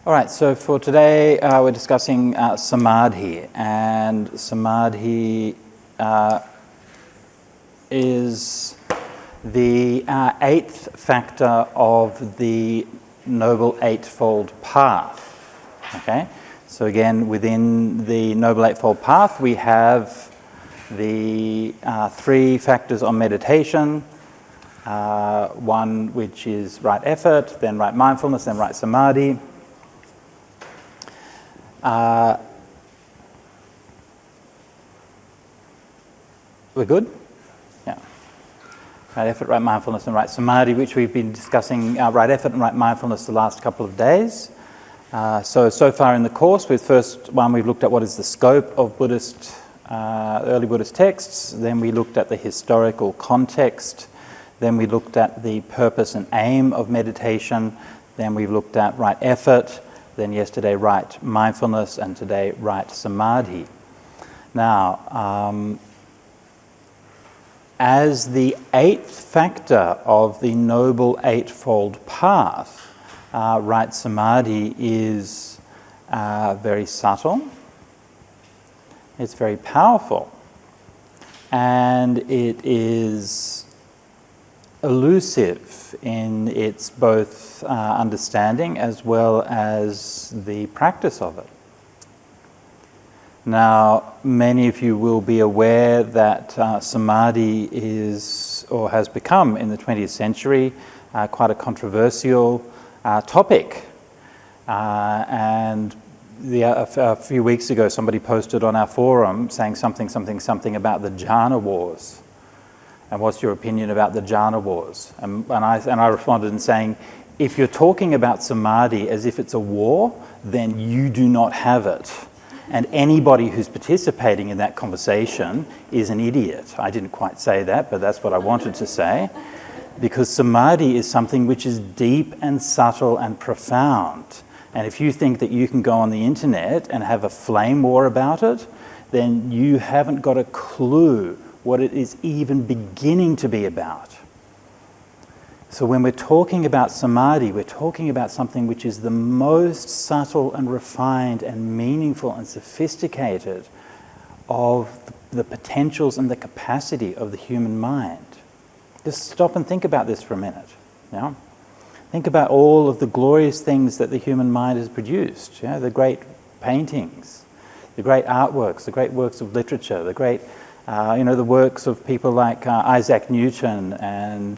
All right, so for today we're discussing Samadhi, and Samadhi is the eighth factor of the Noble Eightfold Path. Okay, so again, within the Noble Eightfold Path, we have the three factors on meditation. One which is right effort, then right mindfulness, then right samadhi. We're good? Yeah. Right effort, right mindfulness, and right samadhi, which we've been discussing right effort and right mindfulness the last couple of days. So far in the course, with first one we've looked at what is the scope of Buddhist, early Buddhist texts, then we looked at the historical context, then we looked at the purpose and aim of meditation, then we've looked at right effort, then yesterday right mindfulness, and today right samadhi. Now, as the eighth factor of the Noble Eightfold Path, right samadhi is very subtle, it's very powerful, and it is elusive in its both understanding as well as the practice of it. Now, many of you will be aware that samadhi is, or has become in the 20th century, quite a controversial topic. And a few weeks ago, somebody posted on our forum saying something about the Jhana wars. And what's your opinion about the Jhana wars? And I responded in saying, if you're talking about samadhi as if it's a war, then you do not have it. And anybody who's participating in that conversation is an idiot. I didn't quite say that, but that's what I wanted to say. Because samadhi is something which is deep and subtle and profound. And if you think that you can go on the internet and have a flame war about it, then you haven't got a clue what it is even beginning to be about. So when we're talking about samadhi, we're talking about something which is the most subtle and refined and meaningful and sophisticated of the potentials and the capacity of the human mind. Just stop and think about this for a minute. Yeah? Think about all of the glorious things that the human mind has produced. Yeah? The great paintings, the great artworks, the great works of literature, the great the works of people like Isaac Newton and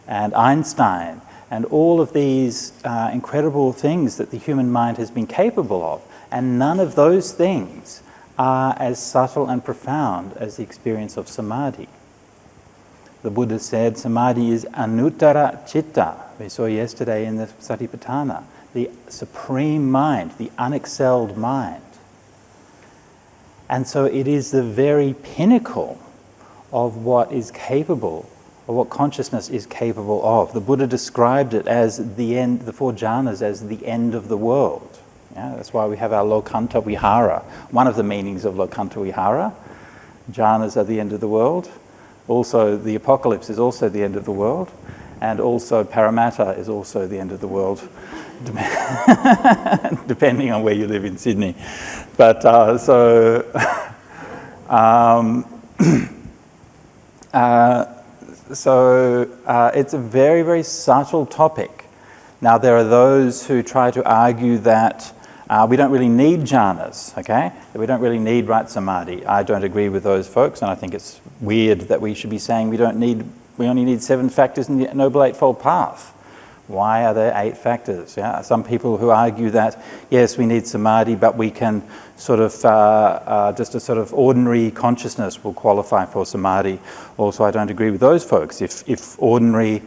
Einstein, and all of these incredible things that the human mind has been capable of. And none of those things are as subtle and profound as the experience of samadhi. The Buddha said samadhi is anuttara citta. We saw yesterday in the Satipatthana, the supreme mind, the unexcelled mind. And so it is the very pinnacle of what is capable, or what consciousness is capable of. The Buddha described it as the end, the four jhanas as the end of the world. Yeah, that's why we have our Lokanta Vihara. One of the meanings of Lokanta Vihara, jhanas are the end of the world. Also, the apocalypse is also the end of the world. And also Paramatta is also the end of the world, depending on where you live in Sydney. But it's a very, very subtle topic. Now, there are those who try to argue that we don't really need jhanas, okay? That we don't really need right samadhi. I don't agree with those folks, and I think it's weird that we should be saying we only need 7 factors in the Noble Eightfold Path. Why are there 8 factors? Yeah? Some people who argue that, yes, we need samadhi, but we can sort of, just a sort of ordinary consciousness will qualify for samadhi. Also, I don't agree with those folks. If ordinary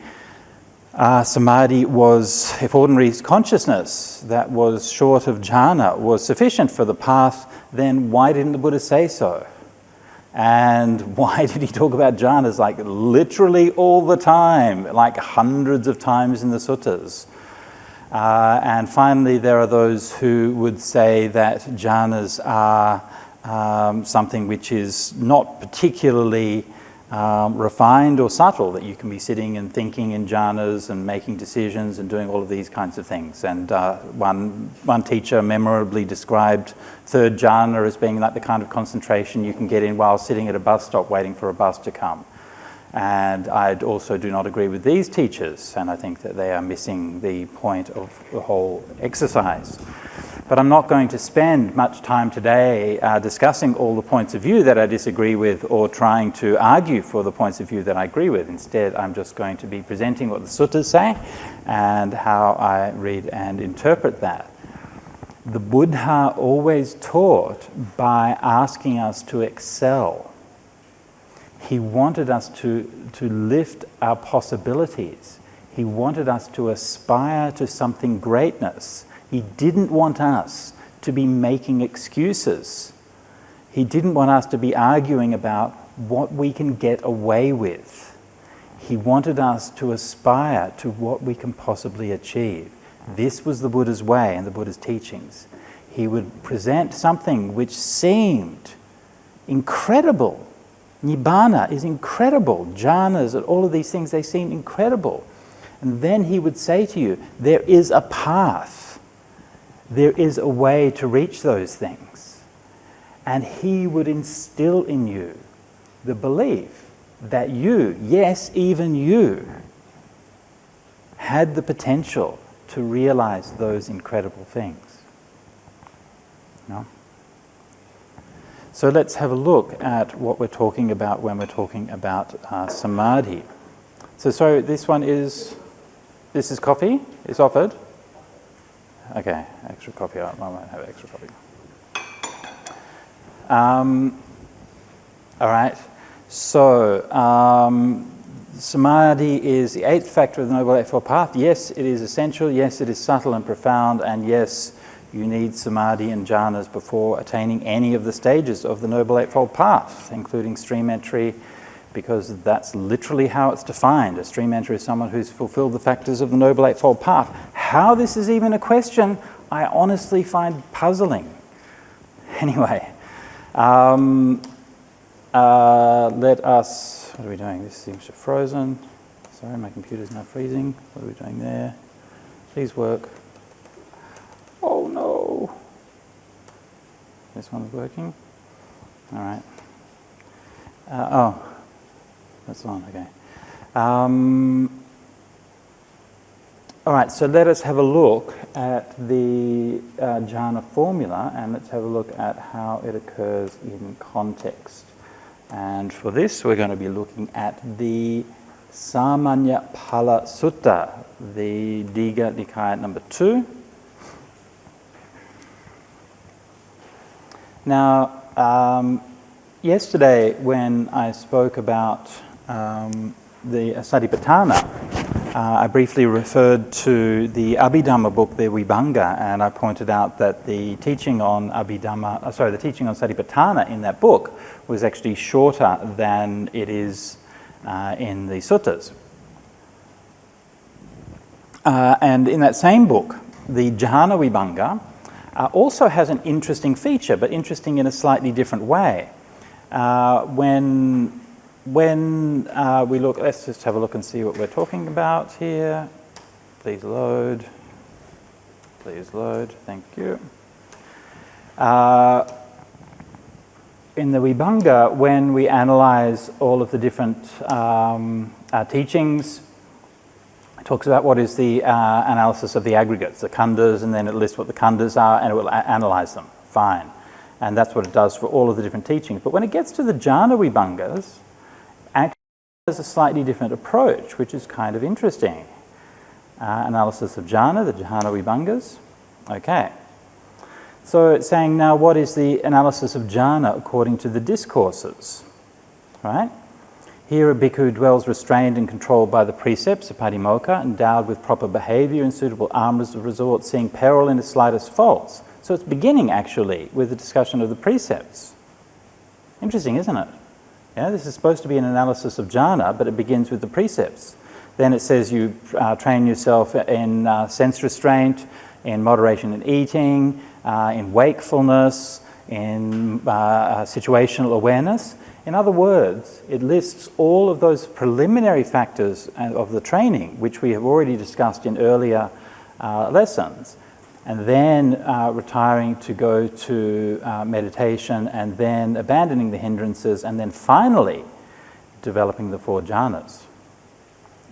samadhi was, if ordinary consciousness that was short of jhana was sufficient for the path, then why didn't the Buddha say so? And why did he talk about jhanas like literally all the time, like hundreds of times in the suttas? And finally, there are those who would say that jhanas are something which is not particularly refined or subtle, that you can be sitting and thinking in jhanas and making decisions and doing all of these kinds of things. And one teacher memorably described third jhana as being like the kind of concentration you can get in while sitting at a bus stop waiting for a bus to come. And I also do not agree with these teachers, and I think that they are missing the point of the whole exercise. But I'm not going to spend much time today discussing all the points of view that I disagree with or trying to argue for the points of view that I agree with. Instead, I'm just going to be presenting what the suttas say and how I read and interpret that. The Buddha always taught by asking us to excel. He wanted us to lift our possibilities. He wanted us to aspire to something greatness. He didn't want us to be making excuses. He didn't want us to be arguing about what we can get away with. He wanted us to aspire to what we can possibly achieve. This was the Buddha's way and the Buddha's teachings. He would present something which seemed incredible. Nibbana is incredible. Jhanas and all of these things, they seem incredible. And then he would say to you, there is a path. There is a way to reach those things. And he would instill in you the belief that you, yes, even you, had the potential to realize those incredible things. No? So let's have a look at what we're talking about when we're talking about Samadhi. So this is coffee? It's offered? Okay, extra coffee. I might have extra coffee. All right. So Samadhi is the eighth factor of the Noble Eightfold Path. Yes, it is essential. Yes, it is subtle and profound. And yes, you need Samadhi and jhanas before attaining any of the stages of the Noble Eightfold Path, including stream entry, because that's literally how it's defined. A stream entry is someone who's fulfilled the factors of the Noble Eightfold Path. How this is even a question, I honestly find puzzling. Anyway, let us, what are we doing? This seems to have frozen. Sorry, my computer's now freezing. What are we doing there? Please work. Oh no. This one's working. All right. Oh, that's on, okay. All right, so let us have a look at the jhana formula, and let's have a look at how it occurs in context. And for this, we're going to be looking at the Samanya Phala Sutta, the Digha Nikaya number 2. Now, yesterday when I spoke about the Satipatthana, I briefly referred to the Abhidhamma book, the Vibhanga, and I pointed out that the teaching on the teaching on Satipatthana in that book was actually shorter than it is in the suttas. And in that same book, the Jhana Vibhanga also has an interesting feature, but interesting in a slightly different way. When we look, let's just have a look and see what we're talking about here. Please load. Please load. Thank you. In the Vibhanga, when we analyze all of the different teachings, it talks about what is the analysis of the aggregates, the khandhas, and then it lists what the khandhas are, and it will analyze them. Fine. And that's what it does for all of the different teachings. But when it gets to the Jhana Vibhangas, actually there's a slightly different approach, which is kind of interesting. Analysis of jhana, the Jhana Vibhangas. Okay. So it's saying now, what is the analysis of jhana according to the discourses? Right? Here a bhikkhu dwells restrained and controlled by the precepts of patimokkha, endowed with proper behavior and suitable arms of resort, seeing peril in his slightest faults. So it's beginning actually with the discussion of the precepts. Interesting, isn't it? Yeah, this is supposed to be an analysis of jhana, but it begins with the precepts. Then it says you train yourself in sense restraint, in moderation in eating, in wakefulness, in situational awareness. In other words, it lists all of those preliminary factors of the training, which we have already discussed in earlier lessons, and then retiring to go to meditation, and then abandoning the hindrances, and then finally developing the 4 jhanas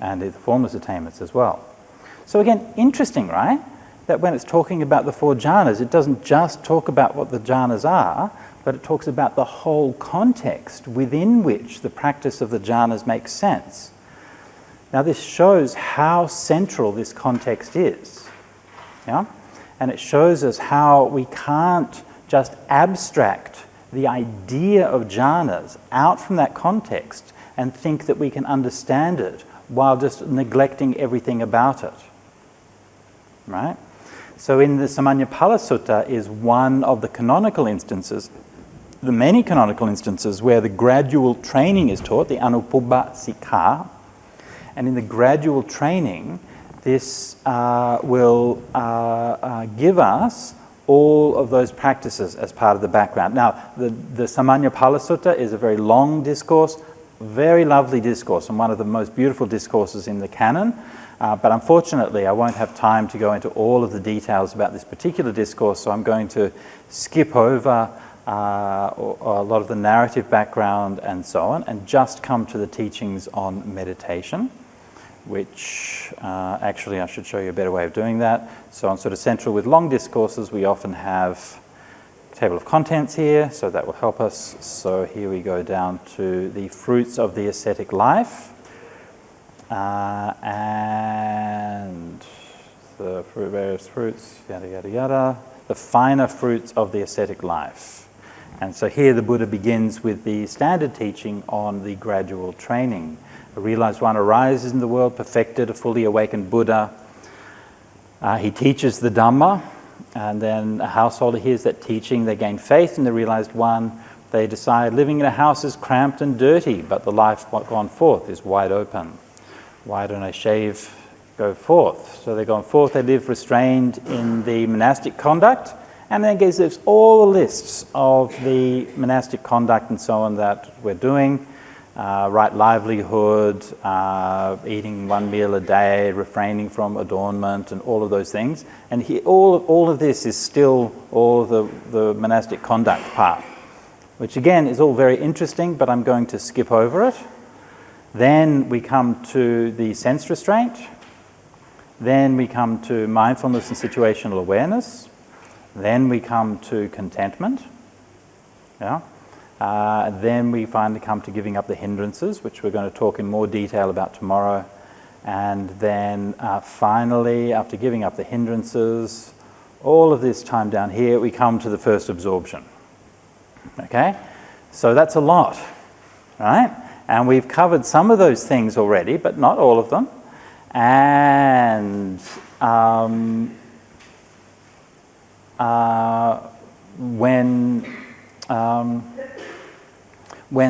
and the formless attainments as well. So again, interesting, right? That when it's talking about the 4 jhanas, it doesn't just talk about what the jhanas are, but it talks about the whole context within which the practice of the jhanas makes sense. Now this shows how central this context is. Yeah? And it shows us how we can't just abstract the idea of jhanas out from that context and think that we can understand it while just neglecting everything about it. Right? So in the Samanyapala Sutta is one of the canonical instances, the many canonical instances where the gradual training is taught, the Anupubba Sikha. And in the gradual training, this will give us all of those practices as part of the background. Now, the Samanyapala Sutta is a very long discourse, very lovely discourse, and one of the most beautiful discourses in the canon. But unfortunately, I won't have time to go into all of the details about this particular discourse, so I'm going to skip over a lot of the narrative background and so on, and just come to the teachings on meditation, which actually I should show you a better way of doing that. So on sort of central with long discourses, we often have a table of contents here, so that will help us. So here we go down to the fruits of the ascetic life. And the various fruits, yada, yada, yada, the finer fruits of the ascetic life. And so here the Buddha begins with the standard teaching on the gradual training. A realized one arises in the world, perfected, a fully awakened Buddha. He teaches the Dhamma, and then a householder hears that teaching. They gain faith in the realized one. They decide living in a house is cramped and dirty, but the life gone forth is wide open. Why don't I go forth? So they've gone forth, they live restrained in the monastic conduct, and then gives us all the lists of the monastic conduct and so on that we're doing. Right livelihood, eating 1 meal a day, refraining from adornment, and all of those things. And all of this is still all of the monastic conduct part, which again is all very interesting, but I'm going to skip over it. Then we come to the sense restraint. Then we come to mindfulness and situational awareness. Then we come to contentment. Yeah. Then we finally come to giving up the hindrances, which we're going to talk in more detail about tomorrow. And then finally, after giving up the hindrances, all of this time down here, we come to the first absorption. Okay? So that's a lot, right? And we've covered some of those things already, but not all of them. And when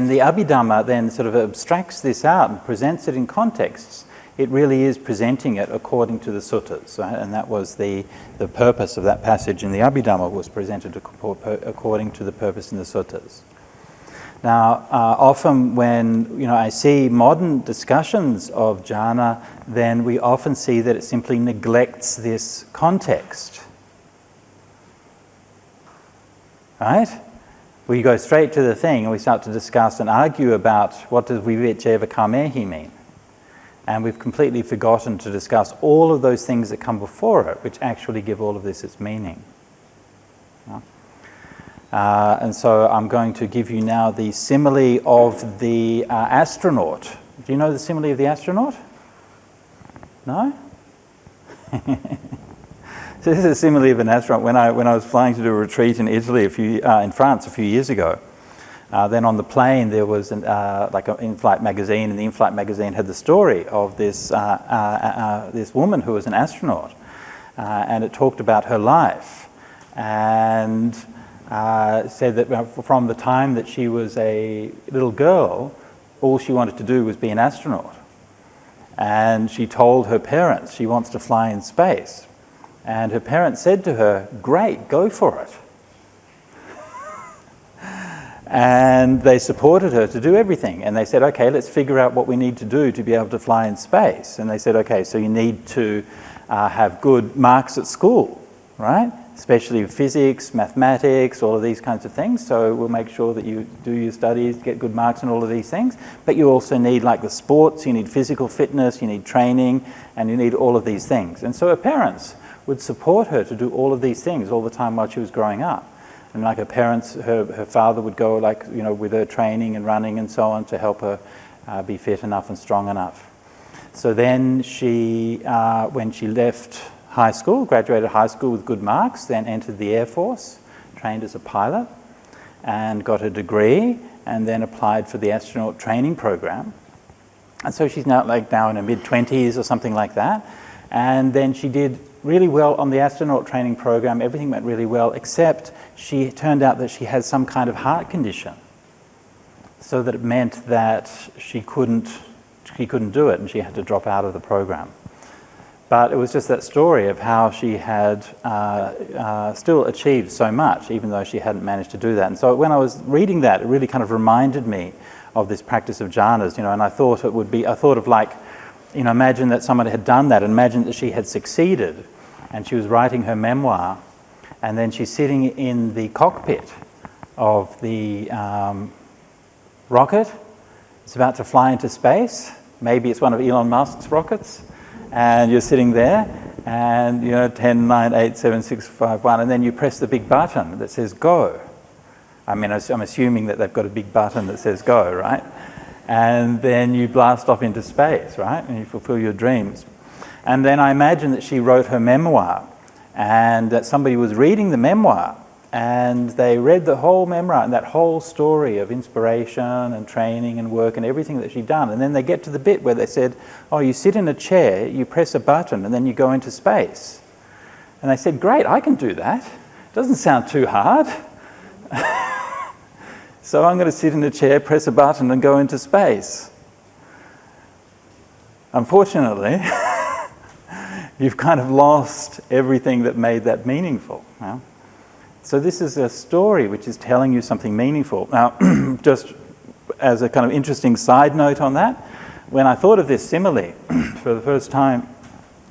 the Abhidhamma then sort of abstracts this out and presents it in contexts, it really is presenting it according to the suttas, right? And that was the purpose of that passage in the Abhidhamma, was presented according to the purpose in the suttas. Now, often when I see modern discussions of jhana, then we often see that it simply neglects this context. Right? We go straight to the thing and we start to discuss and argue about what does viveccheva kamehi mean. And we've completely forgotten to discuss all of those things that come before it, which actually give all of this its meaning. And so I'm going to give you now the simile of the astronaut. Do you know the simile of the astronaut? No? So this is a simile of an astronaut. When I was flying to do a retreat in Italy in France a few years ago, then on the plane there was like an in-flight magazine, and the in-flight magazine had the story of this woman who was an astronaut, and it talked about her life, and said that from the time that she was a little girl, all she wanted to do was be an astronaut, and she told her parents she wants to fly in space. And her parents said to her, "Great, go for it." And they supported her to do everything. And they said, okay, let's figure out what we need to do to be able to fly in space. And they said, okay, so you need to have good marks at school, right? Especially physics, mathematics, all of these kinds of things. So we'll make sure that you do your studies, get good marks in all of these things. But you also need like the sports, you need physical fitness, you need training, and you need all of these things. And so her parents would support her to do all of these things all the time while she was growing up. And like her parents, her father would go like, you know, with her training and running and so on to help her be fit enough and strong enough. So then she, when she left high school, graduated high school with good marks, then entered the Air Force, trained as a pilot, and got a degree, and then applied for the astronaut training program. And so she's now in her mid-20s or something like that. And then she did really well on the astronaut training program. Everything went really well, except she turned out that she had some kind of heart condition. So that it meant that she couldn't do it, and she had to drop out of the program. But it was just that story of how she had still achieved so much, even though she hadn't managed to do that. And so when I was reading that, it really kind of reminded me of this practice of jhanas, you know, and I thought of like, you know, imagine that someone had done that, and imagine that she had succeeded, and she was writing her memoir, and then she's sitting in the cockpit of the rocket. It's about to fly into space. Maybe it's one of Elon Musk's rockets, and you're sitting there, and you know, 10, 9, 8, 7, 6, 5, 1, and then you press the big button that says go. I mean, I'm assuming that they've got a big button that says go, right? And then you blast off into space, right? And you fulfill your dreams. And then I imagine that she wrote her memoir, and that somebody was reading the memoir, and they read the whole memoir and that whole story of inspiration and training and work and everything that she'd done. And then they get to the bit where they said, oh, you sit in a chair, you press a button, and then you go into space. And they said, great, I can do that. Doesn't sound too hard. So I'm going to sit in a chair, press a button, and go into space. Unfortunately, you've kind of lost everything that made that meaningful. Yeah? So this is a story which is telling you something meaningful. Now, just as a kind of interesting side note on that, when I thought of this simile for the first time,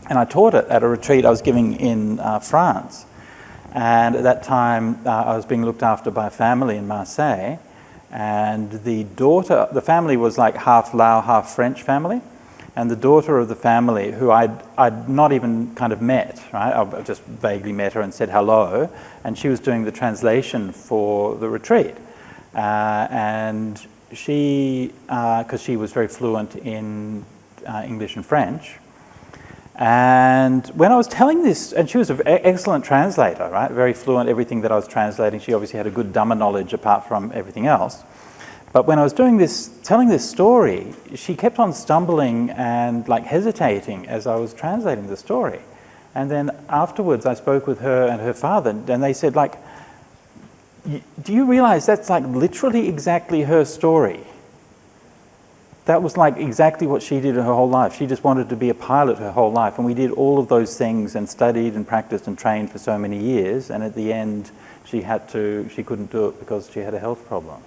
and I taught it at a retreat I was giving in France, and at that time I was being looked after by a family in Marseille, and the family was like half Lao, half French family, and the daughter of the family, who I'd not even kind of met, right? I just vaguely met her and said hello, and she was doing the translation for the retreat. And she, because she was very fluent in English and French, and when I was telling this, and she was an excellent translator, right? Very fluent, everything that I was translating. She obviously had a good Dhamma knowledge apart from everything else. But when I was telling this story, she kept on stumbling and like hesitating as I was translating the story. And then afterwards I spoke with her and her father, and they said, like, do you realize that's like literally exactly her story? That was like exactly what she did her whole life. She just wanted to be a pilot her whole life, and we did all of those things and studied and practiced and trained for so many years, and at the end she couldn't do it because she had a health problem.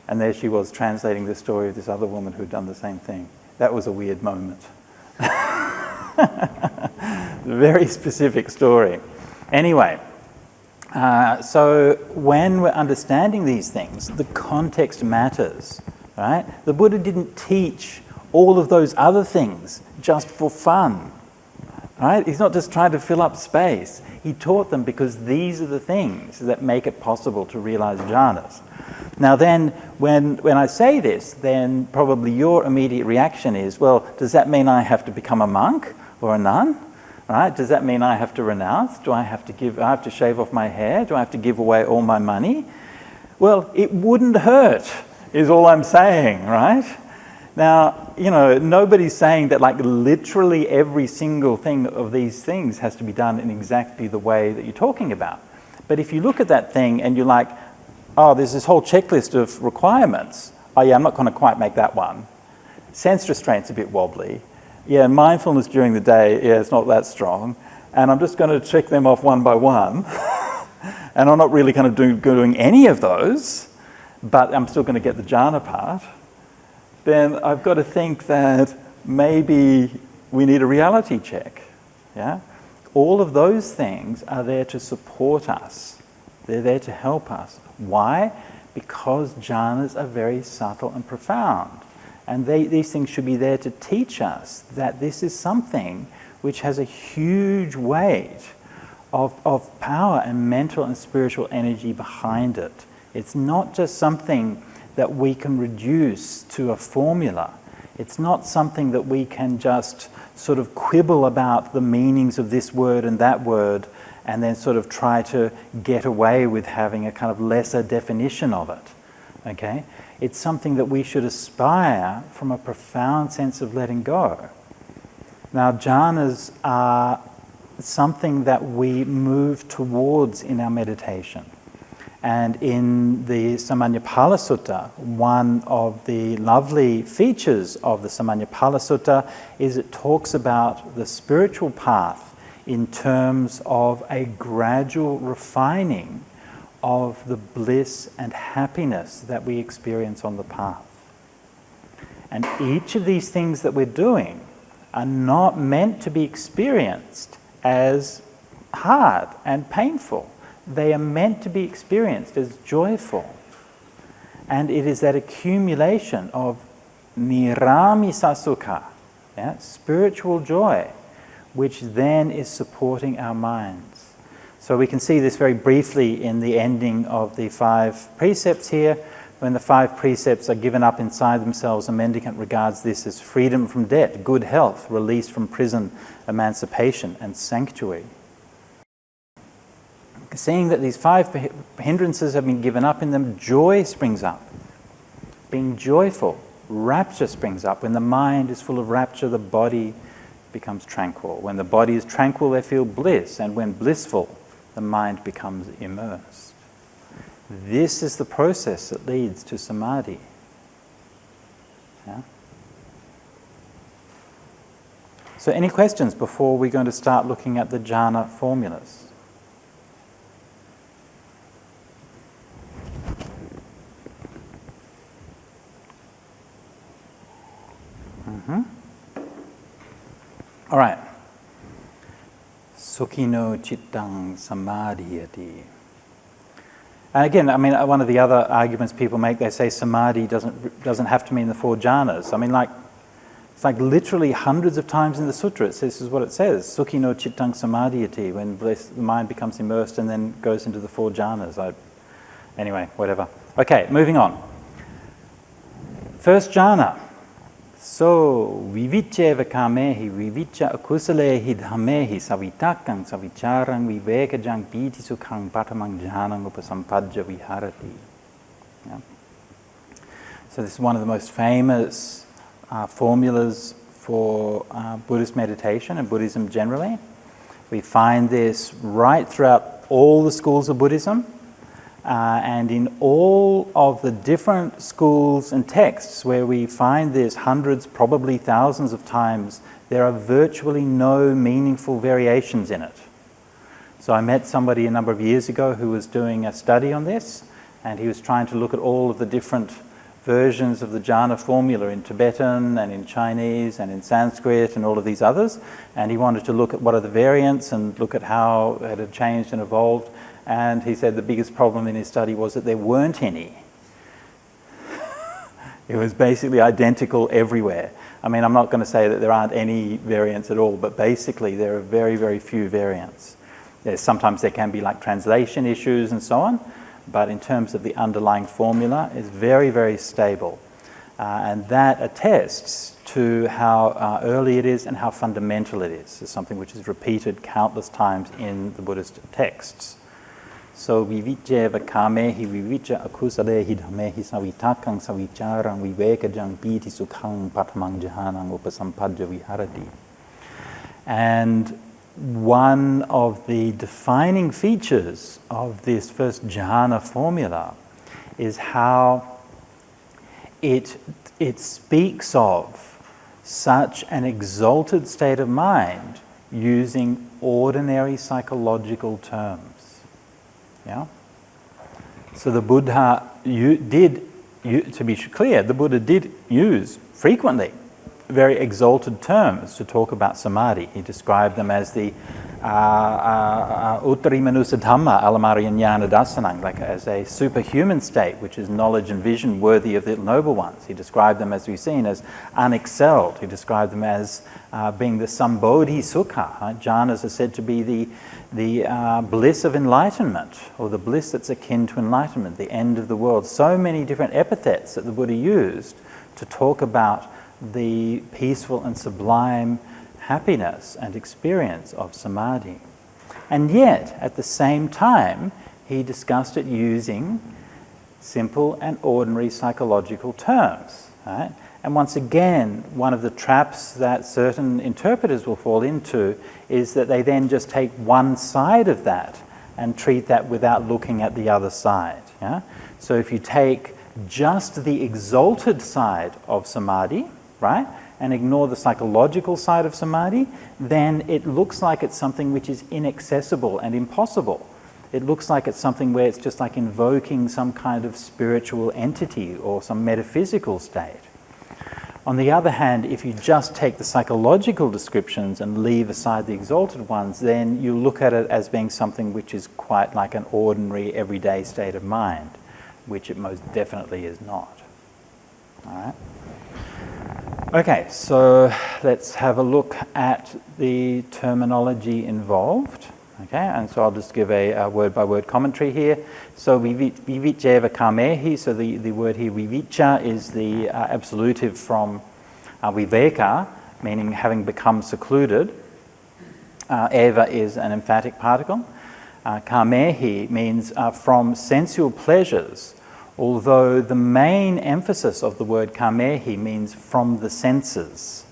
And there she was translating the story of this other woman who'd done the same thing. That was a weird moment. Very specific story. Anyway, so when we're understanding these things, the context matters, right? The Buddha didn't teach all of those other things just for fun, right? He's not just trying to fill up space. He taught them because these are the things that make it possible to realize jhanas. Now then, when I say this, then probably your immediate reaction is, well, does that mean I have to become a monk or a nun? Right? Does that mean I have to renounce? Do I have to shave off my hair? Do I have to give away all my money? Well, it wouldn't hurt, is all I'm saying, right? Now, you know, nobody's saying that like literally every single thing of these things has to be done in exactly the way that you're talking about. But if you look at that thing and you're like, oh, there's this whole checklist of requirements. Oh yeah, I'm not going to quite make that one. Sense restraint's a bit wobbly. Yeah, mindfulness during the day, yeah, it's not that strong. And I'm just going to check them off one by one. and I'm not really kind of doing any of those, but I'm still going to get the jhana part, then I've got to think that maybe we need a reality check. Yeah? All of those things are there to support us. They're there to help us. Why? Because jhanas are very subtle and profound. And these things should be there to teach us that this is something which has a huge weight of power and mental and spiritual energy behind it. It's not just something that we can reduce to a formula. It's not something that we can just sort of quibble about the meanings of this word and that word and then sort of try to get away with having a kind of lesser definition of it. Okay? It's something that we should aspire from a profound sense of letting go. Now, jhanas are something that we move towards in our meditation. And in the Samanyapala Sutta, one of the lovely features of the Samanyapala Sutta is it talks about the spiritual path in terms of a gradual refining of the bliss and happiness that we experience on the path. And each of these things that we're doing are not meant to be experienced as hard and painful. They are meant to be experienced as joyful. And it is that accumulation of niramisa sukha, spiritual joy, which then is supporting our minds. So we can see this very briefly in the ending of the 5 precepts here. When the 5 precepts are given up inside themselves, a mendicant regards this as freedom from debt, good health, release from prison, emancipation, and sanctuary. Seeing that these 5 hindrances have been given up in them, joy springs up. Being joyful, rapture springs up. When the mind is full of rapture, the body becomes tranquil. When the body is tranquil, they feel bliss. And when blissful, the mind becomes immersed. This is the process that leads to Samadhi. Yeah? So any questions before we're going to start looking at the jhana formulas? All right. Sukhino chittang samadhiyati. And again, I mean, one of the other arguments people make, they say samadhi doesn't have to mean the 4 jhanas. I mean, it's like literally hundreds of times in the sutra, this is what it says: Sukhino chittang samadhiyati, when the mind becomes immersed and then goes into the 4 jhanas. Anyway, whatever. Okay, moving on. First jhana. So, viviccheva kamehi, viviccha akusalehi dhamehi, savitakang, savicharang, vivekajang, piti sukhang, patamang jhanang upasampadja viharati. Yeah. So this is one of the most famous formulas for Buddhist meditation and Buddhism generally. We find this right throughout all the schools of Buddhism. And in all of the different schools and texts where we find this hundreds, probably thousands of times, there are virtually no meaningful variations in it. So I met somebody a number of years ago who was doing a study on this, and he was trying to look at all of the different versions of the jhana formula in Tibetan and in Chinese and in Sanskrit and all of these others, and he wanted to look at what are the variants and look at how it had changed and evolved. And he said the biggest problem in his study was that there weren't any. It was basically identical everywhere. I mean, I'm not going to say that there aren't any variants at all, but basically there are very, very few variants. Sometimes there can be like translation issues and so on, but in terms of the underlying formula, it's very, very stable. And that attests to how early it is and how fundamental it is. It's something which is repeated countless times in the Buddhist texts. So viviccheva kamehi, viviccha akusalehi dhamehi, savitakang, savicharang, vivekajang, piti sukhang, patamang jhanang upasampadja viharati. And one of the defining features of this first jhana formula is how it speaks of such an exalted state of mind using ordinary psychological terms. Yeah. So the Buddha to be clear, the Buddha did use frequently very exalted terms to talk about samadhi. He described them as the uttari manusa dhamma alamariya dasanang, like as a superhuman state, which is knowledge and vision worthy of the noble ones. He described them, as we've seen, as unexcelled. He described them as being the sambodhi sukha. Jhanas are said to be the bliss of enlightenment, or the bliss that's akin to enlightenment, the end of the world. So many different epithets that the Buddha used to talk about the peaceful and sublime happiness and experience of samadhi. And yet, at the same time, he discussed it using simple and ordinary psychological terms. Right? And once again, one of the traps that certain interpreters will fall into is that they then just take one side of that and treat that without looking at the other side. Yeah? So if you take just the exalted side of samadhi, right, and ignore the psychological side of samadhi, then it looks like it's something which is inaccessible and impossible. It looks like it's something where it's just like invoking some kind of spiritual entity or some metaphysical state. On the other hand, if you just take the psychological descriptions and leave aside the exalted ones, then you look at it as being something which is quite like an ordinary, everyday state of mind, which it most definitely is not. All right? Okay, so let's have a look at the terminology involved. Okay, and so I'll just give a word-by-word commentary here. So viviceva kamehi, so the word here vivicha is the absolutive from viveka, meaning having become secluded. Eva is an emphatic particle. Kamehi means from sensual pleasures, although the main emphasis of the word kamehi means from the senses.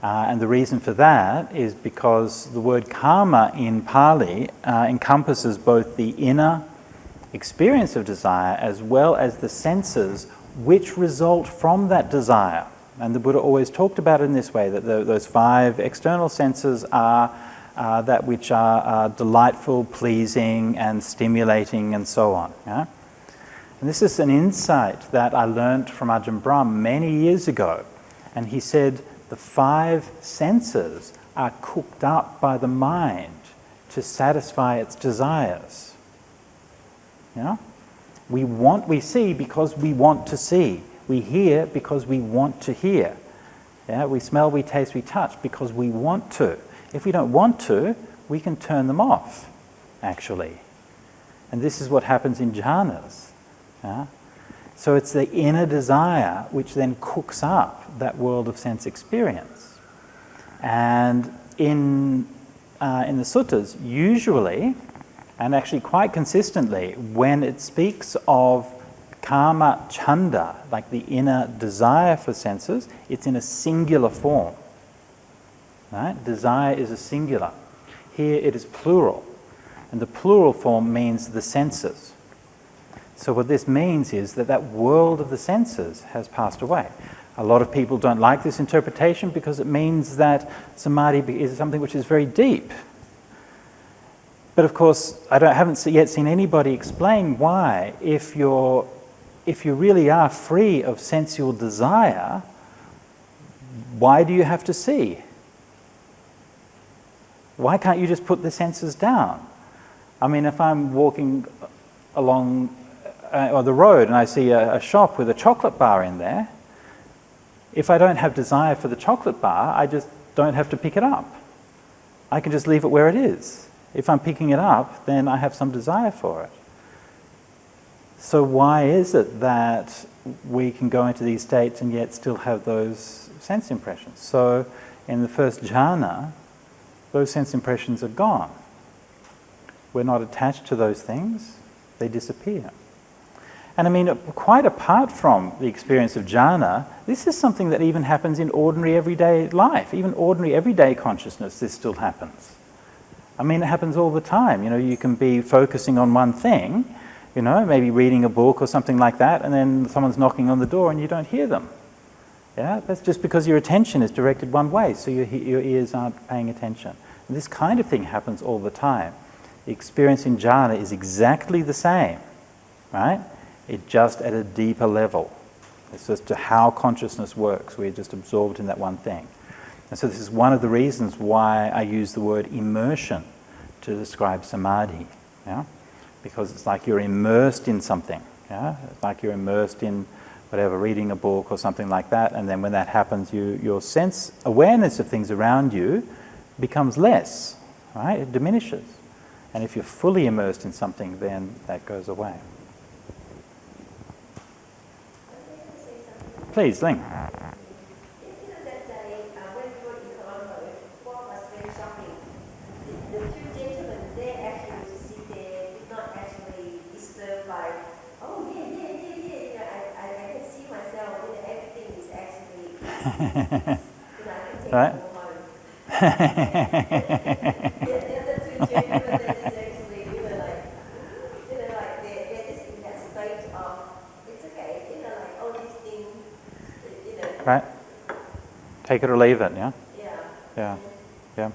And the reason for that is because the word kama in Pali encompasses both the inner experience of desire as well as the senses which result from that desire. And the Buddha always talked about it in this way, that those five external senses are that which are delightful, pleasing, and stimulating, and so on. Yeah? And this is an insight that I learned from Ajahn Brahm many years ago. And he said the five senses are cooked up by the mind to satisfy its desires. Yeah? We see because we want to see. We hear because we want to hear. Yeah? We smell, we taste, we touch because we want to. If we don't want to, we can turn them off, actually. And this is what happens in jhanas. Yeah? So it's the inner desire which then cooks up that world of sense experience. And in the suttas, usually, and actually quite consistently, when it speaks of kama chanda, like the inner desire for senses, it's in a singular form. Right? Desire is a singular. Here it is plural. And the plural form means the senses. So what this means is that that world of the senses has passed away. A lot of people don't like this interpretation because it means that samadhi is something which is very deep. But of course, haven't yet seen anybody explain why, if you really are free of sensual desire, why do you have to see? Why can't you just put the senses down? I mean, if I'm walking along or the road and I see a shop with a chocolate bar in there, if I don't have desire for the chocolate bar, I just don't have to pick it up. I can just leave it where it is. If I'm picking it up, then I have some desire for it. So why is it that we can go into these states and yet still have those sense impressions? So in the first jhana, those sense impressions are gone. We're not attached to those things, they disappear. And I mean, quite apart from the experience of jhana, this is something that even happens in ordinary everyday life. Even ordinary everyday consciousness, this still happens. I mean, it happens all the time. You know, you can be focusing on one thing, you know, maybe reading a book or something like that, and then someone's knocking on the door and you don't hear them. Yeah, that's just because your attention is directed one way, so your ears aren't paying attention. And this kind of thing happens all the time. The experience in jhana is exactly the same, right? It just at a deeper level. It's just to how consciousness works. We're just absorbed in that one thing. And so this is one of the reasons why I use the word immersion to describe samadhi, yeah? Because it's like you're immersed in something, yeah? It's like you're immersed in whatever, reading a book or something like that, and then when that happens, your sense awareness of things around you becomes less, right? It diminishes. And if you're fully immersed in something, then that goes away. Please, Ling. That day, when we were in Colombo, what was very shocking, the two gentlemen, they actually just sit there, did not actually disturb by, oh yeah, I can see myself, everything is actually, I can take Right. it all home. The other two gentlemen, they just actually, like they're just in that state of, it's okay, like all these things, Right. Take it or leave it, yeah? Yeah. Yeah. Yeah.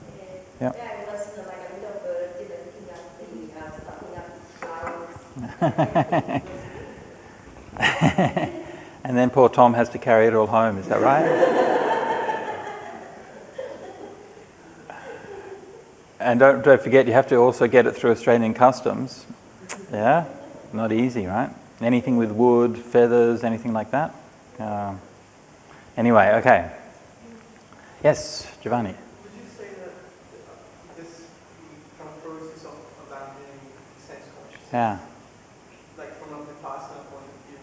Yeah. Yeah, it was like a little bird, picking up the stuffing up flowers. And then poor Tom has to carry it all home, is that right? And don't forget, you have to also get it through Australian customs. Yeah? Not easy, right? Anything with wood, feathers, anything like that. Anyway, okay. Yes, Giovanni. Would you say that this kind of process of abandoning sense consciousness, Yeah. like from a vipassana point of view,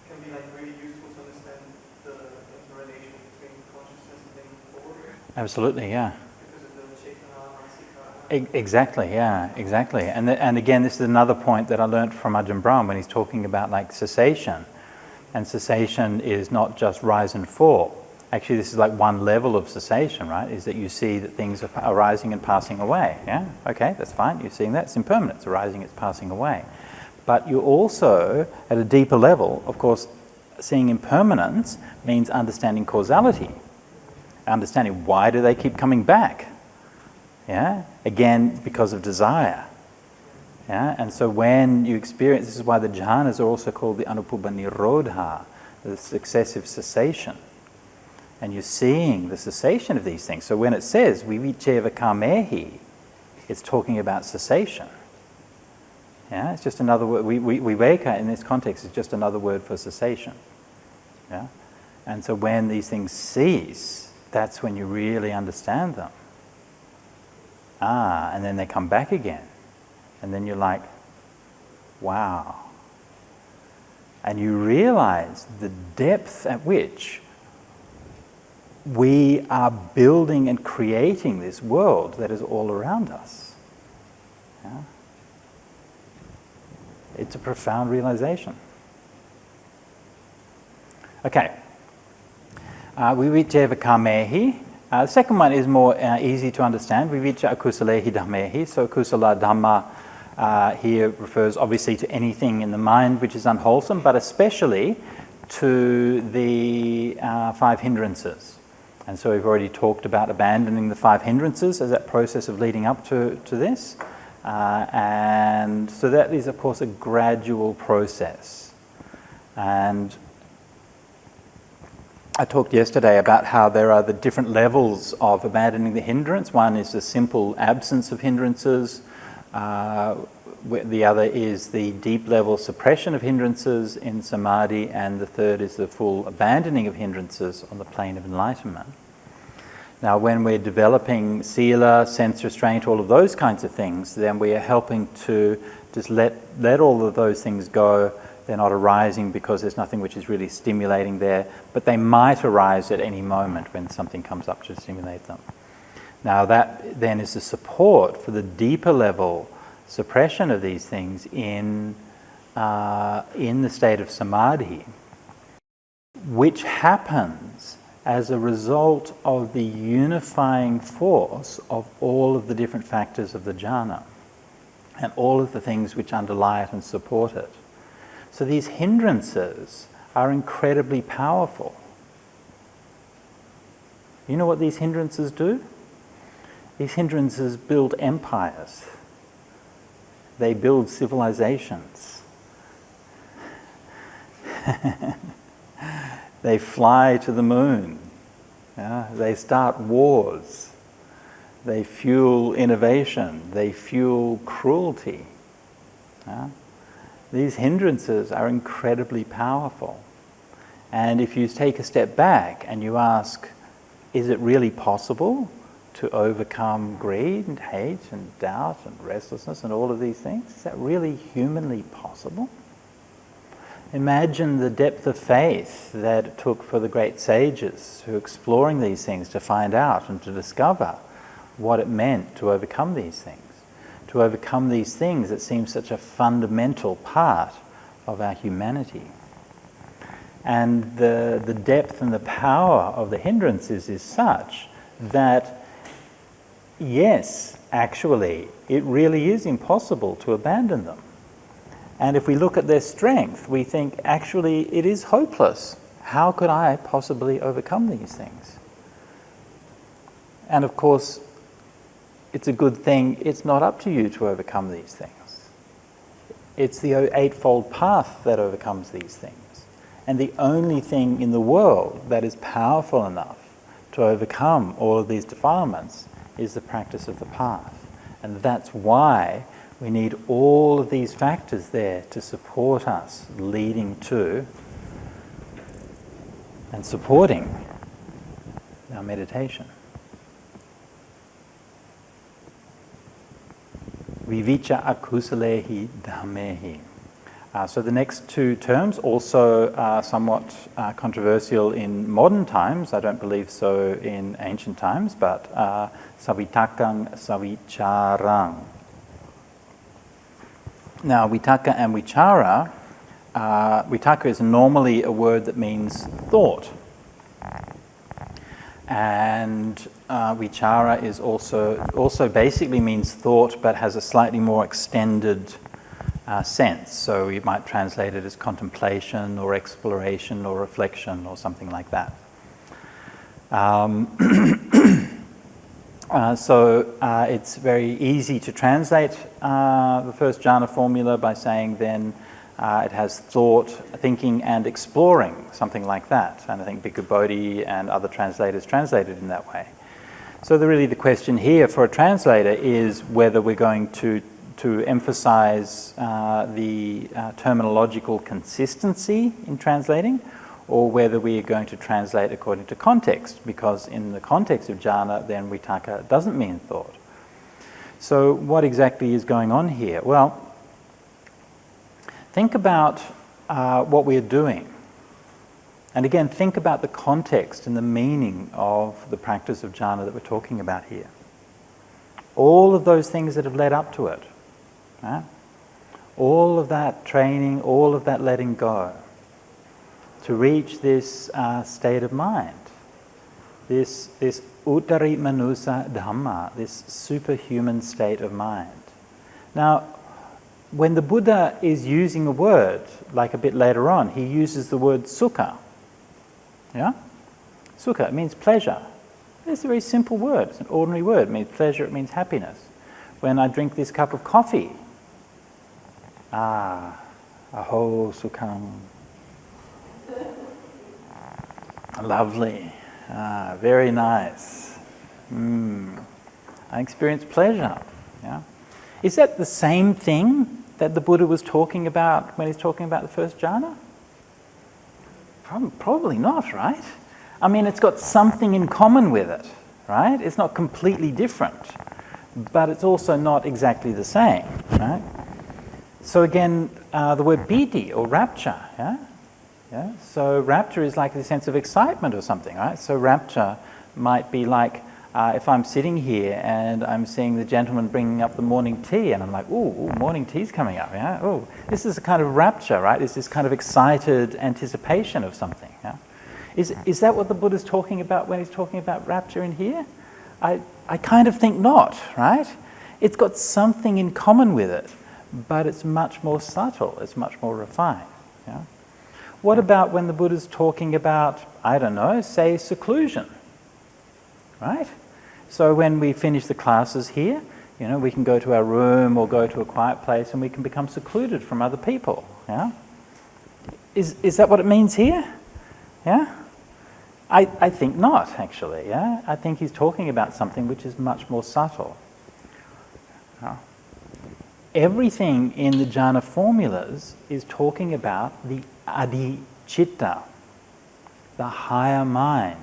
can be like really useful to understand the interrelation between consciousness and moving forward? Absolutely, yeah. Because of the Chetana, Masika. Exactly, yeah, exactly. And again, this is another point that I learnt from Ajahn Brahm when he's talking about like cessation. And cessation is not just rise and fall. Actually, this is like one level of cessation, right? Is that you see that things are arising and passing away. Yeah? Okay, that's fine. You're seeing that. It's impermanent. It's arising, it's passing away. But you also, at a deeper level, of course, seeing impermanence means understanding causality. Understanding why do they keep coming back? Yeah? Again, because of desire. Yeah? And so when you experience, this is why the jhanas are also called the anupuba nirodha, the successive cessation. And you're seeing the cessation of these things. So when it says vivicheva kamehi, it's talking about cessation. Yeah? It's just another word. Viveka in this context is just another word for cessation. Yeah? And so when these things cease, that's when you really understand them. And then they come back again. And then you're like, wow. And you realize the depth at which we are building and creating this world that is all around us. Yeah? It's a profound realization. Okay. Vivicheva kamehi. The second one is more easy to understand. Vivicha akusalehi dhammehi. So kusala dhamma here refers obviously to anything in the mind which is unwholesome, but especially to the 5 hindrances. And so we've already talked about abandoning the 5 hindrances as that process of leading up to this. And so that is, of course, a gradual process. And I talked yesterday about how there are the different levels of abandoning the hindrance. One is the simple absence of hindrances. The other is the deep level suppression of hindrances in samadhi, and the third is the full abandoning of hindrances on the plane of enlightenment. Now, when we're developing sila, sense restraint, all of those kinds of things, then we are helping to just let all of those things go. They're not arising because there's nothing which is really stimulating there, but they might arise at any moment when something comes up to stimulate them. Now that then is the support for the deeper level suppression of these things in the state of samadhi, which happens as a result of the unifying force of all of the different factors of the jhana and all of the things which underlie it and support it. So these hindrances are incredibly powerful. You know what these hindrances do? These hindrances build empires. They build civilizations. They fly to the moon. Yeah? They start wars. They fuel innovation. They fuel cruelty. Yeah? These hindrances are incredibly powerful. And if you take a step back and you ask, is it really possible to overcome greed and hate and doubt and restlessness and all of these things? Is that really humanly possible? Imagine the depth of faith that it took for the great sages who were exploring these things to find out and to discover what it meant to overcome these things. To overcome these things that seem such a fundamental part of our humanity. And the depth and the power of the hindrances is such that, yes, actually, it really is impossible to abandon them. And if we look at their strength, we think, actually, it is hopeless. How could I possibly overcome these things? And of course, it's a good thing it's not up to you to overcome these things. It's the Eightfold Path that overcomes these things. And the only thing in the world that is powerful enough to overcome all of these defilements is the practice of the path. And that's why we need all of these factors there to support us, leading to and supporting our meditation. Vivicha akusalehi dhammehi. So the next two terms also are somewhat controversial in modern times. I don't believe so in ancient times, but savitakang, savicharang. Now, vitaka and vichara, vitaka is normally a word that means thought. And vichara is also basically means thought, but has a slightly more extended sense. So we might translate it as contemplation or exploration or reflection or something like that. So it's very easy to translate the first jhana formula by saying then it has thought, thinking and exploring, something like that. And I think Bhikkhu Bodhi and other translators translated in that way. So the question here for a translator is whether we're going to emphasize the terminological consistency in translating, or whether we are going to translate according to context, because in the context of jhana, then vitaka doesn't mean thought. So what exactly is going on here? Well, think about what we're doing. And again, think about the context and the meaning of the practice of jhana that we're talking about here. All of those things that have led up to it. Right? All of that training, all of that letting go to reach this state of mind, this uttari manusa dhamma, this superhuman state of mind. Now, when the Buddha is using a word, like a bit later on, he uses the word sukha. Yeah? Sukha, it means pleasure. It's a very simple word. It's an ordinary word. It means pleasure, it means happiness. When I drink this cup of coffee, aho sukham. Lovely. Very nice. I experience pleasure. Yeah? Is that the same thing that the Buddha was talking about when he's talking about the first jhana? Probably not, right? I mean, it's got something in common with it, right? It's not completely different, but it's also not exactly the same, right? So again, the word piti or rapture, yeah? Yeah? So rapture is like the sense of excitement or something, right? So rapture might be like if I'm sitting here and I'm seeing the gentleman bringing up the morning tea and I'm like, ooh, morning tea's coming up, yeah? Oh, this is a kind of rapture, right? It's this kind of excited anticipation of something, yeah? Is that what the Buddha's talking about when he's talking about rapture in here? I kind of think not, right? It's got something in common with it, but it's much more subtle, it's much more refined, yeah? What about when the Buddha's talking about, I don't know, say seclusion, right? So when we finish the classes here, we can go to our room or go to a quiet place and we can become secluded from other people. Yeah? Is that what it means here? Yeah? I think not, actually. Yeah? I think he's talking about something which is much more subtle. Yeah? Everything in the jhana formulas is talking about the adhicitta, the higher mind.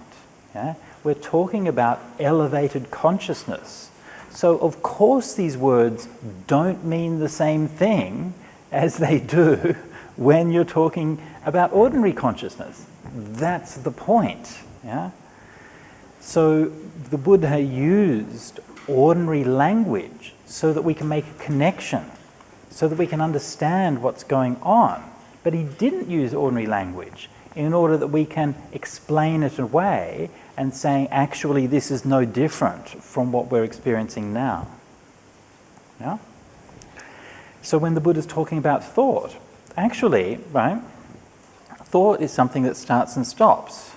Yeah? We're talking about elevated consciousness. So of course these words don't mean the same thing as they do when you're talking about ordinary consciousness. That's the point. Yeah? So the Buddha used ordinary language so that we can make a connection, so that we can understand what's going on. But he didn't use ordinary language in order that we can explain it away and saying, actually, this is no different from what we're experiencing now. Yeah? So when the Buddha's talking about thought, actually, right, thought is something that starts and stops.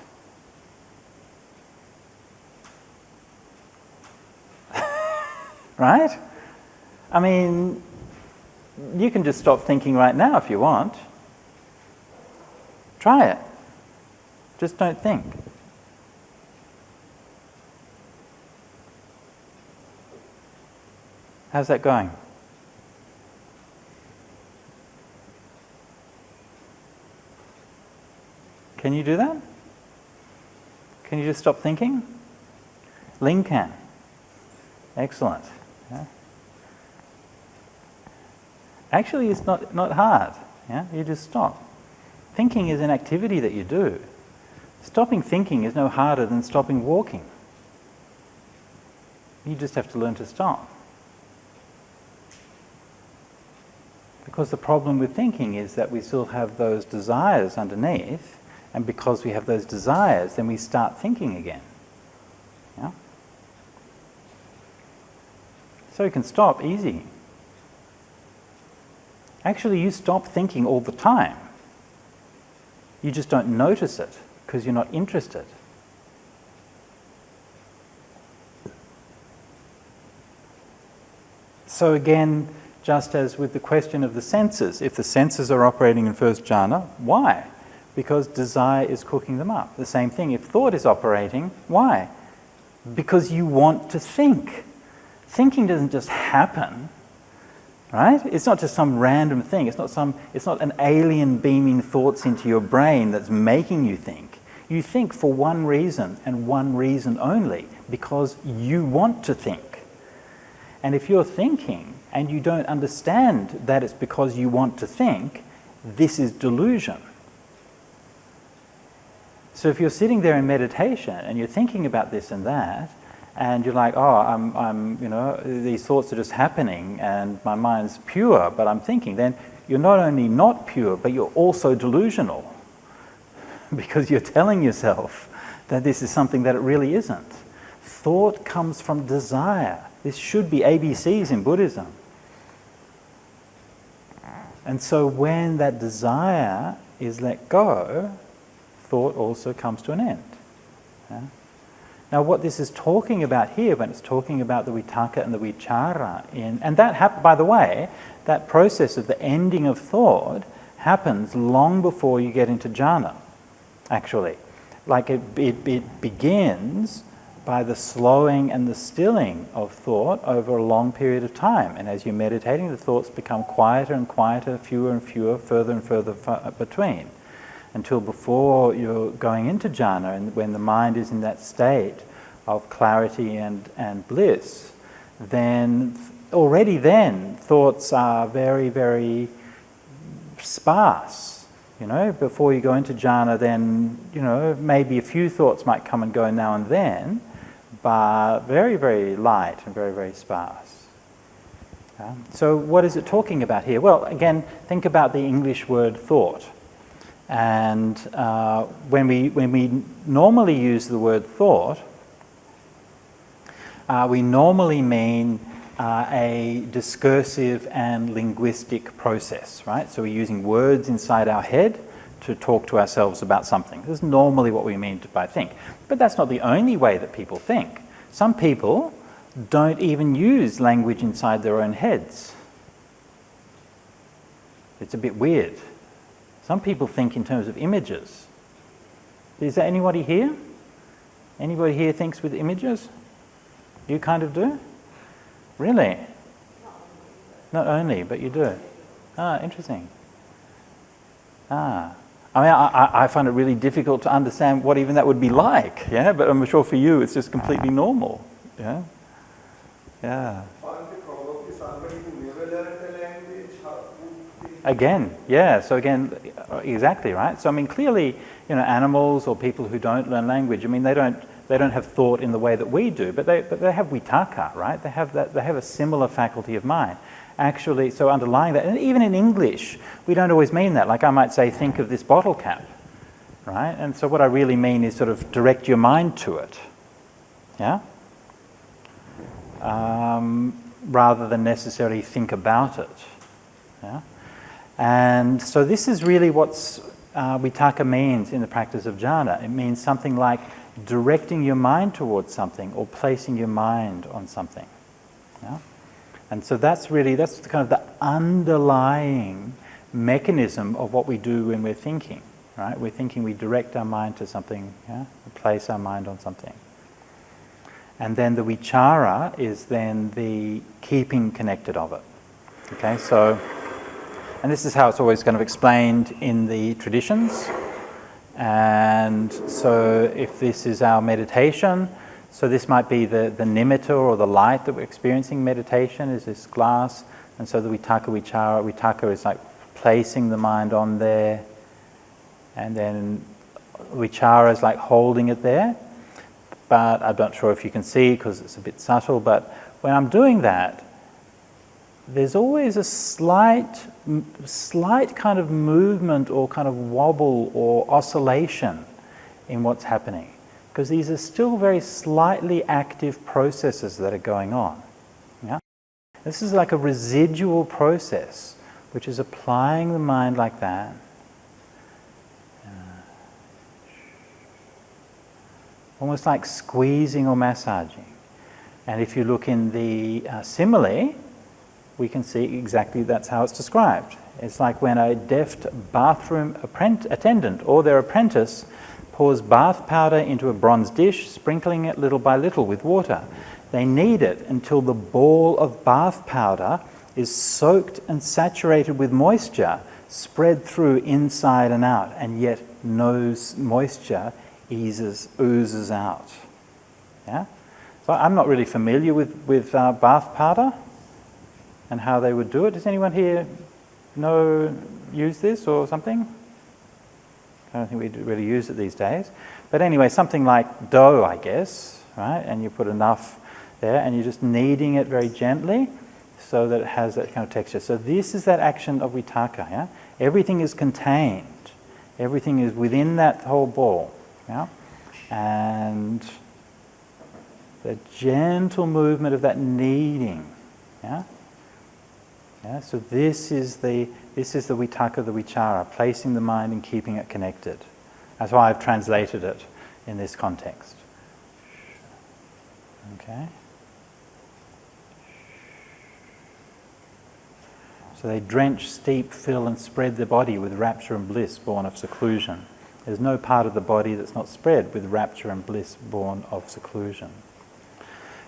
Right? I mean, you can just stop thinking right now if you want. Try it. Just don't think. How's that going? Can you do that? Can you just stop thinking? Ling can. Excellent. Yeah. Actually, it's not hard. Yeah? You just stop. Thinking is an activity that you do. Stopping thinking is no harder than stopping walking. You just have to learn to stop. Because the problem with thinking is that we still have those desires underneath, and because we have those desires, then we start thinking again. Yeah? So you can stop easy. Actually, you stop thinking all the time. You just don't notice it because you're not interested. So again, just as with the question of the senses, if the senses are operating in first jhana, why? Because desire is cooking them up. The same thing, if thought is operating, why? Because you want to think. Thinking doesn't just happen, right? It's not just some random thing. It's not an alien beaming thoughts into your brain that's making you think. You think for one reason and one reason only, because you want to think. And if you're thinking and you don't understand that it's because you want to think, this is delusion. So if you're sitting there in meditation and you're thinking about this and that, and you're like, oh, these thoughts are just happening and my mind's pure, but I'm thinking, then you're not only not pure, but you're also delusional. Because you're telling yourself that this is something that it really isn't. Thought comes from desire. This should be ABCs in Buddhism. And so when that desire is let go, thought also comes to an end. Yeah? Now what this is talking about here, when it's talking about the vitaka and the vichara, and that by the way, that process of the ending of thought happens long before you get into jhana, actually. Like it begins by the slowing and the stilling of thought over a long period of time. And as you're meditating, the thoughts become quieter and quieter, fewer and fewer, further and further between. Until before you're going into jhana, and when the mind is in that state of clarity and bliss, then already then thoughts are very, very sparse. Before you go into jhana, then, maybe a few thoughts might come and go now and then, but very, very light and very, very sparse. So what is it talking about here? Well, again, think about the English word thought. And when we normally use the word thought, we normally mean a discursive and linguistic process, right? So we're using words inside our head to talk to ourselves about something. This is normally what we mean by think. But that's not the only way that people think. Some people don't even use language inside their own heads. It's a bit weird. Some people think in terms of images. Is there anybody here? Anybody here thinks with images? You kind of do? Really? Not only, but you do. Ah, interesting. Ah. I mean, I find it really difficult to understand what even that would be like, yeah? But I'm sure for you it's just completely normal, yeah? Yeah. Again, yeah, so again, exactly, right? So I mean, clearly, you know, animals or people who don't learn language, I mean, they don't have thought in the way that we do, but they have vitaka, right? They have a similar faculty of mind. Actually, so underlying that, and even in English, we don't always mean that. Like I might say, think of this bottle cap, right? And so what I really mean is sort of direct your mind to it, yeah? Rather than necessarily think about it, yeah? And so this is really what vitaka means in the practice of jhana. It means something like directing your mind towards something or placing your mind on something, yeah? And so that's kind of the underlying mechanism of what we do when we're thinking, right? We're thinking, we direct our mind to something, yeah? We place our mind on something. And then the vichara is then the keeping connected of it. Okay, so, and this is how it's always kind of explained in the traditions. And so if this is our meditation, so this might be the nimitta or the light that we're experiencing meditation is this glass. And so the vitaka vichara is like placing the mind on there. And then vichara is like holding it there. But I'm not sure if you can see because it's a bit subtle, but when I'm doing that, there's always a slight kind of movement or kind of wobble or oscillation in what's happening. Because these are still very slightly active processes that are going on. Yeah? This is like a residual process, which is applying the mind like that. Almost like squeezing or massaging. And if you look in the simile, we can see exactly that's how it's described. It's like when a deft bathroom attendant or their apprentice pours bath powder into a bronze dish, sprinkling it little by little with water. They knead it until the ball of bath powder is soaked and saturated with moisture, spread through inside and out, and yet no moisture oozes out. Yeah? So I'm not really familiar with bath powder and how they would do it. Does anyone here use this or something? I don't think we really use it these days. But anyway, something like dough, I guess, right? And you put enough there and you're just kneading it very gently so that it has that kind of texture. So this is that action of vitaka, yeah? Everything is contained. Everything is within that whole ball, yeah? And the gentle movement of that kneading, yeah? Yeah, so this is the vitaka, the vichara, placing the mind and keeping it connected. That's why I've translated it in this context. Okay. So they drench, steep, fill and spread the body with rapture and bliss born of seclusion. There's no part of the body that's not spread with rapture and bliss born of seclusion.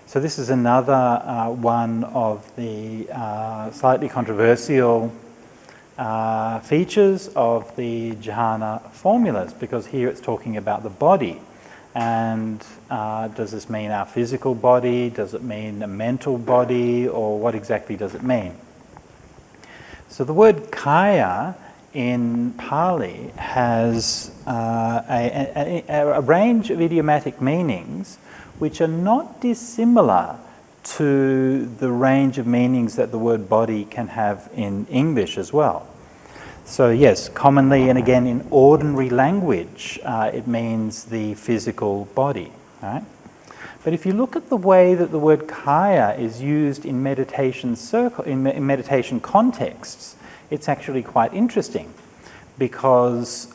So this is another one of the slightly controversial features of the jhana formulas, because here it's talking about the body. And does this mean our physical body? Does it mean a mental body? Or what exactly does it mean? So the word kaya in Pali has a range of idiomatic meanings which are not dissimilar to the range of meanings that the word body can have in English as well. So yes, commonly and again in ordinary language, it means the physical body, right? But if you look at the way that the word kaya is used in meditation in meditation contexts, it's actually quite interesting, because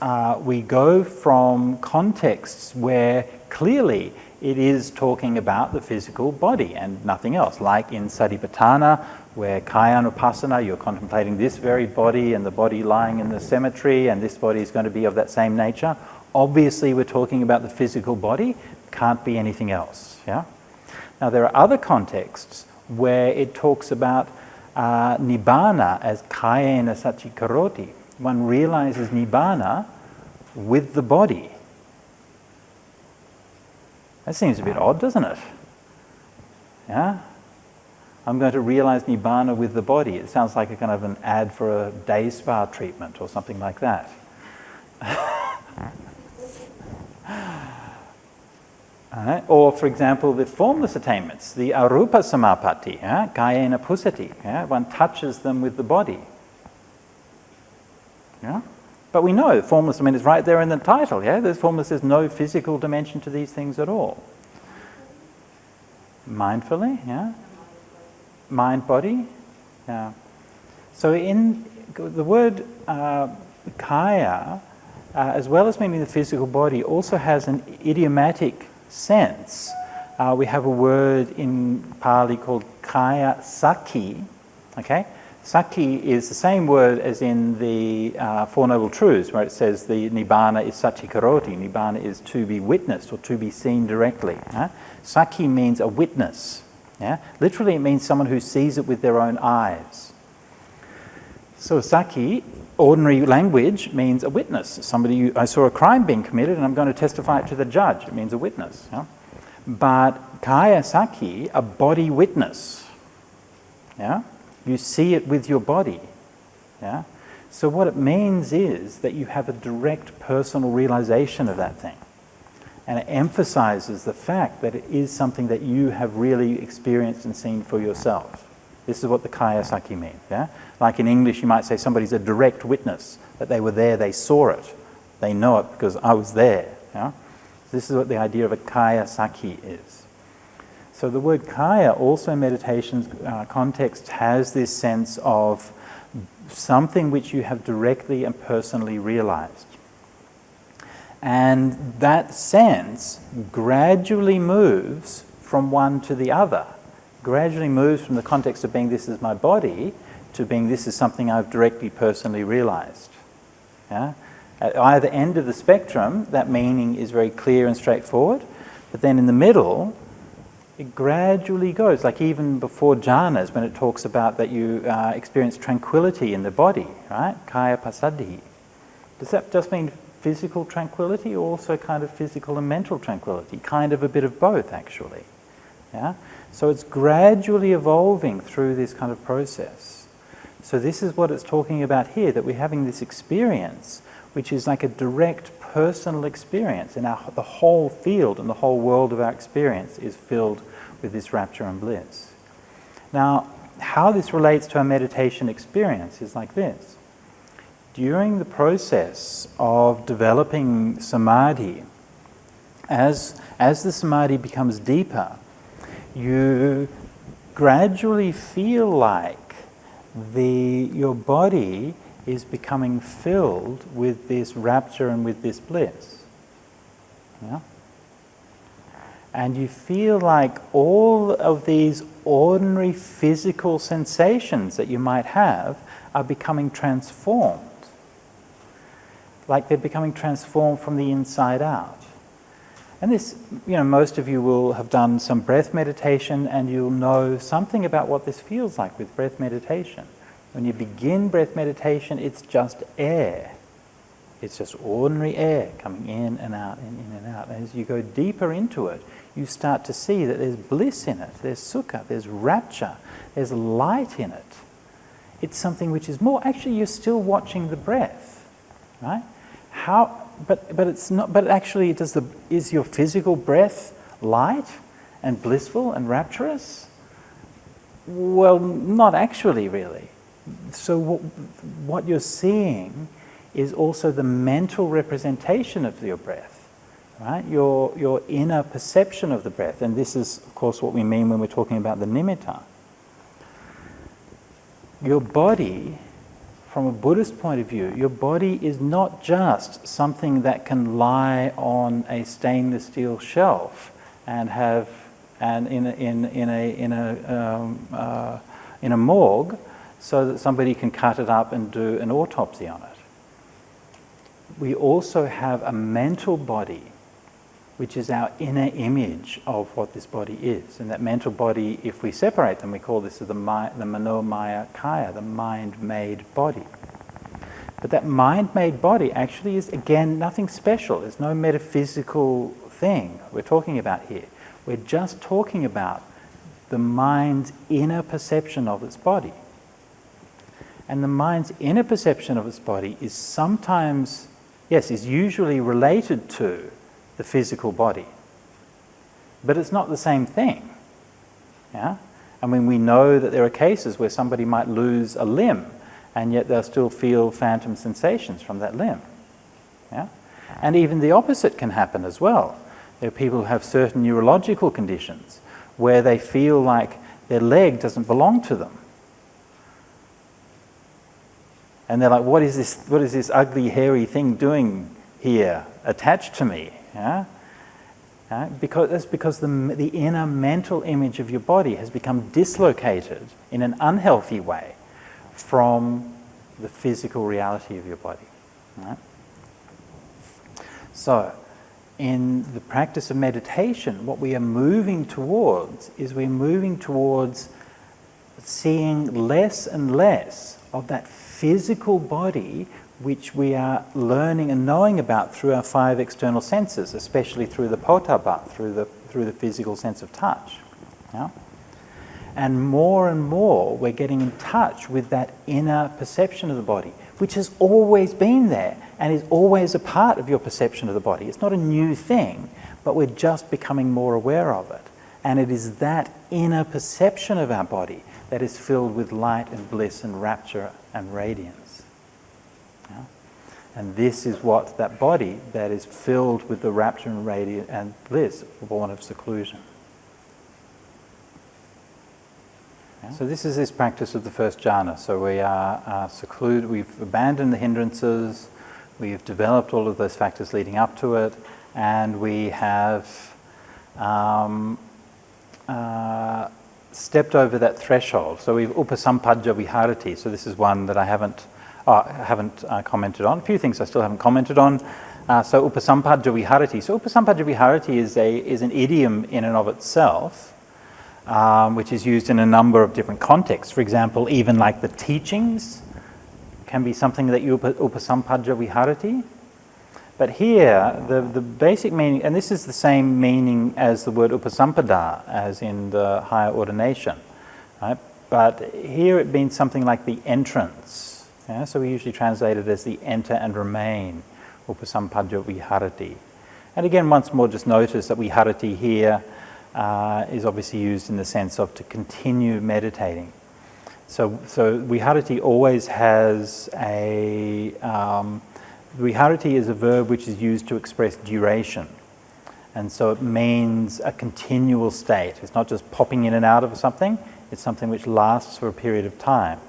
we go from contexts where clearly it is talking about the physical body and nothing else. Like in Satipatthana, where Kayanupassana, you're contemplating this very body and the body lying in the cemetery, and this body is going to be of that same nature. Obviously, we're talking about the physical body, can't be anything else. Yeah. Now, there are other contexts where it talks about Nibbana as kayena sachikaroti. One realizes Nibbana with the body. That seems a bit odd, doesn't it? Yeah? I'm going to realize Nibbana with the body. It sounds like a kind of an ad for a day spa treatment or something like that. Or, for example, the formless attainments, the arupa samapatti, kayena pusati. One touches them with the body. Yeah? But we know formless, I mean, it's right there in the title, yeah? There's formless, there's no physical dimension to these things at all. Mindfully, yeah? Mind, body, yeah. So in the word kaya, as well as meaning the physical body, also has an idiomatic sense. We have a word in Pali called kaya sakhi, okay? Sakhi is the same word as in the Four Noble Truths, where it says the Nibbana is sachikaroti. Nibbana is to be witnessed or to be seen directly. Sakhi means a witness. Yeah? Literally, it means someone who sees it with their own eyes. So sakhi, ordinary language, means a witness. Somebody, I saw a crime being committed and I'm going to testify it to the judge. It means a witness. Yeah? But kaya sakhi, a body witness. Yeah? You see it with your body. Yeah? So what it means is that you have a direct personal realization of that thing. And it emphasizes the fact that it is something that you have really experienced and seen for yourself. This is what the kaya sakhi means. Yeah? Like in English, you might say somebody's a direct witness, that they were there, they saw it. They know it because I was there. Yeah? This is what the idea of a kaya sakhi is. So the word kaya also in meditation context has this sense of something which you have directly and personally realized. And that sense gradually moves from one to the other. Gradually moves from the context of being this is my body to being this is something I've directly personally realized. Yeah? At either end of the spectrum, that meaning is very clear and straightforward. But then in the middle, it gradually goes, like even before jhanas, when it talks about that you experience tranquility in the body, right? Kaya passaddhi. Does that just mean physical tranquility, or also kind of physical and mental tranquility? Kind of a bit of both, actually. Yeah? So it's gradually evolving through this kind of process. So this is what it's talking about here, that we're having this experience, which is like a direct personal experience, and the whole field and the whole world of our experience is filled with this rapture and bliss. Now, how this relates to our meditation experience is like this. During the process of developing samadhi, as the samadhi becomes deeper, you gradually feel like your body is becoming filled with this rapture and with this bliss. Yeah? And you feel like all of these ordinary physical sensations that you might have are becoming transformed. Like they're becoming transformed from the inside out. And this, most of you will have done some breath meditation and you'll know something about what this feels like with breath meditation. When you begin breath meditation, it's just air. It's just ordinary air coming in and out, in and out. And as you go deeper into it, you start to see that there's bliss in it, there's sukha, there's rapture, there's light in it. It's something which is more, actually you're still watching the breath, right? But it's not, but actually is your physical breath light and blissful and rapturous? Well, not actually really. So what you're seeing is also the mental representation of your breath, right? Your inner perception of the breath. And this is, of course, what we mean when we're talking about the nimitta. Your body, from a Buddhist point of view, your body is not just something that can lie on a stainless steel shelf and in a morgue, so that somebody can cut it up and do an autopsy on it. We also have a mental body, which is our inner image of what this body is. And that mental body, if we separate them, we call this the manomaya kaya, the mind-made body. But that mind-made body actually is, again, nothing special. There's no metaphysical thing we're talking about here. We're just talking about the mind's inner perception of its body. And the mind's inner perception of its body is sometimes, is usually related to the physical body. But it's not the same thing. Yeah? I mean, we know that there are cases where somebody might lose a limb and yet they'll still feel phantom sensations from that limb. Yeah? And even the opposite can happen as well. There are people who have certain neurological conditions where they feel like their leg doesn't belong to them. And they're like, what is this ugly, hairy thing doing here, attached to me? Yeah? Because the inner mental image of your body has become dislocated in an unhealthy way from the physical reality of your body. Right? So, in the practice of meditation, what we are moving towards is seeing less and less of that physical body which we are learning and knowing about through our 5 external senses, especially through the potaba, through the physical sense of touch. Yeah? And more we're getting in touch with that inner perception of the body, which has always been there and is always a part of your perception of the body. It's not a new thing, but we're just becoming more aware of it. And it is that inner perception of our body that is filled with light and bliss and rapture and radiance. Yeah? And this is what that body that is filled with the rapture and radiance and bliss, born of seclusion. Yeah? So this is this practice of the first jhana. So we are secluded, we've abandoned the hindrances, we've developed all of those factors leading up to it, and we have stepped over that threshold. So we've upasampada viharati. So this is one that I haven't commented on. A few things I still haven't commented on. So upasampada viharati. So upasampada viharati is an idiom in and of itself, which is used in a number of different contexts. For example, even like the teachings can be something that you upasampada viharati. But here, the basic meaning, and this is the same meaning as the word upasampada, as in the higher ordination, right? But here it means something like the entrance. Yeah? So we usually translate it as the enter and remain, upasampada viharati. And again, once more, just notice that viharati here is obviously used in the sense of to continue meditating. So viharati always has a... viharati is a verb which is used to express duration. And so it means a continual state. It's not just popping in and out of something, it's something which lasts for a period of time.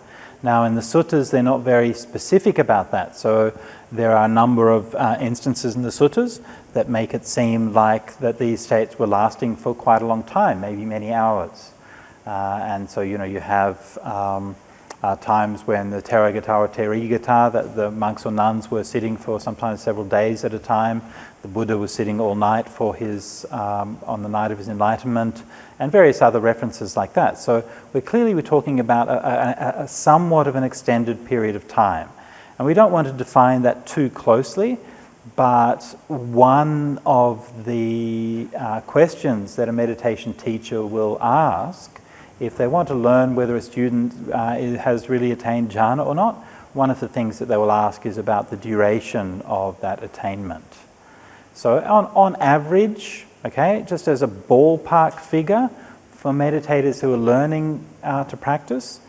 Now in the suttas, they're not very specific about that. So there are a number of instances in the suttas that make it seem like that these states were lasting for quite a long time, maybe many hours. And so, you have times when the Theravada or Theravada, that the monks or nuns were sitting for sometimes several days at a time. The Buddha was sitting all night for his, on the night of his enlightenment, and various other references like that. So we're talking about a somewhat of an extended period of time. And we don't want to define that too closely, but one of the questions that a meditation teacher will ask if they want to learn whether a student has really attained jhana or not, one of the things that they will ask is about the duration of that attainment. So on average, okay, just as a ballpark figure for meditators who are learning to practice,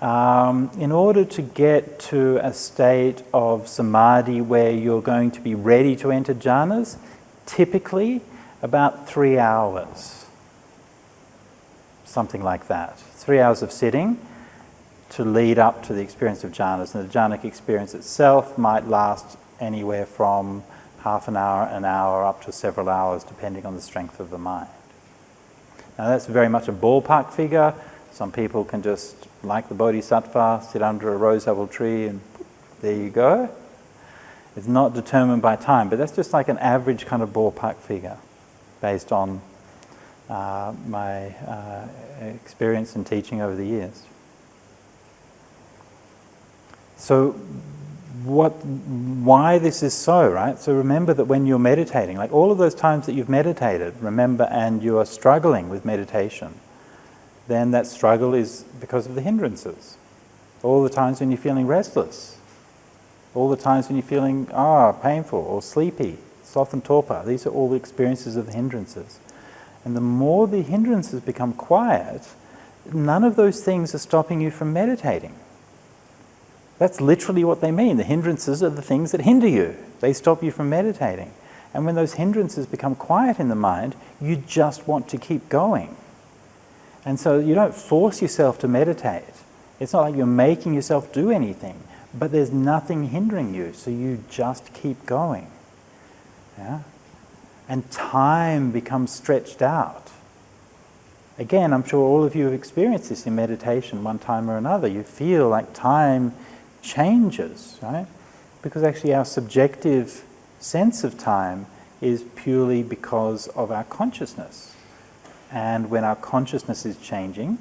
in order to get to a state of samadhi where you're going to be ready to enter jhanas, typically about 3 hours. Something like that. 3 hours of sitting to lead up to the experience of jhanas. And the jhanic experience itself might last anywhere from half an hour, up to several hours, depending on the strength of the mind. Now that's very much a ballpark figure. Some people can just, like the Bodhisattva, sit under a rose apple tree and there you go. It's not determined by time, but that's just like an average kind of ballpark figure based on my experience and teaching over the years. So why this is so, right? So remember that when you're meditating, like all of those times that you've meditated, remember, and you are struggling with meditation, then that struggle is because of the hindrances. All the times when you're feeling restless, all the times when you're feeling painful or sleepy, sloth and torpor, these are all the experiences of the hindrances. And the more the hindrances become quiet, none of those things are stopping you from meditating. That's literally what they mean. The hindrances are the things that hinder you. They stop you from meditating. And when those hindrances become quiet in the mind, you just want to keep going. And so you don't force yourself to meditate. It's not like you're making yourself do anything, but there's nothing hindering you, so you just keep going. Yeah? And time becomes stretched out. Again, I'm sure all of you have experienced this in meditation one time or another. You feel like time changes, right? Because actually our subjective sense of time is purely because of our consciousness. And when our consciousness is changing,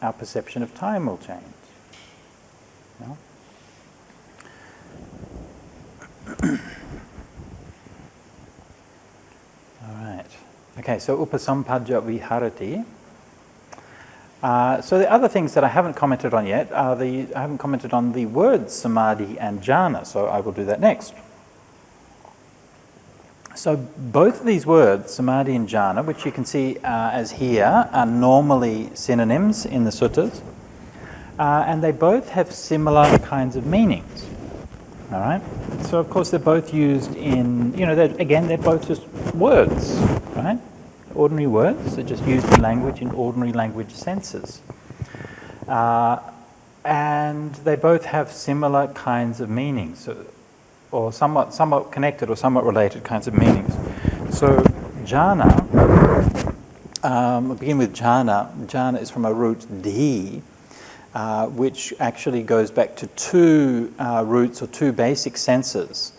our perception of time will change. Yeah? All right. Okay, so upasampadja viharati. So the other things that I haven't commented on yet are I haven't commented on the words samadhi and jhana, so I will do that next. So both of these words, samadhi and jhana, which you can see as here, are normally synonyms in the suttas, and they both have similar kinds of meanings. All right. So of course they're both used in, they're both just words, right? Ordinary words. They're just used in language in ordinary language senses, and they both have similar kinds of meanings, or somewhat connected or somewhat related kinds of meanings. So jhana, we'll begin with jhana. Jhana is from a root di, which actually goes back to two roots or two basic senses.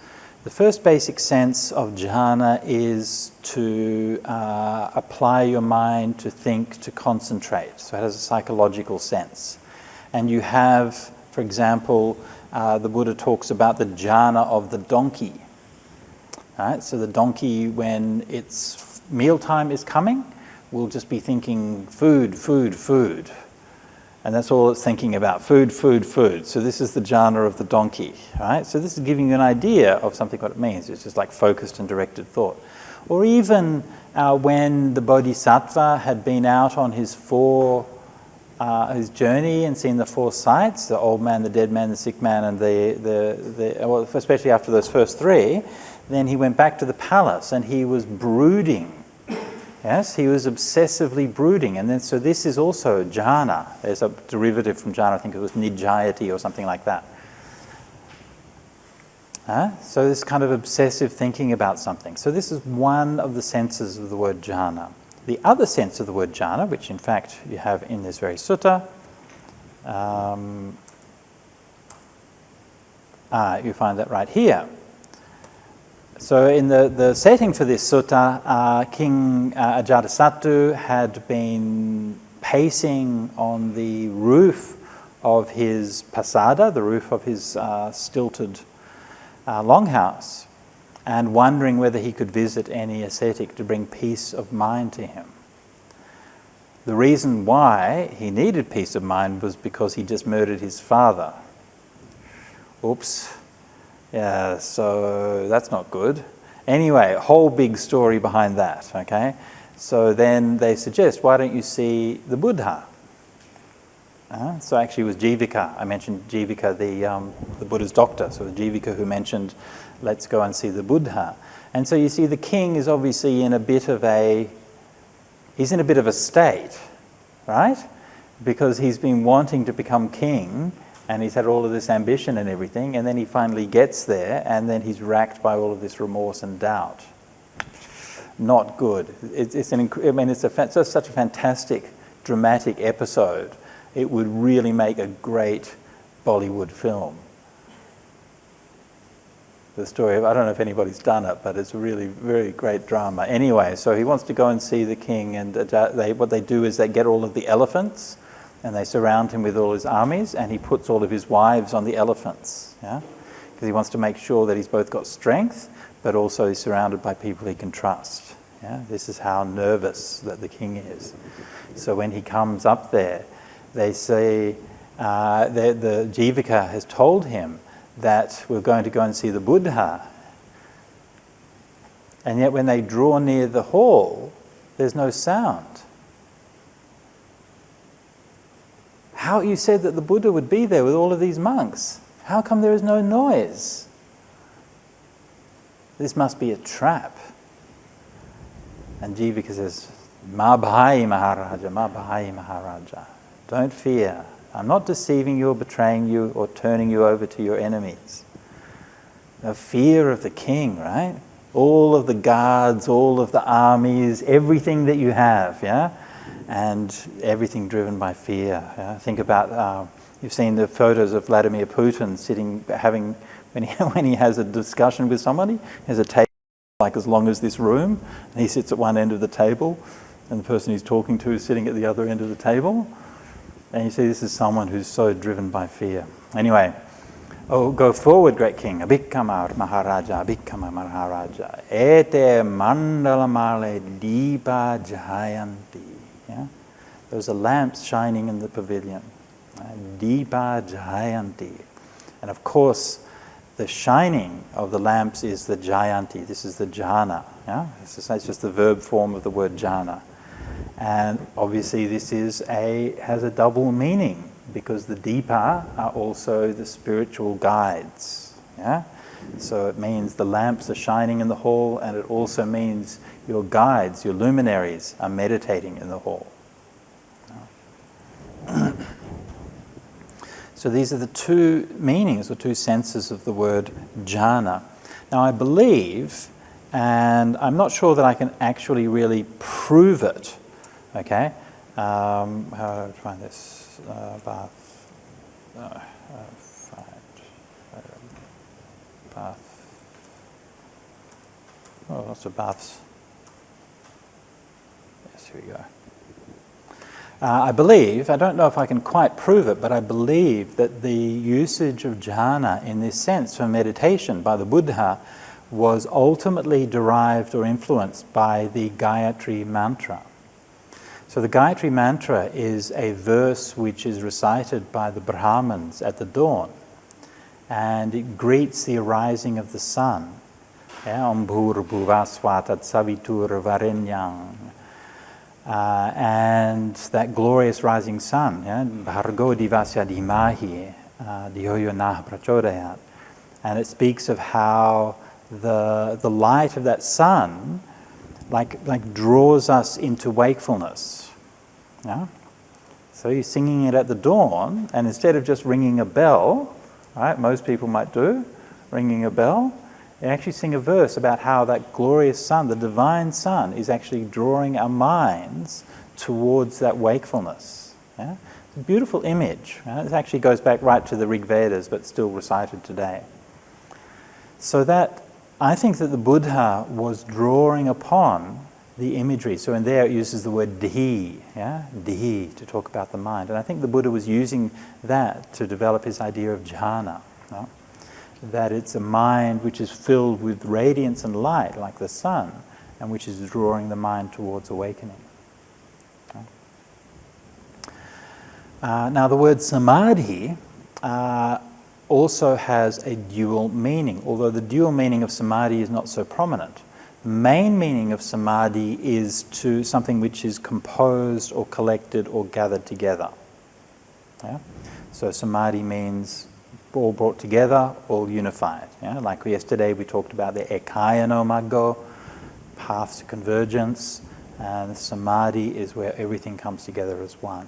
The first basic sense of jhana is to apply your mind, to think, to concentrate. So it has a psychological sense. And you have, for example, the Buddha talks about the jhana of the donkey. Right? So the donkey, when its mealtime is coming, will just be thinking food, food, food. And that's all it's thinking about, food, food, food. So this is the jhana of the donkey, right? So this is giving you an idea of something, what it means. It's just like focused and directed thought. Or even when the Bodhisattva had been out on his journey and seen the four sights, the old man, the dead man, the sick man, and well, especially after those first three, then he went back to the palace and he was brooding. Yes, he was obsessively brooding, and then so this is also jhana. There's a derivative from jhana, I think it was nijayati or something like that. So this kind of obsessive thinking about something. So this is one of the senses of the word jhana. The other sense of the word jhana, which in fact you have in this very sutta, you find that right here. So in the setting for this sutta, King Ajatasattu had been pacing on the roof of his pasada, the roof of his stilted longhouse, and wondering whether he could visit any ascetic to bring peace of mind to him. The reason why he needed peace of mind was because he just murdered his father. Oops. Yeah, so that's not good. Anyway, whole big story behind that, okay? So then they suggest, why don't you see the Buddha? So actually it was Jivika. I mentioned Jivika, the Buddha's doctor. So the Jivika who mentioned, let's go and see the Buddha. And so you see the king is obviously in a bit of a state, right? Because he's been wanting to become king, and he's had all of this ambition and everything, and then he finally gets there, and then he's racked by all of this remorse and doubt. not good. It's such a fantastic, dramatic episode. It would really make a great Bollywood film. The story of, I don't know if anybody's done it, but it's a really very great drama. Anyway, so he wants to go and see the king, and what they do is they get all of the elephants and they surround him with all his armies, and he puts all of his wives on the elephants, yeah, because he wants to make sure that he's both got strength, but also he's surrounded by people he can trust. Yeah, this is how nervous that the king is. So when he comes up there, they say the Jivaka has told him that we're going to go and see the Buddha. And yet when they draw near the hall, there's no sound. How you said that the Buddha would be there with all of these monks? How come there is no noise? This must be a trap. And Jivaka says, Ma bhai Maharaja, Ma bhai Maharaja. Don't fear. I'm not deceiving you or betraying you or turning you over to your enemies. The fear of the king, right? All of the guards, all of the armies, everything that you have, yeah? And everything driven by fear. Yeah? Think about, you've seen the photos of Vladimir Putin when he has a discussion with somebody, there's a table like as long as this room, and he sits at one end of the table, and the person he's talking to is sitting at the other end of the table. And you see, this is someone who's so driven by fear. Anyway, go forward, great king. Abhikkamar Maharaja, Abhikkamar Maharaja. Ete mandalamale deepa jayanti. Yeah? Those are lamps shining in the pavilion. Deepa jayanti. And of course, the shining of the lamps is the jayanti. This is the jhana. Yeah? It's just the verb form of the word jhana. And obviously this has a double meaning, because the deepa are also the spiritual guides. Yeah? So it means the lamps are shining in the hall, and it also means your guides, your luminaries, are meditating in the hall. So these are the two meanings, or two senses of the word jhana. Now I believe, and I'm not sure that I can actually really prove it, okay, how do I find this? Bath. Oh, lots of baths. Yes, here we go. I believe, I don't know if I can quite prove it, but I believe that the usage of jhana in this sense for meditation by the Buddha was ultimately derived or influenced by the Gayatri mantra. So the Gayatri mantra is a verse which is recited by the Brahmins at the dawn, and it greets the arising of the sun. Om bhur bhuvasva tat savitur varenyam. And that glorious rising sun, Bhargo divasya dhimahi, dhiyo nah prachodayat. And it speaks of how the light of that sun like draws us into wakefulness. Yeah? So you're singing it at the dawn, and instead of just ringing a bell, right, most people might do, ringing a bell, they actually sing a verse about how that glorious sun, the divine sun, is actually drawing our minds towards that wakefulness. Yeah? It's a beautiful image. Right? It actually goes back right to the Rig Vedas, but still recited today. So that, I think that the Buddha was drawing upon the imagery. So in there it uses the word dihi, yeah? Dihi, to talk about the mind. And I think the Buddha was using that to develop his idea of jhana. No? That it's a mind which is filled with radiance and light, like the sun, and which is drawing the mind towards awakening. Now the word samadhi also has a dual meaning, although the dual meaning of samadhi is not so prominent. The main meaning of samadhi is to something which is composed or collected or gathered together. Yeah? So samadhi means all brought together, all unified. Yeah? Like yesterday we talked about the ekayano maggo, paths to convergence, and samadhi is where everything comes together as one.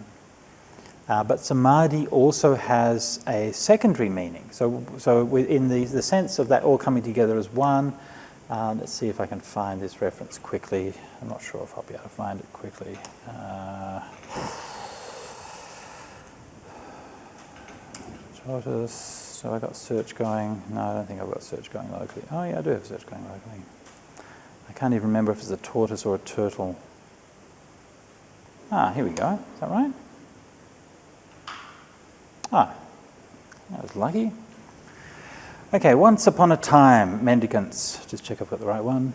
But samadhi also has a secondary meaning. So in the sense of that all coming together as one, Let's see if I can find this reference quickly. I'm not sure if I'll be able to find it quickly. Tortoise. So I got search going. No, I don't think I've got search going locally. Oh yeah, I do have search going locally. I can't even remember if it's a tortoise or a turtle. Ah, here we go. Is that right? Ah, that was lucky. Okay, once upon a time, mendicants. Just check I've got the right one.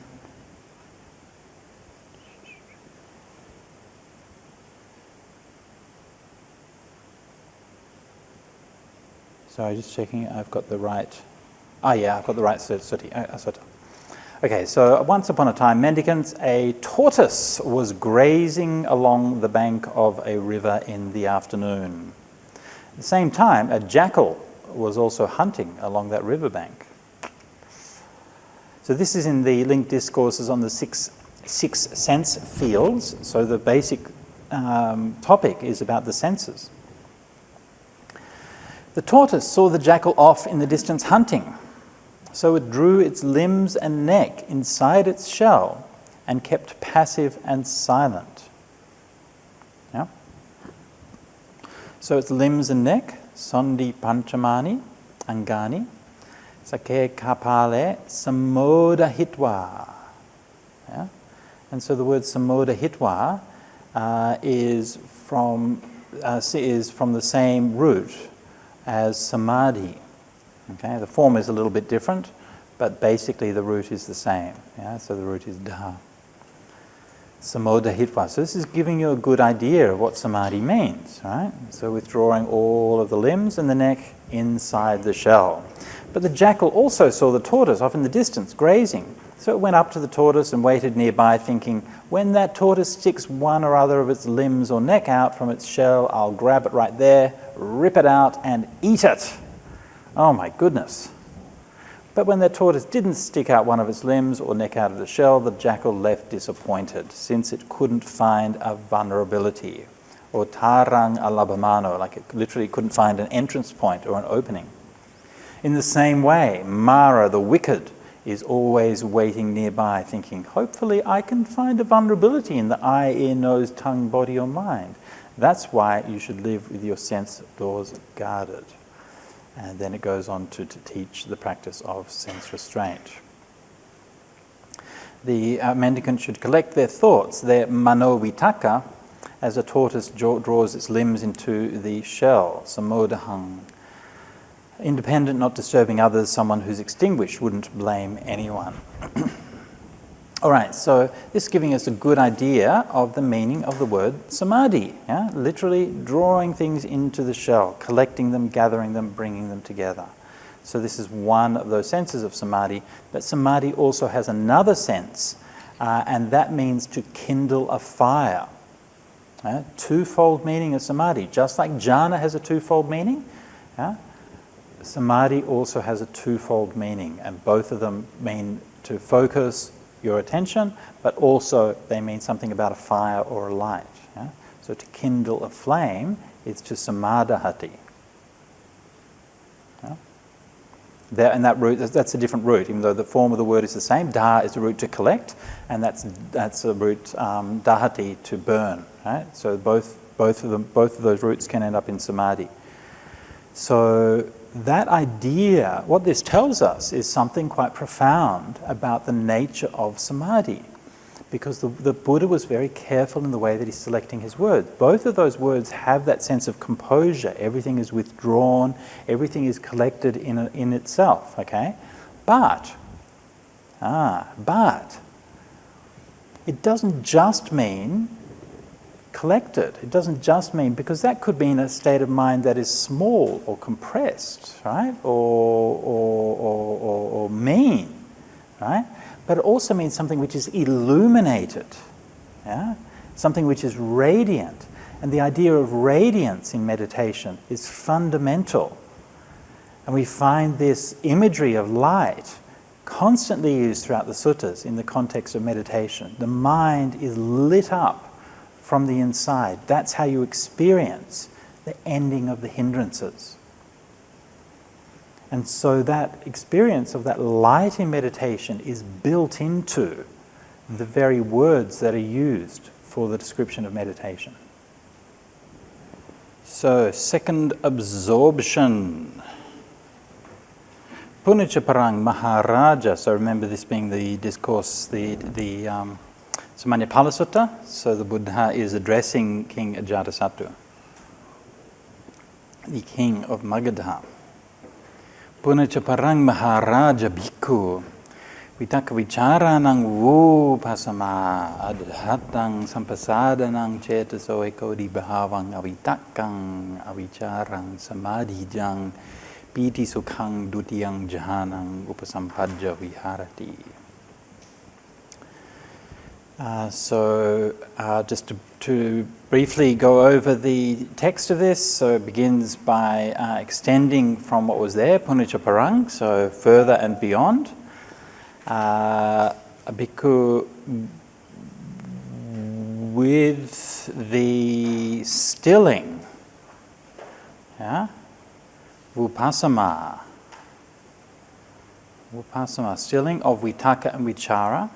Sorry, just checking I've got the right... Ah, yeah, I've got the right sutta. Okay, so once upon a time, mendicants, a tortoise was grazing along the bank of a river in the afternoon. At the same time, a jackal was also hunting along that riverbank. So this is in the linked discourses on the six sense fields. So the basic topic is about the senses. The tortoise saw the jackal off in the distance hunting, so it drew its limbs and neck inside its shell and kept passive and silent. Yeah? So its limbs and neck, Sondi Panchamani, Angani, Sake Kapale, Samoda Hitwa. Yeah? And so the word Samoda Hitwa is from the same root as Samadhi. Okay? The form is a little bit different, but basically the root is the same. Yeah? So the root is Da. Samoda Hitva. So this is giving you a good idea of what Samadhi means, right? So withdrawing all of the limbs and the neck inside the shell. But the jackal also saw the tortoise off in the distance, grazing. So it went up to the tortoise and waited nearby, thinking, when that tortoise sticks one or other of its limbs or neck out from its shell, I'll grab it right there, rip it out, and eat it. Oh my goodness. But when the tortoise didn't stick out one of its limbs or neck out of the shell, the jackal left disappointed, since it couldn't find a vulnerability, or tarang alabamano, like it literally couldn't find an entrance point or an opening. In the same way, Mara, the wicked, is always waiting nearby, thinking, hopefully I can find a vulnerability in the eye, ear, nose, tongue, body, or mind. That's why you should live with your sense doors guarded. And then it goes on to teach the practice of sense restraint. The mendicant should collect their thoughts, their manovitaka, as a tortoise draws its limbs into the shell, samodahang. Independent, not disturbing others, someone who's extinguished wouldn't blame anyone. All right, so this is giving us a good idea of the meaning of the word samadhi. Yeah? Literally drawing things into the shell, collecting them, gathering them, bringing them together. So this is one of those senses of samadhi, but samadhi also has another sense, and that means to kindle a fire. Twofold meaning of samadhi. Just like jhana has a twofold meaning, samadhi also has a twofold meaning, and both of them mean to focus your attention, but also they mean something about a fire or a light. Yeah? So to kindle a flame is to samadhati. Yeah? And that root, that's a different root, even though the form of the word is the same. Da is the root to collect, and that's the root dahati, to burn. Right? So both of those roots can end up in samadhi. So that idea, what this tells us, is something quite profound about the nature of samadhi, because the Buddha was very careful in the way that he's selecting his words. Both of those words have that sense of composure. Everything is withdrawn, everything is collected in itself, okay? But it doesn't just mean collected. It doesn't just mean, because that could mean a state of mind that is small or compressed, right? Or mean, right? But it also means something which is illuminated, yeah? Something which is radiant. And the idea of radiance in meditation is fundamental. And we find this imagery of light constantly used throughout the suttas in the context of meditation. The mind is lit up from the inside. That's how you experience the ending of the hindrances. And so that experience of that light in meditation is built into the very words that are used for the description of meditation. So, second absorption. Punicca parang Maharaja. So remember this being the discourse, the Samannapala Sutta. So the Buddha is addressing King Ajatasattu, the king of Magadha. Punicca parang Maharaja bhikkhu vitaka vichara nang vupasama adhatang sampasadanang cetaso ekodi bhavang avitakang avicharang samadhijang piti sukhang dutiyang jhanang upasampadja viharati. So just to briefly go over the text of this, so it begins by extending from what was there, punicca parang, so further and beyond. A bhikkhu with the stilling, Vipassana, stilling of vitaka and vichara.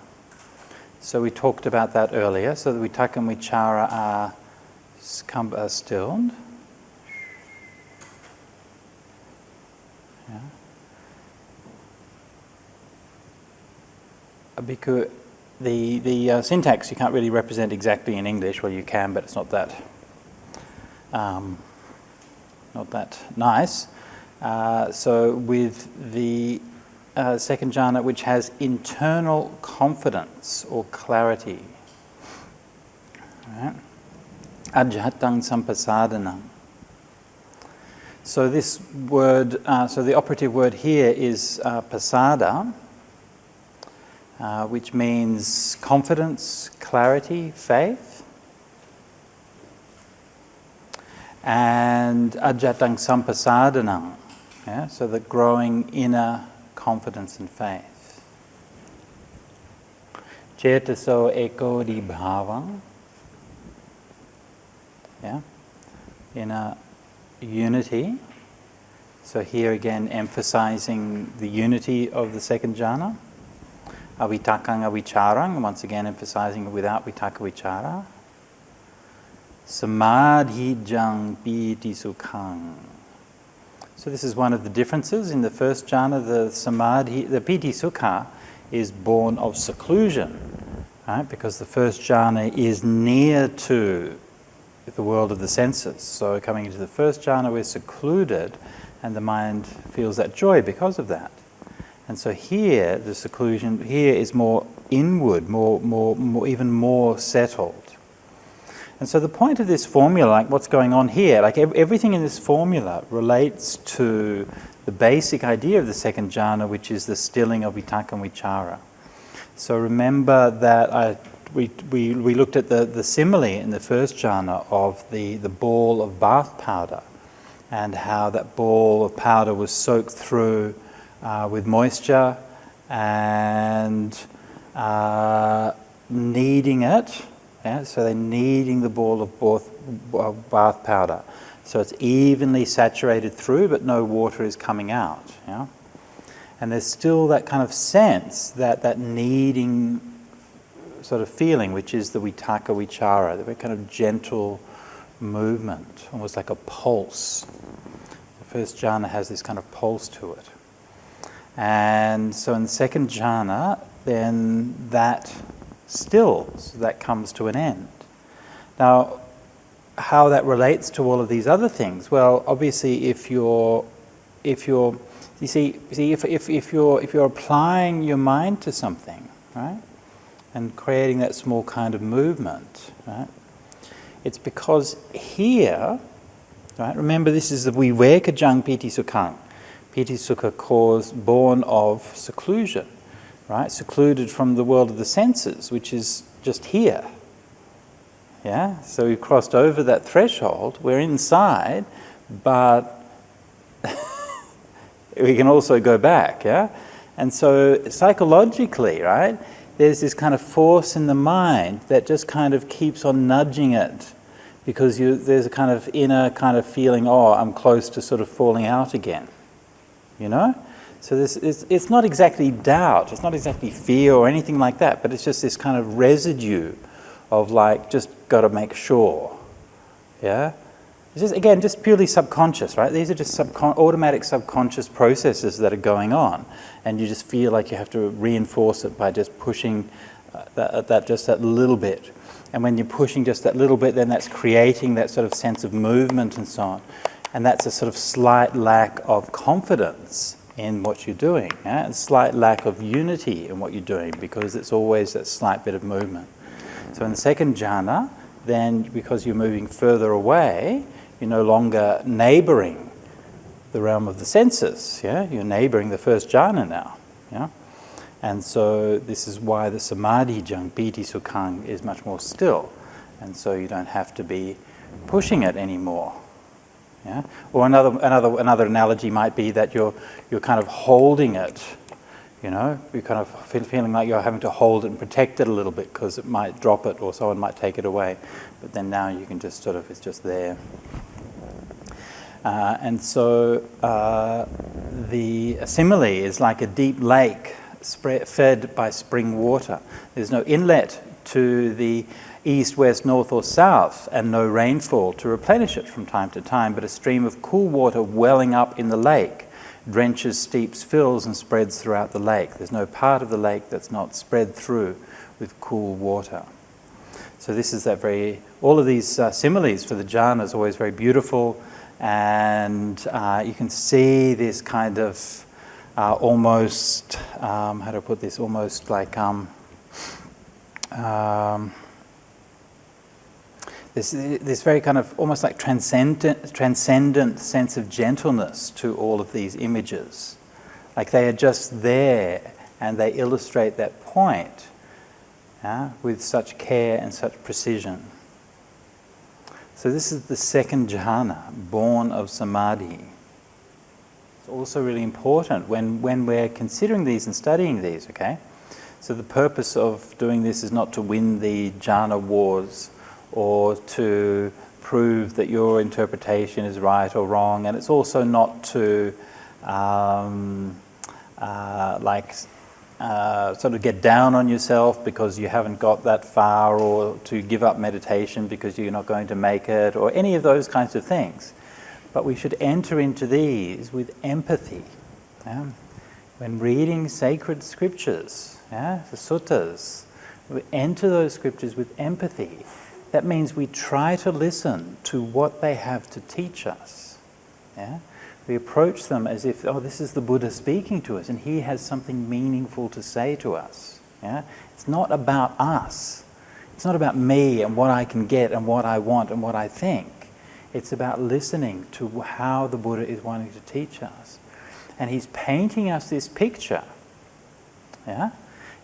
So we talked about that earlier. So the vitaka and vichara are stilled. Yeah. A bhikkhu, the syntax you can't really represent exactly in English. Well, you can, but it's not that nice. So with the second jhana, which has internal confidence or clarity, right? Ajhatang sampasadanam. So this word, so the operative word here is pasada, which means confidence, clarity, faith. And ajhatang sampasadanam, so the growing inner confidence and faith. Cetaso ekodi bhavang, inner unity. So here again emphasizing the unity of the second jhana. Avitakang avicharang, once again emphasizing without vitaka vichara. Samadhijang piti sukhang. So this is one of the differences in the first jhana. The samadhi, the piti sukha, is born of seclusion, right? Because the first jhana is near to the world of the senses. So coming into the first jhana, we're secluded, and the mind feels that joy because of that. And so here, the seclusion here is more inward, more even more settled. And so the point of this formula, like what's going on here, like everything in this formula relates to the basic idea of the second jhana, which is the stilling of vitaka and vichara. So remember that we looked at the simile in the first jhana of the ball of bath powder, and how that ball of powder was soaked through with moisture and kneading it. So they're kneading the ball of bath powder. So it's evenly saturated through, but no water is coming out. And there's still that kind of sense, that kneading sort of feeling, which is the vitaka vichara, the very kind of gentle movement, almost like a pulse. The first jhana has this kind of pulse to it. And so in the second jhana, then that stills, that comes to an end. Now, how that relates to all of these other things? Well, obviously, if you're applying your mind to something, right, and creating that small kind of movement, right, it's because here, right, remember this is the vivekajang piti sukhang. Piti sukha born of seclusion, right? Secluded from the world of the senses, which is just here. So we've crossed over that threshold. We're inside, but we can also go back. And so psychologically, right, there's this kind of force in the mind that just kind of keeps on nudging it, because there's a kind of inner kind of feeling, oh, I'm close to sort of falling out again. you know? So it's not exactly doubt, it's not exactly fear or anything like that, but it's just this kind of residue of like, just got to make sure, yeah? It's just, again, just purely subconscious, right? These are just automatic subconscious processes that are going on, and you just feel like you have to reinforce it by just pushing that little bit. And when you're pushing just that little bit, then that's creating that sort of sense of movement and so on. And that's a sort of slight lack of confidence in what you're doing, yeah? A slight lack of unity in what you're doing, because it's always that slight bit of movement. So in the second jhana, then because you're moving further away, you're no longer neighbouring the realm of the senses, yeah? You're neighbouring the first jhana now, yeah? And so this is why the Samadhi jhana, piti sukhang, is much more still. And so you don't have to be pushing it anymore. Yeah? Or another analogy might be that you're kind of holding it, you know, you're kind of feeling like you're having to hold it and protect it a little bit because it might drop it or someone might take it away. But then now you can just sort of, it's just there. And so the simile is like a deep lake fed by spring water. There's no inlet to the east, west, north or south, and no rainfall to replenish it from time to time, but a stream of cool water welling up in the lake drenches, steeps, fills and spreads throughout the lake. There's no part of the lake that's not spread through with cool water. So this is all of these similes for the jhana is always very beautiful, and you can see this kind of almost, how to put this, almost like this very kind of almost like transcendent sense of gentleness to all of these images. Like they are just there and they illustrate that point, with such care and such precision. So this is the second jhana, born of Samadhi. It's also really important when we're considering these and studying these, okay? So the purpose of doing this is not to win the jhana wars or to prove that your interpretation is right or wrong, and it's also not to sort of get down on yourself because you haven't got that far, or to give up meditation because you're not going to make it, or any of those kinds of things. But we should enter into these with empathy. Yeah? When reading sacred scriptures, the suttas, we enter those scriptures with empathy. That means we try to listen to what they have to teach us. Yeah? We approach them as if, this is the Buddha speaking to us, and he has something meaningful to say to us. Yeah? It's not about us. It's not about me and what I can get and what I want and what I think. It's about listening to how the Buddha is wanting to teach us. And he's painting us this picture. Yeah?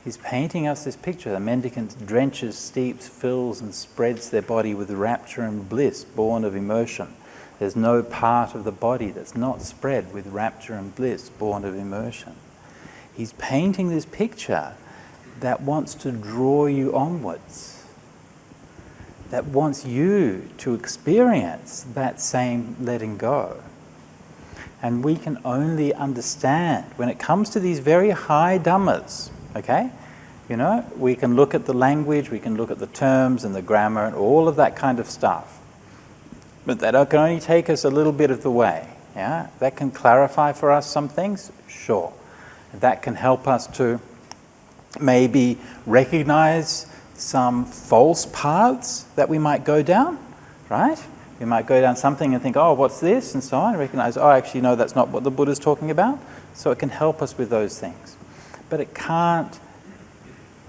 He's painting us this picture. The mendicant drenches, steeps, fills and spreads their body with rapture and bliss born of immersion. There's no part of the body that's not spread with rapture and bliss born of immersion. He's painting this picture that wants to draw you onwards, that wants you to experience that same letting go. And we can only understand when it comes to these very high dhammas, okay? You know, we can look at the language, we can look at the terms and the grammar and all of that kind of stuff. But that can only take us a little bit of the way. Yeah? That can clarify for us some things, sure. That can help us to maybe recognize some false paths that we might go down, right? We might go down something and think, what's this? And so on. Recognize, actually, no, that's not what the Buddha's talking about. So it can help us with those things. But it can't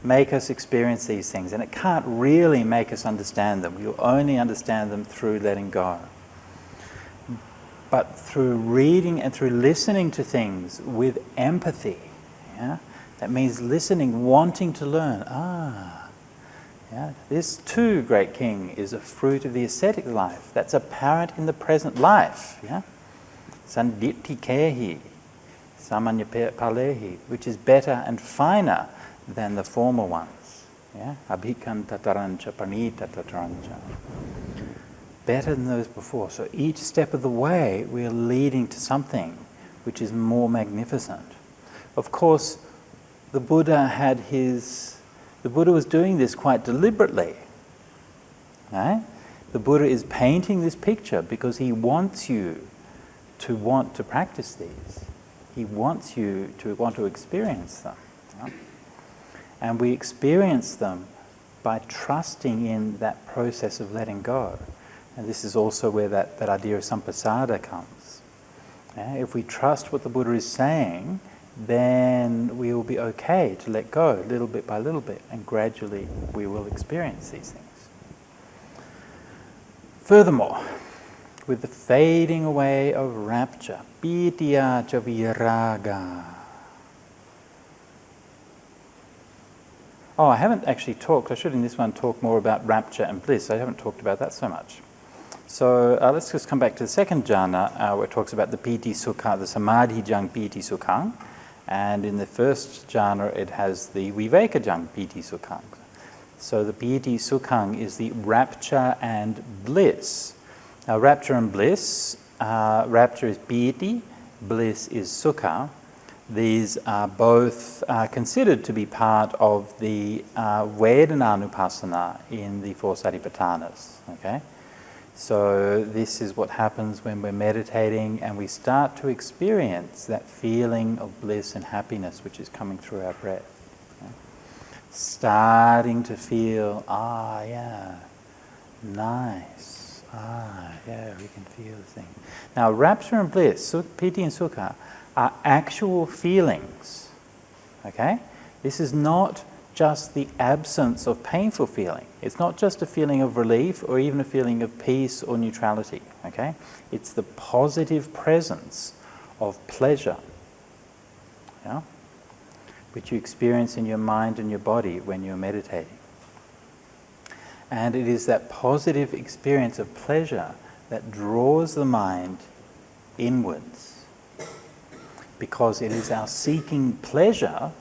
make us experience these things, and it can't really make us understand them. We'll only understand them through letting go. But through reading and through listening to things with empathy, that means listening, wanting to learn. This too, great king, is a fruit of the ascetic life that's apparent in the present life. Sanditi kehi, samanya palehi, which is better and finer than the former ones. Abhikan tatarancha, panita tatarancha. Better than those before. So each step of the way we are leading to something which is more magnificent. Of course, the Buddha was doing this quite deliberately. Right? The Buddha is painting this picture because he wants you to want to practice these. He wants you to want to experience them. Right? And we experience them by trusting in that process of letting go. And this is also where that idea of samprasada comes. Yeah? If we trust what the Buddha is saying, then we will be okay to let go little bit by little bit, and gradually we will experience these things. Furthermore, with the fading away of rapture, pitya ca viraga. Oh, I haven't actually talked, I should in this one talk more about rapture and bliss. I haven't talked about that so much. So let's just come back to the second jhana, where it talks about the piti sukha, the samadhi jang piti sukhang. And in the first jhana, it has the viveka jang piti sukhang. So the piti sukhang is the rapture and bliss. Now, rapture and bliss, rapture is piti, bliss is sukha. These are both considered to be part of the Vedananupassana in the four Satipatthanas. Okay? So this is what happens when we're meditating and we start to experience that feeling of bliss and happiness which is coming through our breath. Okay? Starting to feel, yeah, nice, yeah, we can feel the thing. Now, rapture and bliss, piti and sukha, are actual feelings, okay? This is not just the absence of painful feeling. It's not just a feeling of relief or even a feeling of peace or neutrality, okay? It's the positive presence of pleasure, yeah? Which you experience in your mind and your body when you're meditating. And it is that positive experience of pleasure that draws the mind inwards, because it is our seeking pleasure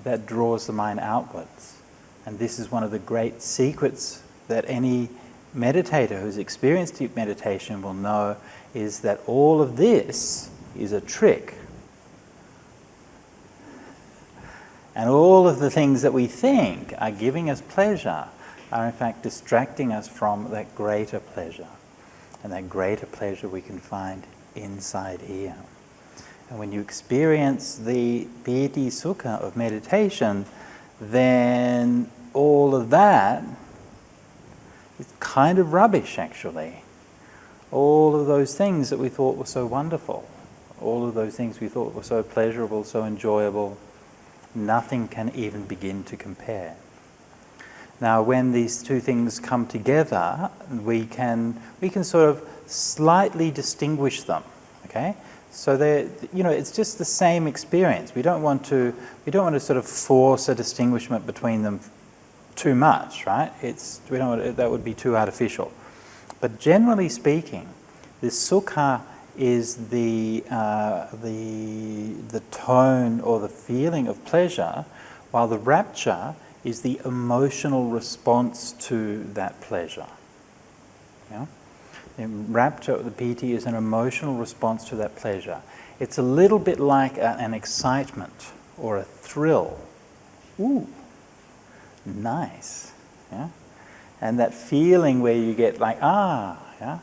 that draws the mind outwards. And this is one of the great secrets that any meditator who's experienced deep meditation will know, is that all of this is a trick. And all of the things that we think are giving us pleasure are in fact distracting us from that greater pleasure. And that greater pleasure we can find inside here. And when you experience the piti sukha of meditation, then all of that is kind of rubbish, actually. All of those things that we thought were so wonderful, all of those things we thought were so pleasurable, so enjoyable, nothing can even begin to compare. Now, when these two things come together, we can sort of slightly distinguish them, okay? So it's just the same experience. We don't want to sort of force a distinguishment between them too much, right? That would be too artificial. But generally speaking, the sukha is the tone or the feeling of pleasure, while the rapture is the emotional response to that pleasure. Yeah? The rapture, the piti, is an emotional response to that pleasure. It's a little bit like an excitement or a thrill. Ooh, nice. Yeah? And that feeling where you get like, yeah?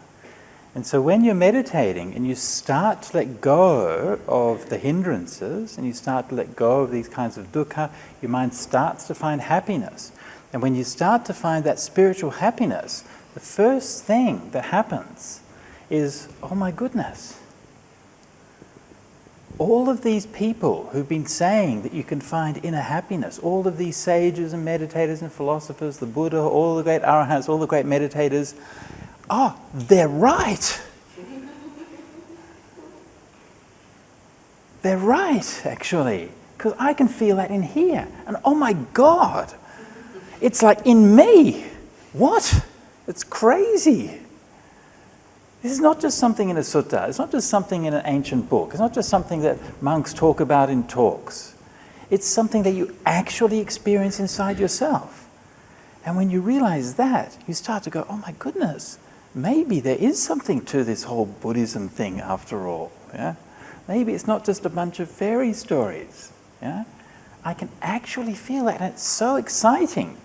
And so when you're meditating and you start to let go of the hindrances and you start to let go of these kinds of dukkha, your mind starts to find happiness. And when you start to find that spiritual happiness, the first thing that happens is, oh my goodness, all of these people who've been saying that you can find inner happiness, all of these sages and meditators and philosophers, the Buddha, all the great arahants, all the great meditators, they're right. They're right, actually, because I can feel that in here. And oh my God, it's like in me. What? It's crazy. This is not just something in a sutta. It's not just something in an ancient book. It's not just something that monks talk about in talks. It's something that you actually experience inside yourself. And when you realize that, you start to go, oh my goodness, maybe there is something to this whole Buddhism thing after all. Yeah? Maybe it's not just a bunch of fairy stories. Yeah? I can actually feel that, and it's so exciting.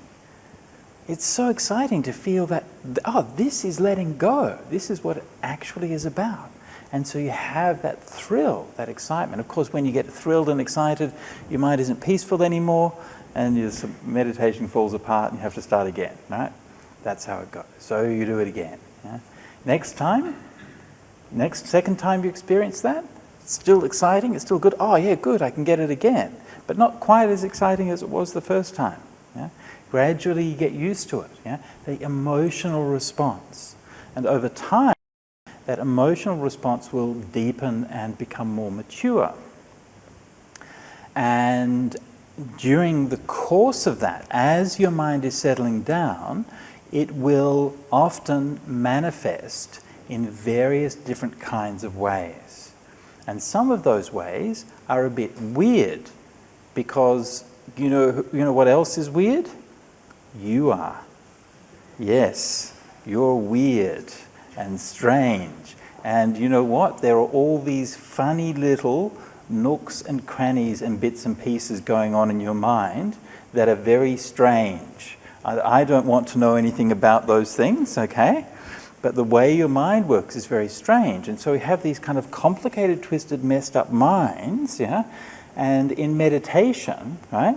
It's so exciting to feel that, oh, this is letting go. This is what it actually is about. And so you have that thrill, that excitement. Of course, when you get thrilled and excited, your mind isn't peaceful anymore, and your meditation falls apart, and you have to start again, right? That's how it goes. So you do it again. Yeah? Second time you experience that, it's still exciting, it's still good. Oh yeah, good, I can get it again. But not quite as exciting as it was the first time. Yeah? Gradually you get used to it. Yeah? The emotional response. And over time, that emotional response will deepen and become more mature. And during the course of that, as your mind is settling down, it will often manifest in various different kinds of ways. And some of those ways are a bit weird, because you know what else is weird? You are. Yes, you're weird and strange. And you know what? There are all these funny little nooks and crannies and bits and pieces going on in your mind that are very strange. I don't want to know anything about those things, okay? But the way your mind works is very strange. And so we have these kind of complicated, twisted, messed up minds, yeah? And in meditation, right,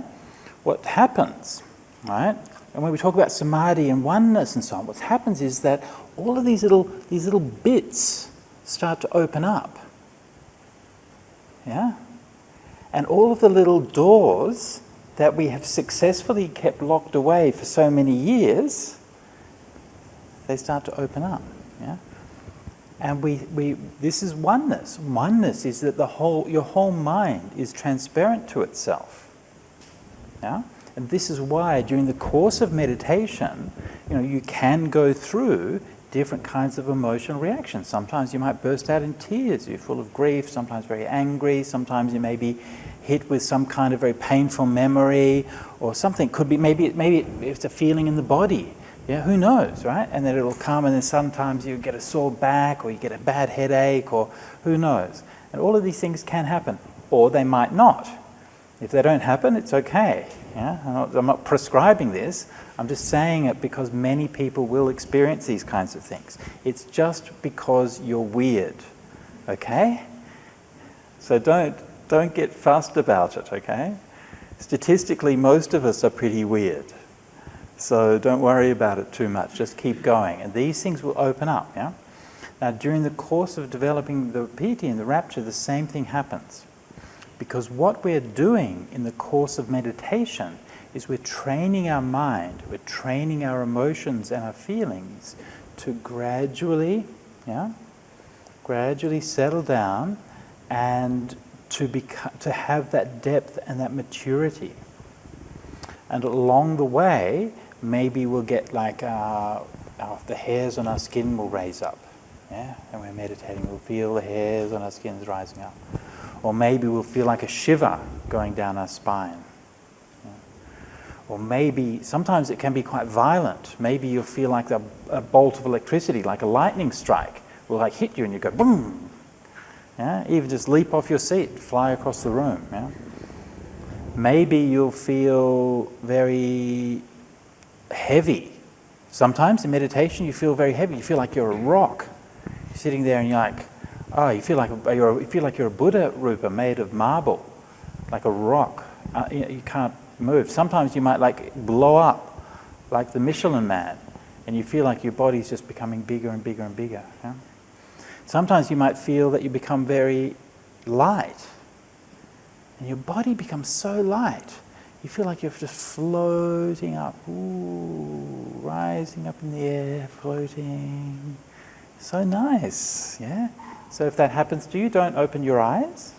what happens, right? And when we talk about samadhi and oneness and so on, what happens is that all of these little bits start to open up. Yeah? And all of the little doors that we have successfully kept locked away for so many years, they start to open up. Yeah? And this is oneness. Oneness is that your whole mind is transparent to itself. Yeah? And this is why during the course of meditation, you can go through different kinds of emotional reactions. Sometimes you might burst out in tears. You're full of grief, sometimes very angry, sometimes you may be hit with some kind of very painful memory or something. Could be maybe it's a feeling in the body. Yeah, who knows, right? And then it'll come, and then sometimes you get a sore back or you get a bad headache, or who knows. And all of these things can happen, or they might not. If they don't happen, it's okay. Yeah? I'm not prescribing this. I'm just saying it because many people will experience these kinds of things. It's just because you're weird, okay? So don't get fussed about it, okay? Statistically, most of us are pretty weird. So don't worry about it too much. Just keep going. And these things will open up, yeah? Now, during the course of developing the piti and the rapture, the same thing happens. Because what we're doing in the course of meditation is we're training our mind, we're training our emotions and our feelings to gradually settle down and to have that depth and that maturity. And along the way, maybe we'll get the hairs on our skin will raise up. Yeah? And we're meditating, we'll feel the hairs on our skin rising up. Or maybe we'll feel like a shiver going down our spine. Yeah? Or maybe, sometimes it can be quite violent. Maybe you'll feel like a bolt of electricity, like a lightning strike, will hit you and you go boom. Yeah? Even just leap off your seat, fly across the room. Yeah? Maybe you'll feel very heavy. Sometimes in meditation you feel very heavy. You feel like you're a rock. You're sitting there and you're like, you feel like you're a Buddha rupa made of marble, like a rock. You can't move. Sometimes you might blow up, like the Michelin Man, and you feel like your body's just becoming bigger and bigger and bigger. Yeah? Sometimes you might feel that you become very light, and your body becomes so light. You feel like you're just floating up, rising up in the air, floating. So nice, yeah? So if that happens to you, don't open your eyes.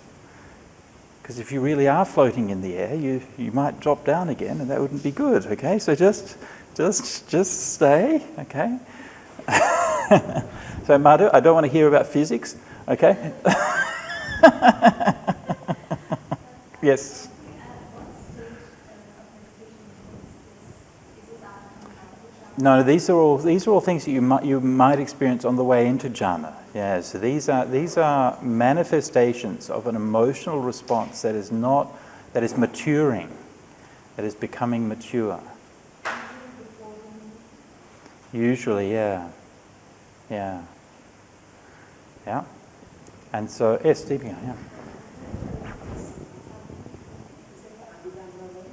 Because if you really are floating in the air, you might drop down again, and that wouldn't be good, okay? So just stay, okay? So Madhu, I don't want to hear about physics, okay? Yes. No, these are all things that you might experience on the way into jhana. Yeah, so these are manifestations of an emotional response that is maturing, that is becoming mature. Usually, yeah. And so, yes, Deepika, yeah.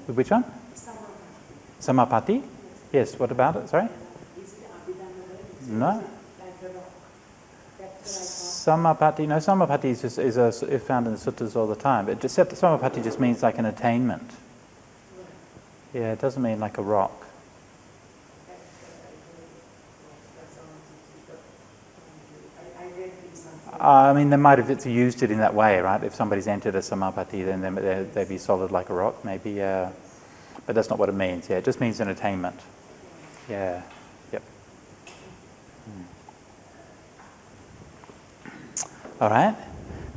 Which one? Samapati? Yes, what about it? Sorry? No. Samapati is found in the suttas all the time. Samapati just means like an attainment. Yeah, it doesn't mean like a rock. I mean, they might have used it in that way, right? If somebody's entered a samapati, then they'd be solid like a rock, maybe. But that's not what it means. Yeah, it just means an attainment. Yeah. Yep. All right.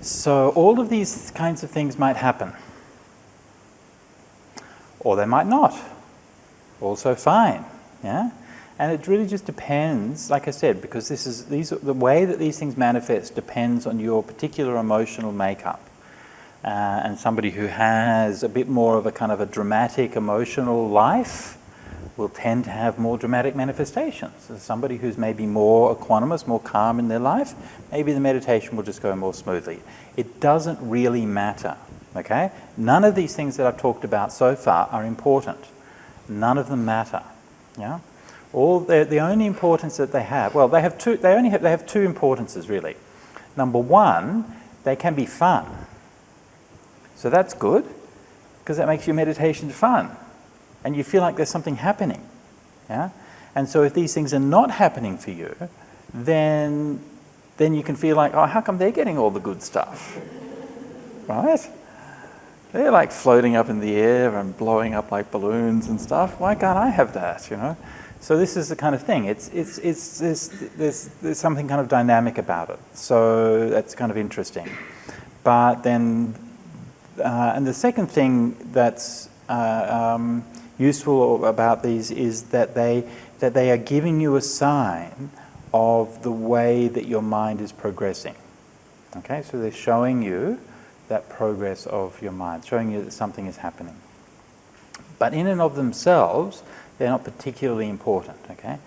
So all of these kinds of things might happen, or they might not. Also fine. Yeah. And it really just depends, like I said, because the way that these things manifest depends on your particular emotional makeup. And somebody who has a bit more of a kind of a dramatic emotional life will tend to have more dramatic manifestations. So somebody who's maybe more equanimous, more calm in their life, maybe the meditation will just go more smoothly. It doesn't really matter, okay? None of these things that I've talked about so far are important. None of them matter, yeah? The only importance that they have, well, they have two importances really. Number one, they can be fun. So that's good, because that makes your meditation fun. And you feel like there's something happening. Yeah? And so if these things are not happening for you, then you can feel like, oh, how come they're getting all the good stuff? Right? They're like floating up in the air and blowing up like balloons and stuff. Why can't I have that, you know? So this is the kind of thing. There's something kind of dynamic about it. So that's kind of interesting. But then, and the second thing that's useful about these is that they are giving you a sign of the way that your mind is progressing. Okay, so they're showing you that progress of your mind, showing you that something is happening. But in and of themselves, they're not particularly important, okay?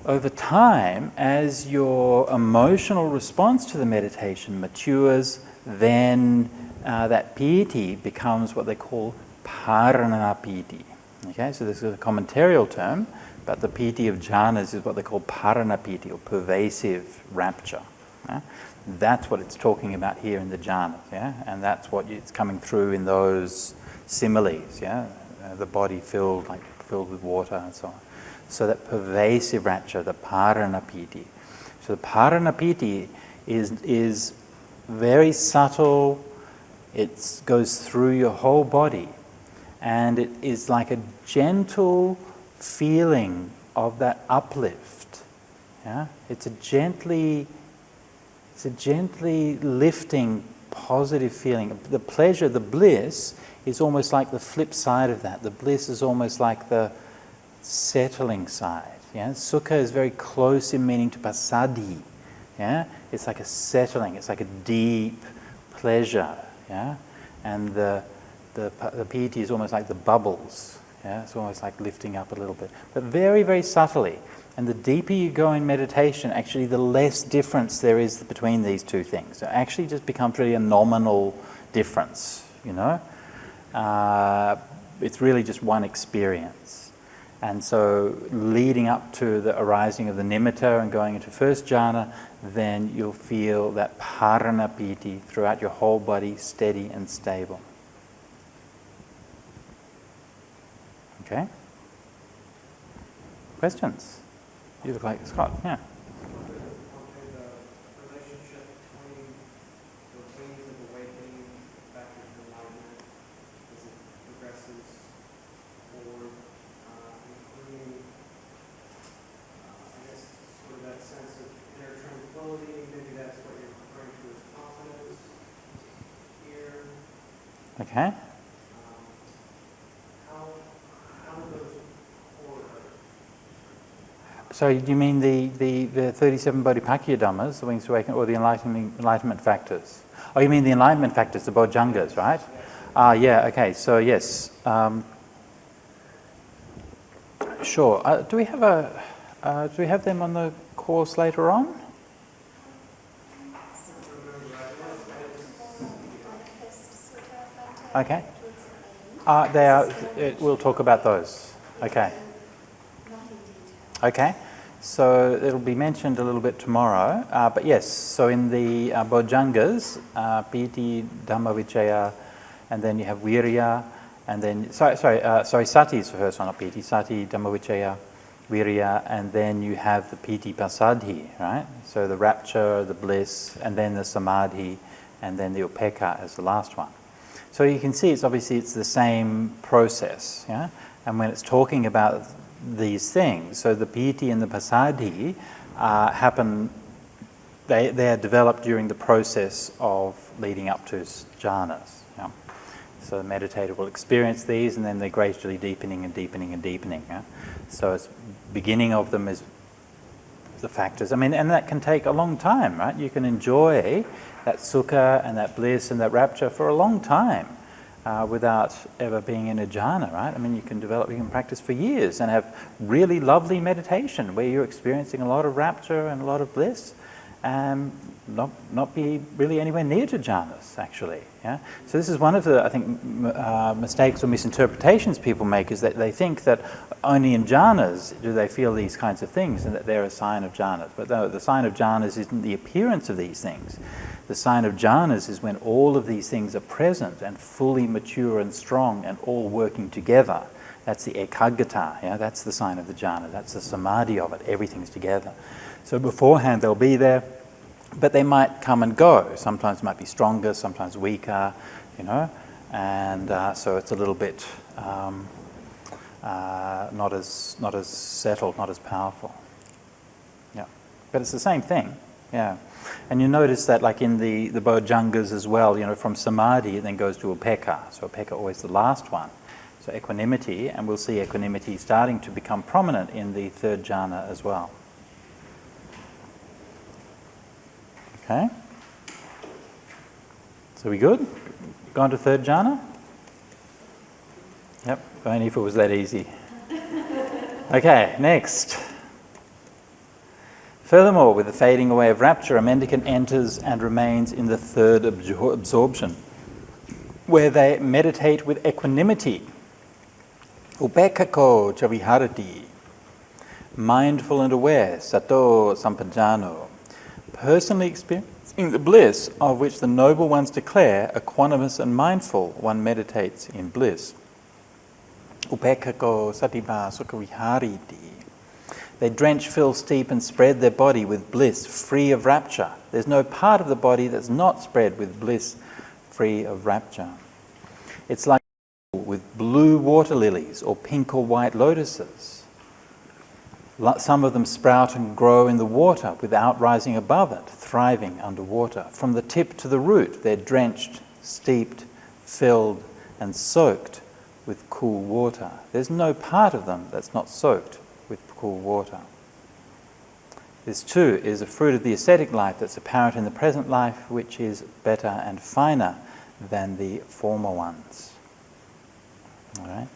Over time, as your emotional response to the meditation matures, then that piti becomes what they call parana piti. Okay, so this is a commentarial term, but the piti of jhanas is what they call parana piti, or pervasive rapture. Yeah? That's what it's talking about here in the jhanas, yeah? And that's what it's coming through in those similes, yeah? The body filled with water and so on. So that pervasive rapture, the paranapiti. So the paranapiti is very subtle. It goes through your whole body, and it is like a gentle feeling of that uplift. Yeah, it's a gently lifting, positive feeling. The pleasure, the bliss, is almost like the flip side of that. The bliss is almost like the settling side. Yeah? Sukha is very close in meaning to passaddhi. Yeah? It's like a settling, it's like a deep pleasure. Yeah? And the piti is almost like the bubbles. Yeah? It's almost like lifting up a little bit. But very, very subtly. And the deeper you go in meditation, actually the less difference there is between these two things. So it actually just becomes really a nominal difference, you know? It's really just one experience. And so leading up to the arising of the nimitta and going into first jhana, then you'll feel that paranapiti throughout your whole body, steady and stable. Okay? Questions? You look like Scott, yeah. Okay. How do those correlate? So do you mean the 37 Bodhipakkhiya Dhammas, the wings to awaken, or the enlightenment factors? Oh, you mean the enlightenment factors, the Bojjhangas, right? Yeah, okay, so yes. Sure. Do we have them on the course later on? Okay. We'll talk about those. Okay. Okay. So it'll be mentioned a little bit tomorrow. But yes, so in the Bojjhangas, Piti, Dhammavicaya, and then you have Virya, and then, Sati is the first one, not Piti. Sati, Dhammavicaya, Virya, and then you have the Piti Pasadhi, right? So the rapture, the bliss, and then the Samadhi, and then the Upekkha as the last one. So you can see it's the same process, yeah? And when it's talking about these things, so the Piti and the Pasadhi happen, they are developed during the process of leading up to jhanas. Yeah? So the meditator will experience these, and then they're gradually deepening and deepening and deepening. Yeah? So it's beginning of them is the factors. I mean, and that can take a long time, right? You can enjoy that sukha and that bliss and that rapture for a long time without ever being in a jhana, right? I mean, you can practice for years and have really lovely meditation where you're experiencing a lot of rapture and a lot of bliss, and not be really anywhere near to jhanas, actually. Yeah. So this is one of the, I think, mistakes or misinterpretations people make, is that they think that only in jhanas do they feel these kinds of things, and that they're a sign of jhanas. But no, the sign of jhanas isn't the appearance of these things. The sign of jhanas is when all of these things are present and fully mature and strong and all working together. That's the ekaggata, yeah? That's the sign of the jhana. That's the samadhi of it. Everything's together. So beforehand they'll be there, but they might come and go. Sometimes it might be stronger, sometimes weaker, and so it's a little bit not as settled, not as powerful. Yeah, but it's the same thing. Yeah. And you notice that, like in the Bojjhangas as well, from Samadhi it then goes to Upekkha. So Upekkha always the last one. So equanimity, and we'll see equanimity starting to become prominent in the third jhana as well. Okay? So we good? Gone to third jhana? Yep, only if it was that easy. Okay, next. Furthermore, with the fading away of rapture, a mendicant enters and remains in the third absorption, where they meditate with equanimity. Upekkako chaviharati, mindful and aware, sato sampajano, personally experiencing the bliss of which the noble ones declare, equanimous and mindful, one meditates in bliss. Upekkako satiba sukhavihariti. They drench, fill, steep, and spread their body with bliss, free of rapture. There's no part of the body that's not spread with bliss, free of rapture. It's like with blue water lilies or pink or white lotuses. Some of them sprout and grow in the water without rising above it, thriving underwater. From the tip to the root, they're drenched, steeped, filled, and soaked with cool water. There's no part of them that's not soaked with cool water. This too is a fruit of the ascetic life that's apparent in the present life, which is better and finer than the former ones. All right.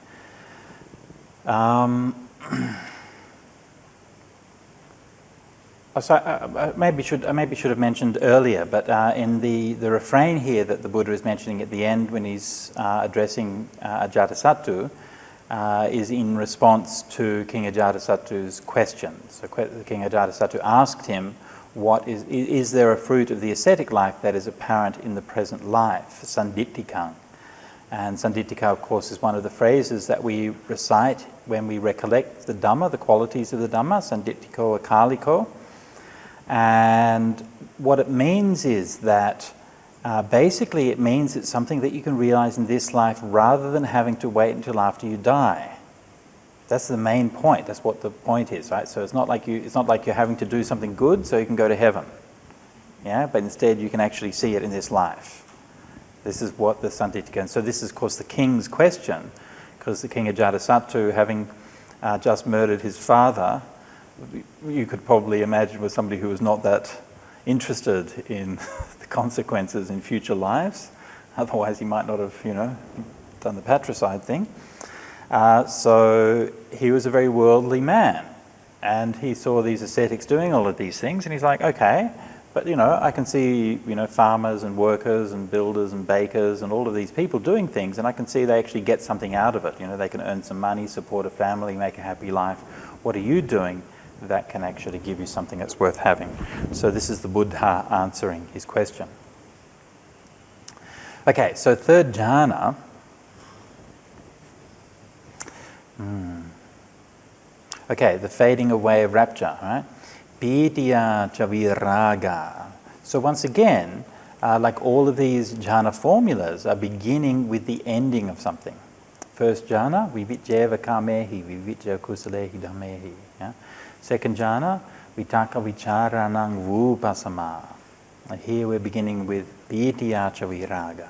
I maybe should have mentioned earlier, but in the refrain here that the Buddha is mentioning at the end when he's addressing Ajatasattu, is in response to King Ajatasattu's question. So King Ajatasattu asked him, "What is there a fruit of the ascetic life that is apparent in the present life?" Sandittikang. And Sandittika, of course, is one of the phrases that we recite when we recollect the Dhamma, the qualities of the Dhamma, Sandittiko Akaliko. And what it means is that basically it means it's something that you can realize in this life rather than having to wait until after you die. That's the main point. That's what the point is, right? So it's not like you're having to do something good so you can go to heaven. Yeah, but instead you can actually see it in this life. This is what the Sandittika, and so this is of course the king's question, because the king Ajatasattu, having just murdered his father, you could probably imagine was somebody who was not that interested in the consequences in future lives. Otherwise, he might not have, done the patricide thing. So he was a very worldly man, and he saw these ascetics doing all of these things, and he's like, okay, but I can see farmers and workers and builders and bakers and all of these people doing things, and I can see they actually get something out of it. They can earn some money, support a family, make a happy life. What are you doing that can actually give you something that's worth having? So this is the Buddha answering his question. Okay, so third jhana. Okay, the fading away of rapture, right? Pitiya cha viraga. So once again, like all of these jhana formulas are beginning with the ending of something. First jhana, vivijjeva kamehi, vivijjeva kusalehi dhammehi. Yeah? Second jhana, vitaka vicharanang vupasama. And here we're beginning with pitiya cha viraga.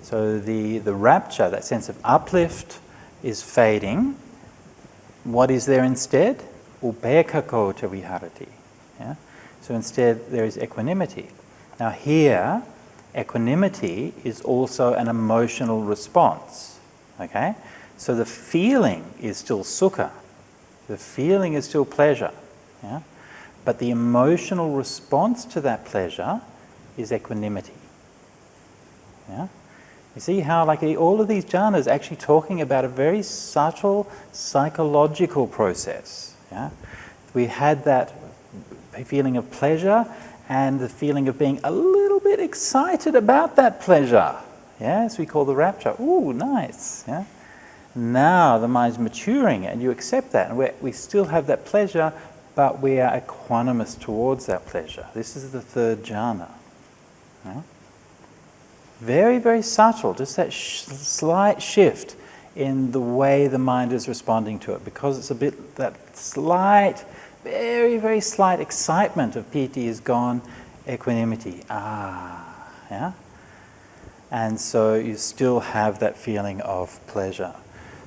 So the rapture, that sense of uplift, is fading. What is there instead? Upekkakho cha viharati. Yeah? So instead there is equanimity. Now here, equanimity is also an emotional response. Okay? So the feeling is still sukha. The feeling is still pleasure. Yeah? But the emotional response to that pleasure is equanimity. Yeah? You see how all of these jhanas are actually talking about a very subtle psychological process. Yeah? We had that feeling of pleasure and the feeling of being a little bit excited about that pleasure. Yeah? So we call the rapture. Ooh, nice. Yeah? Now the mind's maturing and you accept that. And we still have that pleasure, but we are equanimous towards that pleasure. This is the third jhana. Yeah? Very, very subtle, just that slight shift in the way the mind is responding to it, because it's a bit, that slight, very, very slight excitement of piti is gone, equanimity, yeah? And so you still have that feeling of pleasure.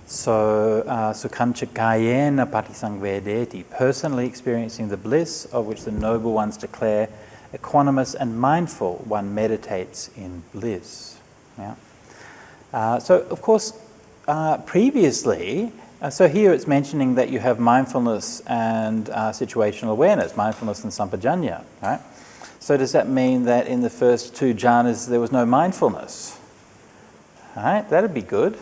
So, sukhamcha kayena patisangvedeti, personally experiencing the bliss of which the noble ones declare, equanimous and mindful, one meditates in bliss. Yeah? So, of course, previously, so here it's mentioning that you have mindfulness and situational awareness, mindfulness and sampajanya, right? So does that mean that in the first two jhanas there was no mindfulness? Right? That'd be good.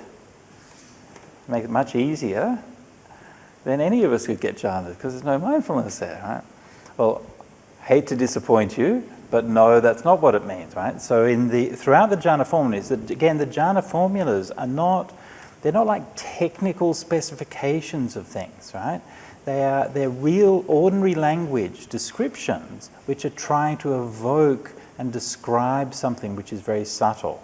Make it much easier. Then any of us could get jhanas because there's no mindfulness there, right? Well, hate to disappoint you, but no, that's not what it means, right? So throughout the jhana formulas, again, the jhana formulas they're not like technical specifications of things, right? They're real, ordinary language descriptions which are trying to evoke and describe something which is very subtle.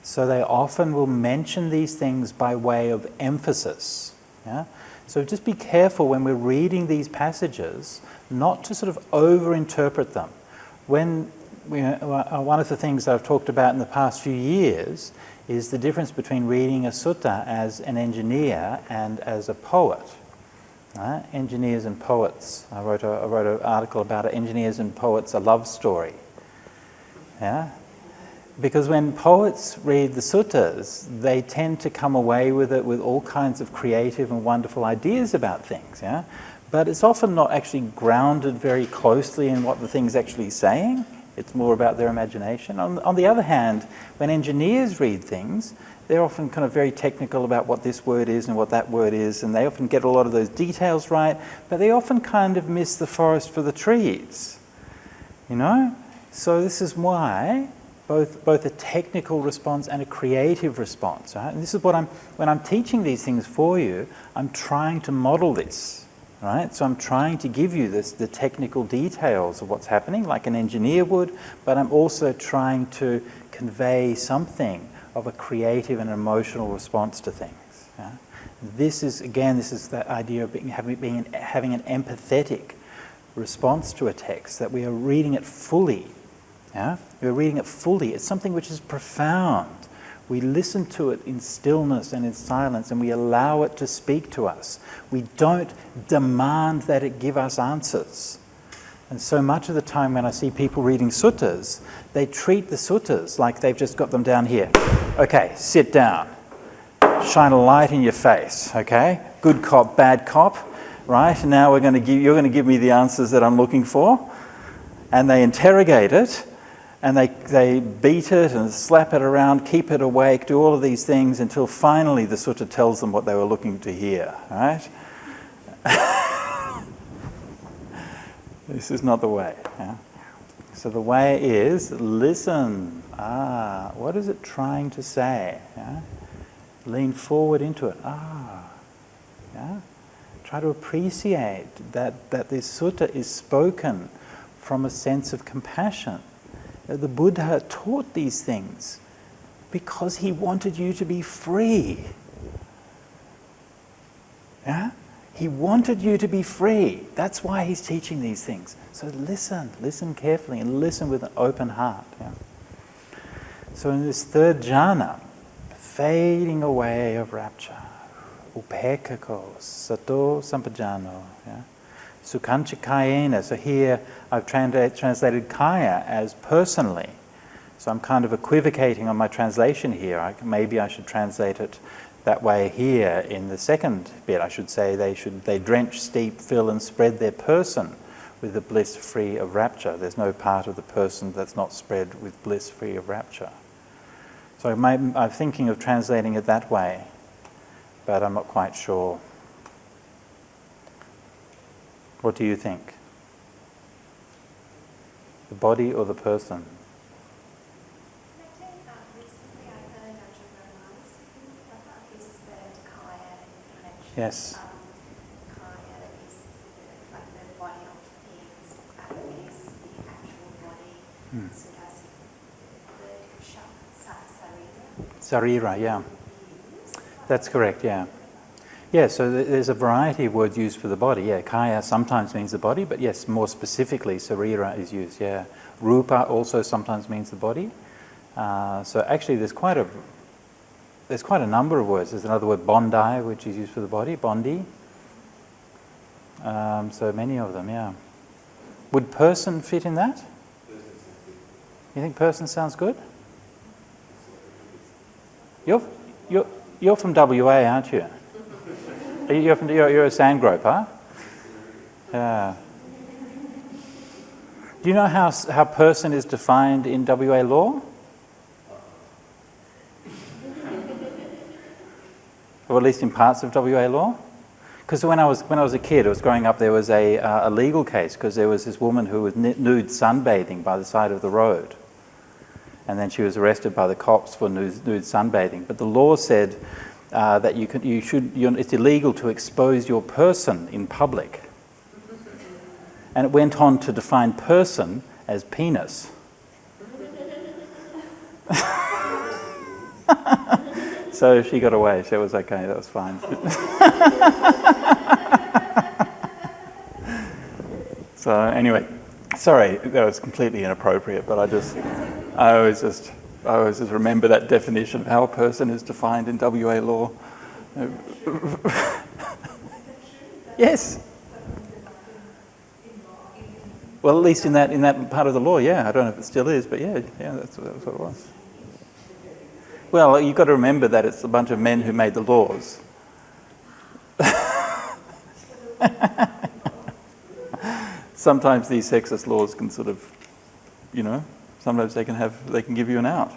So they often will mention these things by way of emphasis. Yeah? So just be careful when we're reading these passages not to sort of over-interpret them. One of the things I've talked about in the past few years is the difference between reading a sutta as an engineer and as a poet. Right? Engineers and poets. I wrote an article about it, Engineers and Poets, a Love Story. Yeah? Because when poets read the suttas, they tend to come away with it with all kinds of creative and wonderful ideas about things. Yeah? But it's often not actually grounded very closely in what the thing's actually saying. It's more about their imagination. On the other hand, when engineers read things, they're often kind of very technical about what this word is and what that word is, and they often get a lot of those details right, but they often kind of miss the forest for the trees. You know? So this is why both a technical response and a creative response, right? And this is what when I'm teaching these things for you, I'm trying to model this, right? So I'm trying to give you the technical details of what's happening, like an engineer would, but I'm also trying to convey something of a creative and emotional response to things. Yeah? This is that idea of having an empathetic response to a text, that we are reading it fully. Yeah? We're reading it fully. It's something which is profound. We listen to it in stillness and in silence, and we allow it to speak to us. We don't demand that it give us answers. And so much of the time when I see people reading suttas, they treat the suttas like they've just got them down here. Okay, sit down. Shine a light in your face, okay? Good cop, bad cop, right? Now you're going to give me the answers that I'm looking for. And they interrogate it, and they beat it and slap it around, keep it awake, do all of these things until finally the sutta tells them what they were looking to hear, right? This is not the way. Yeah? So the way is listen. What is it trying to say? Yeah? Lean forward into it. Yeah? Try to appreciate that this sutta is spoken from a sense of compassion. The Buddha taught these things because he wanted you to be free. Yeah? He wanted you to be free. That's why he's teaching these things. So listen carefully and listen with an open heart. Yeah? So in this third jhana, fading away of rapture, upekkako, sato sampajano, yeah? Sukhancha kayena. So here I've translated kaya as personally. So I'm kind of equivocating on my translation here. Maybe I should translate it that way here in the second bit. I should say they drench, steep, fill and spread their person with the bliss free of rapture. There's no part of the person that's not spread with bliss free of rapture. So I'm thinking of translating it that way, but I'm not quite sure. What do you think? The body or the person? Recently I heard Ajahn speaking about his third kaya connection. Yes. Kaya is like the body of things, kaya is the actual body. So does the sarira? Sarira, yeah. That's correct, yeah. Yeah, so there's a variety of words used for the body. Yeah, kaya sometimes means the body, but yes, more specifically, sarira is used, yeah. Rupa also sometimes means the body. So actually there's quite a number of words. There's another word, bondi, which is used for the body, bondi. So many of them, yeah. Would person fit in that? You think person sounds good? You're from WA, aren't you? You're a sandgroper, huh? Yeah. Do you know how person is defined in WA law? Or at least in parts of WA law? Because when I was a kid, I was growing up, there was a legal case because there was this woman who was nude sunbathing by the side of the road. And then she was arrested by the cops for nude sunbathing. But the law said that it's illegal to expose your person in public. And it went on to define person as penis. So she got away. She was okay. That was fine. So anyway, sorry, that was completely inappropriate. But I always just remember that definition of how a person is defined in WA law. Yes. Well, at least in that part of the law, yeah. I don't know if it still is, but yeah, that's what it was. Well, you've got to remember that it's a bunch of men who made the laws. Sometimes these sexist laws can sort of, sometimes they can give you an out.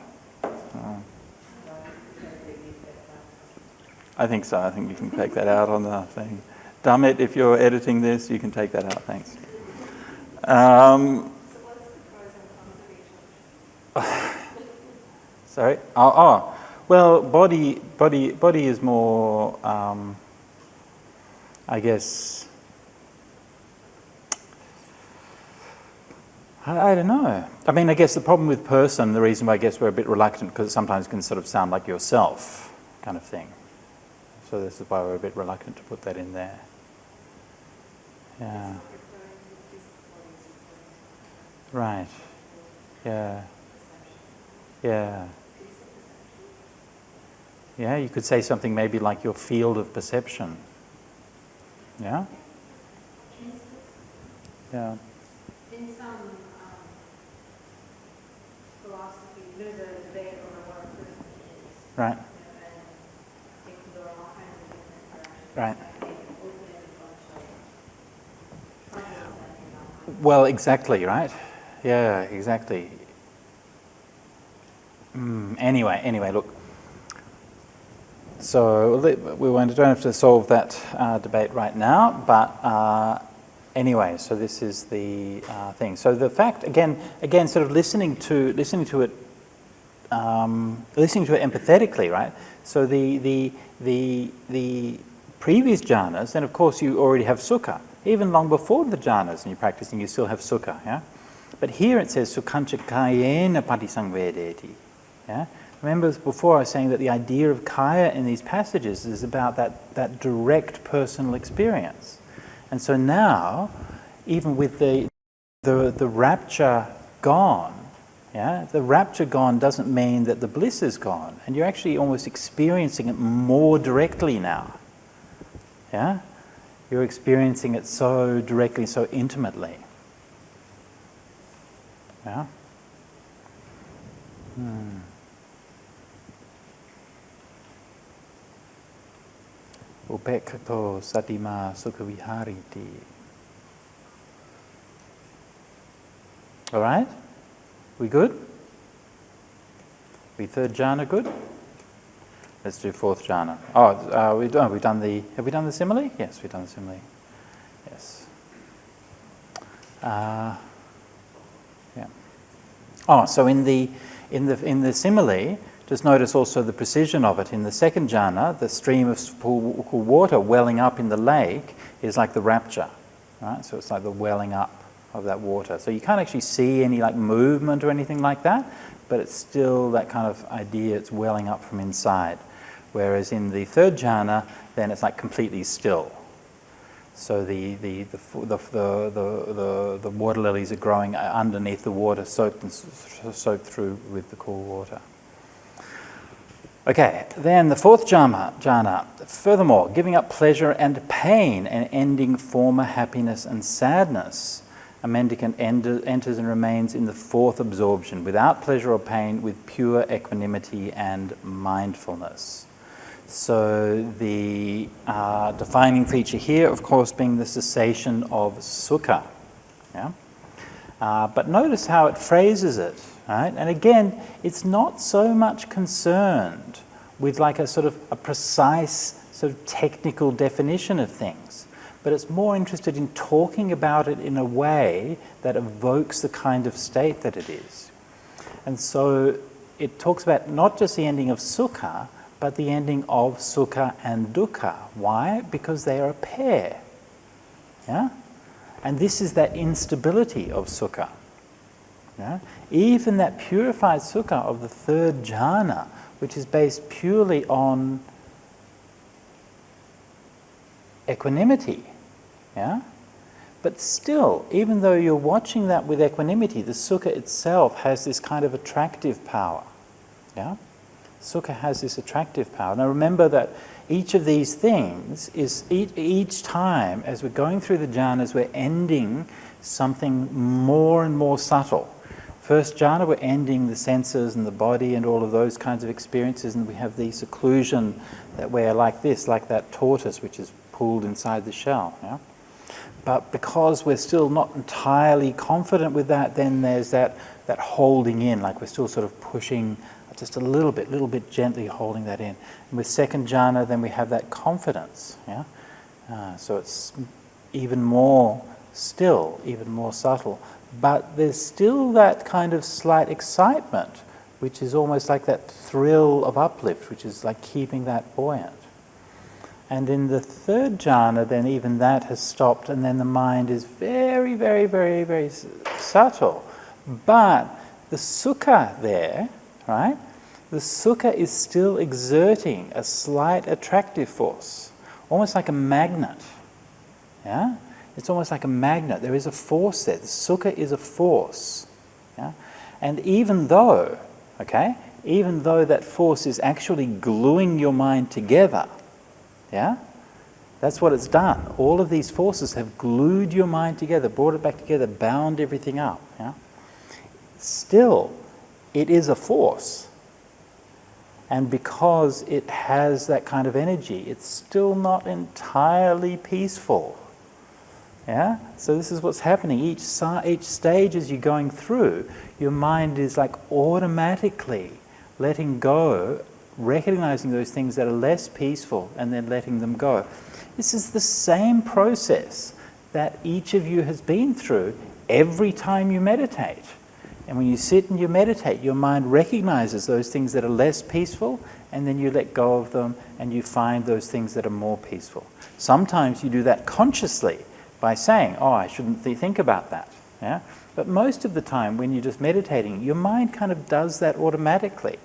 I think so. I think you can take that out on the thing. Damit, if you're editing this, you can take that out. Thanks. So what's the pros and cons of each? Sorry. Well, body is more, I guess. I don't know. I mean, I guess the problem with person, the reason why I guess we're a bit reluctant, because it sometimes can sort of sound like yourself kind of thing. So this is why we're a bit reluctant to put that in there. Yeah. Right. Yeah. Yeah. Yeah, you could say something maybe like your field of perception. Yeah? Yeah. In some philosophy, there's a debate over what a person is. Right. And it can go in all kinds of different directions. Right. I think open a bunch of troubles that can go on. Well, exactly, right? Yeah, exactly. Anyway, look. So we don't have to solve that debate right now, but anyway, so this is the thing. So the fact, again, sort of listening to it empathetically, right? So the previous jhanas, then of course you already have sukha. Even long before the jhanas, and you're practicing, you still have sukha. Yeah, but here it says sukhancha kayena patisangvedeti. Yeah. Remember before I was saying that the idea of kaya in these passages is about that direct personal experience. And so now, even with the rapture gone, yeah, the rapture gone doesn't mean that the bliss is gone, and you're actually almost experiencing it more directly now. Yeah, you're experiencing it so directly, so intimately. Yeah. Upekhato satima sukhavihariti. All right? We good? We third jhana good? Let's do fourth jhana. Have we done the simile? Yes, we've done the simile. Yes. Yeah. Oh, so in the simile, just notice also the precision of it. In the second jhana, the stream of cool water welling up in the lake is like the rapture, right? So it's like the welling up of that water. So you can't actually see any like movement or anything like that, but it's still that kind of idea. It's welling up from inside. Whereas in the third jhana, then it's like completely still. So the water lilies are growing underneath the water, soaked through with the cool water. Okay, then the fourth jhana. Furthermore, giving up pleasure and pain and ending former happiness and sadness, a mendicant enters and remains in the fourth absorption, without pleasure or pain, with pure equanimity and mindfulness. So the defining feature here, of course, being the cessation of sukha. Yeah? But notice how it phrases it. Right? And again, it's not so much concerned with like a sort of a precise sort of technical definition of things, but it's more interested in talking about it in a way that evokes the kind of state that it is. And so it talks about not just the ending of sukha, but the ending of sukha and dukkha. Why? Because they are a pair. Yeah? And this is that instability of sukha. Yeah? Even that purified sukha of the third jhana, which is based purely on equanimity, yeah? But still, even though you're watching that with equanimity, the sukha itself has this kind of attractive power. Yeah? Sukha has this attractive power. Now remember that each of these things is, each time as we're going through the jhanas, we're ending something more and more subtle. First jhana, we're ending the senses and the body and all of those kinds of experiences, and we have the seclusion that we're like this, like that tortoise which is pulled inside the shell. Yeah? But because we're still not entirely confident with that, then there's that holding in, like we're still sort of pushing just a little bit gently holding that in. And with second jhana, then we have that confidence. Yeah? So it's even more still, even more subtle. But there's still that kind of slight excitement, which is almost like that thrill of uplift, which is like keeping that buoyant. And in the third jhana, then even that has stopped, and then the mind is very, very, very, very subtle. But the sukha there, right? The sukha is still exerting a slight attractive force, almost like a magnet. Yeah? It's almost like a magnet. There is a force there. The sukha is a force. Yeah? And even though, okay, even though that force is actually gluing your mind together, yeah? That's what it's done. All of these forces have glued your mind together, brought it back together, bound everything up, yeah? Still, it is a force. And because it has that kind of energy, it's still not entirely peaceful. Yeah? So this is what's happening. Each stage as you're going through, your mind is like automatically letting go, recognizing those things that are less peaceful and then letting them go. This is the same process that each of you has been through every time you meditate. And when you sit and you meditate, your mind recognizes those things that are less peaceful, and then you let go of them and you find those things that are more peaceful. Sometimes you do that consciously by saying, oh, I shouldn't think about that. Yeah? But most of the time when you're just meditating, your mind kind of does that automatically.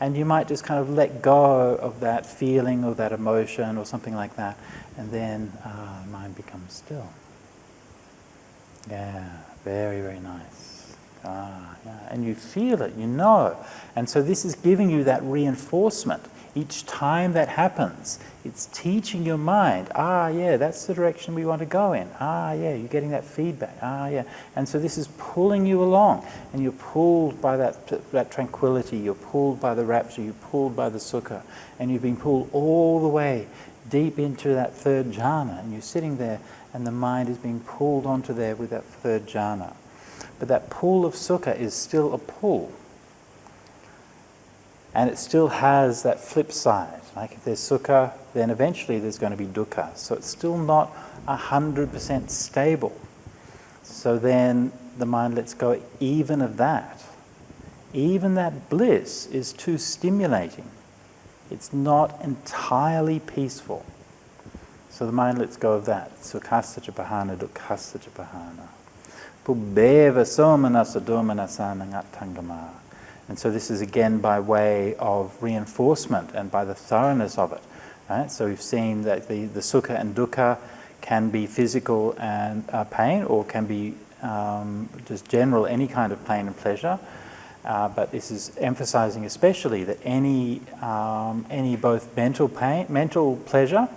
And you might just kind of let go of that feeling or that emotion or something like that, and then mind becomes still. Yeah, very, very nice. Yeah. And you feel it, you know. And so this is giving you that reinforcement. Each time that happens, it's teaching your mind, yeah, that's the direction we want to go in. Yeah, you're getting that feedback. Yeah. And so this is pulling you along, and you're pulled by that tranquility, you're pulled by the rapture, you're pulled by the sukha, and you've been pulled all the way deep into that third jhana, and you're sitting there, and the mind is being pulled onto there with that third jhana. But that pull of sukha is still a pull. And it still has that flip side. Like if there's sukha, then eventually there's going to be dukkha. So it's still not 100% stable. So then the mind lets go even of that. Even that bliss is too stimulating. It's not entirely peaceful. So the mind lets go of that. Sukhassa ca pahana, dukkhassa ca pahana. Pubbeva somanasa domanasana ngattangama. And so this is again by way of reinforcement and by the thoroughness of it. Right? So we've seen that the sukha and dukkha can be physical and pain, or can be just general, any kind of pain and pleasure. But this is emphasizing especially that any both mental pain, mental pleasure,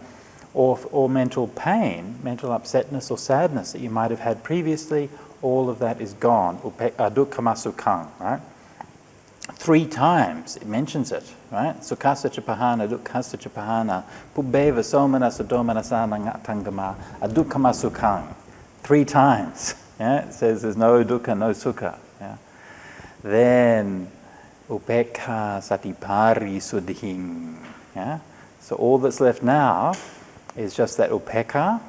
or mental pain, mental upsetness or sadness that you might have had previously, all of that is gone. Dukkhama sukhang, right? 3 times it mentions it, right? Sukhassa ca pahana, dukkhassa ca pahana, pubbeva somanasa domanasana ngattangama, adukkhama sukhang. 3 times. Yeah? It says there's no dukkha, no sukha. Yeah? Then upekha satipari sudhing. Yeah? So all that's left now is just that upekha,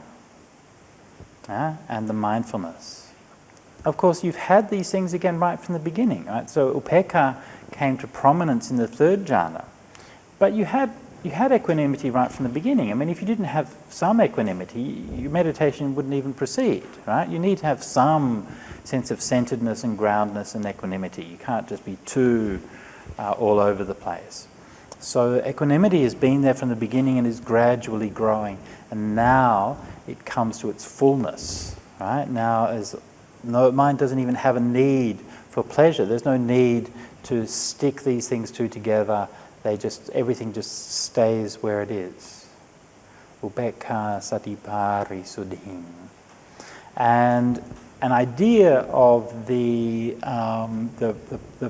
and the mindfulness. Of course, you've had these things again right from the beginning, right? So upekha came to prominence in the third jhana, but you had equanimity right from the beginning. I mean, if you didn't have some equanimity, your meditation wouldn't even proceed, right? You need to have some sense of centeredness and groundedness and equanimity. You can't just be too all over the place. So equanimity has been there from the beginning and is gradually growing, and now it comes to its fullness, right? Now mind doesn't even have a need for pleasure. There's no need to stick these things two together. Everything just stays where it is. Upekha satipari sudhing. And an idea of the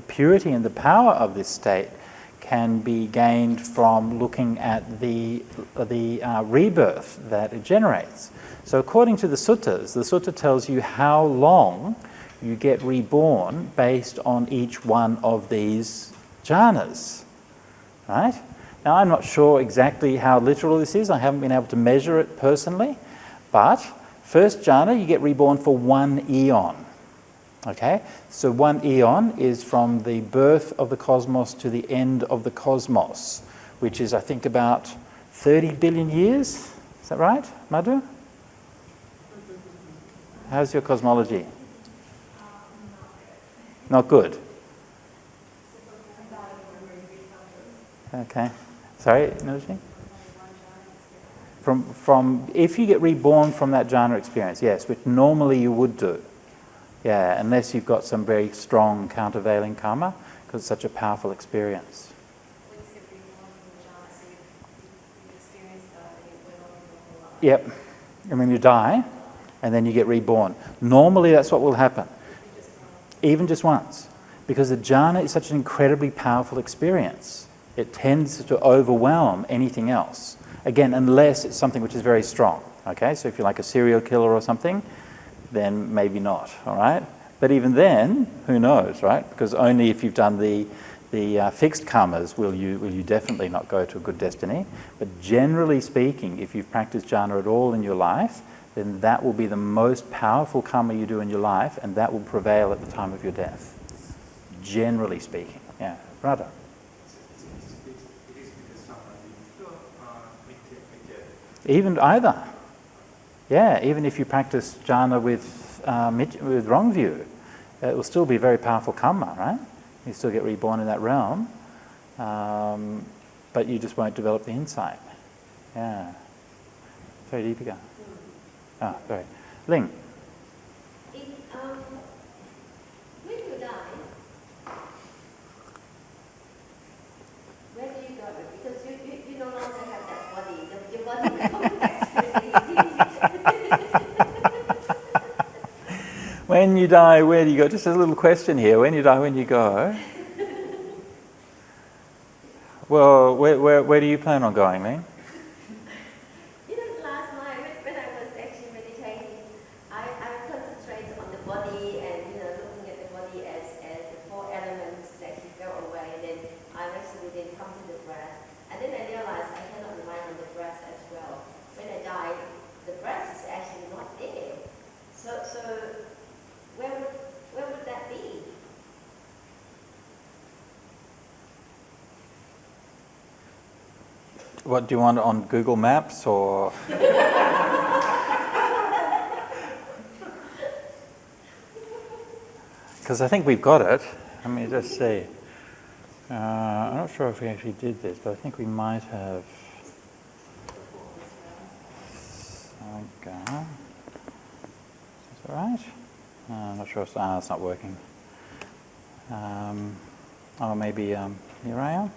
purity and the power of this state can be gained from looking at the rebirth that it generates. So according to the suttas, the sutta tells you how long you get reborn based on each one of these jhanas, right? Now I'm not sure exactly how literal this is. I haven't been able to measure it personally, but first jhana you get reborn for 1 eon. Okay, so 1 eon is from the birth of the cosmos to the end of the cosmos, which is, I think, about 30 billion years. Is that right, Madhu? How's your cosmology? Not good. Okay. Sorry, Nuji? From if you get reborn from that jhana experience, yes, which normally you would do. Yeah, unless you've got some very strong countervailing karma, because it's such a powerful experience. When you said reborn from the jhana, so you experienced that and it went on in your whole life. Yep. And then you die, and then you get reborn. Normally that's what will happen. Even just once. Because the jhana is such an incredibly powerful experience. It tends to overwhelm anything else. Again, unless it's something which is very strong. Okay, so if you're like a serial killer or something, then maybe not, all right? But even then, who knows, right? Because only if you've done the fixed karmas will you definitely not go to a good destiny. But generally speaking, if you've practiced jhana at all in your life, then that will be the most powerful karma you do in your life, and that will prevail at the time of your death. Generally speaking, yeah. Radha. Even either. Yeah, even if you practice jhana with wrong view, it will still be very powerful karma, right? You still get reborn in that realm, but you just won't develop the insight. Yeah. Sorry, Deepika. Oh, sorry. Ling. When you die, where do you go? Because you no longer have that body. Your body When you die, where do you go? Just a little question here. When you die, when you go? Well, where do you plan on going, Ling? You know, last night when I was actually meditating, I concentrated on the body and, you know, looking at the body as the four elements that should go away. And then I actually then come to the breath. And then I realized I cannot rely on the breath as well. When I die, the breath is actually not there. So where would that be? What do you want on Google Maps or? Because I think we've got it. Let me just see. I'm not sure if we actually did this, but I think we might have. Okay. Is that right? I'm not sure if it's not working. Maybe here I am.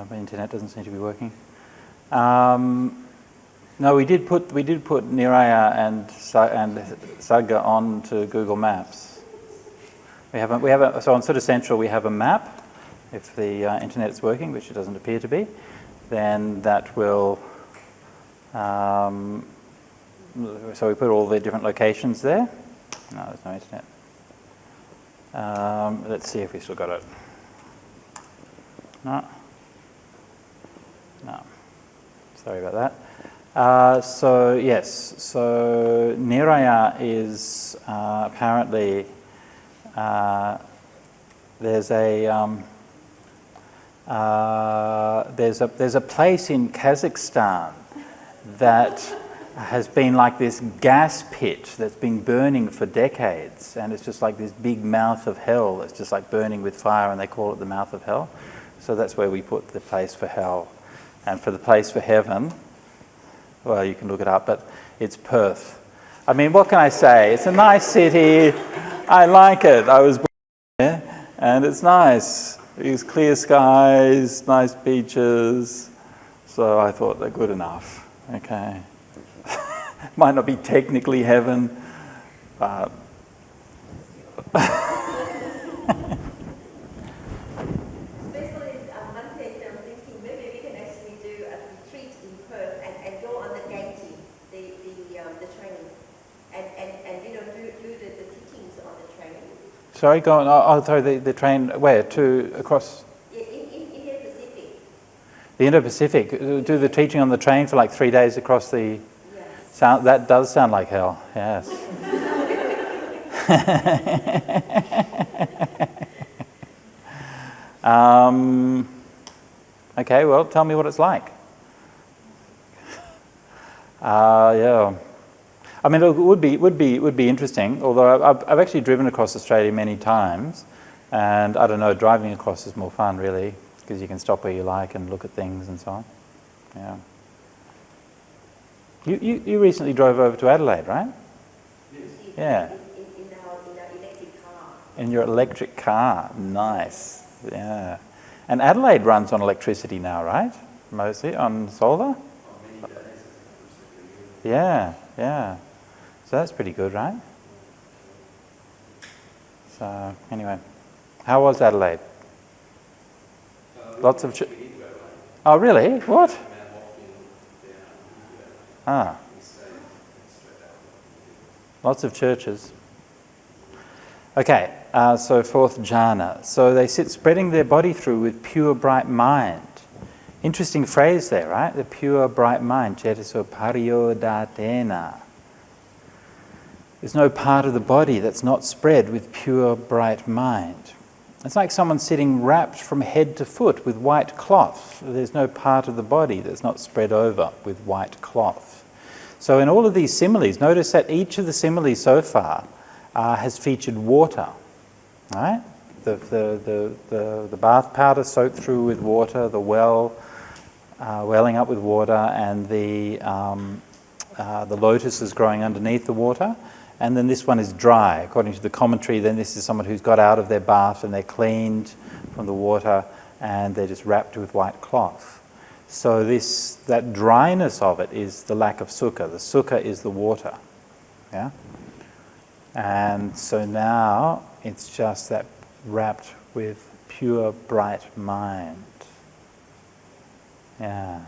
The internet doesn't seem to be working. No, we did put Niraya and Sagga onto Google Maps. So on Sutta Central we have a map. If the internet's working, which it doesn't appear to be, then that will. So we put all the different locations there. No, there's no internet. Let's see if we still got it. No. Sorry about that. So yes, so Niraya is apparently there's a place in Kazakhstan that has been like this gas pit that's been burning for decades, and it's just like this big mouth of hell that's just like burning with fire, and they call it the mouth of hell. So that's where we put the place for hell. And for the place for heaven, well, you can look it up, but it's Perth. I mean, what can I say? It's a nice city. I like it. I was born there, and it's nice. These clear skies, nice beaches. So I thought they're good enough. Okay. Might not be technically heaven, but Especially Bhante, I'm thinking maybe we can actually do a retreat in Perth and go on the Gaiety, the train, and you know do the teachings on the train. sorry, go on. Oh, sorry, the train where to across? In India Pacific. The Indo-Pacific. Do the teaching on the train for like 3 days across the. Yes. That does sound like hell. Yes. Okay, well, tell me what it's like. Yeah. I mean, it would be interesting. Although I've actually driven across Australia many times, and I don't know, driving across is more fun, really, because you can stop where you like and look at things and so on. Yeah. You recently drove over to Adelaide, right? Yes. Yeah. In our electric car. In your electric car. Nice. Yeah. And Adelaide runs on electricity now, right? Mostly on solar? Yeah, yeah. So that's pretty good, right? So anyway, how was Adelaide? Lots of... Oh, really? What? Ah. Lots of churches. Okay, so fourth jhana. So they sit spreading their body through with pure bright mind. Interesting phrase there, right? The pure bright mind. Cetiso pariyodatena. There's no part of the body that's not spread with pure bright mind. It's like someone sitting wrapped from head to foot with white cloth. There's no part of the body that's not spread over with white cloth. So in all of these similes, notice that each of the similes so far has featured water, right? The bath powder soaked through with water, the well welling up with water, and the lotus is growing underneath the water. And then this one is dry. According to the commentary, then this is someone who's got out of their bath and they're cleaned from the water and they're just wrapped with white cloth. So that dryness of it is the lack of sukha. The sukha is the water. Yeah? And so now it's just that wrapped with pure bright mind. Yeah.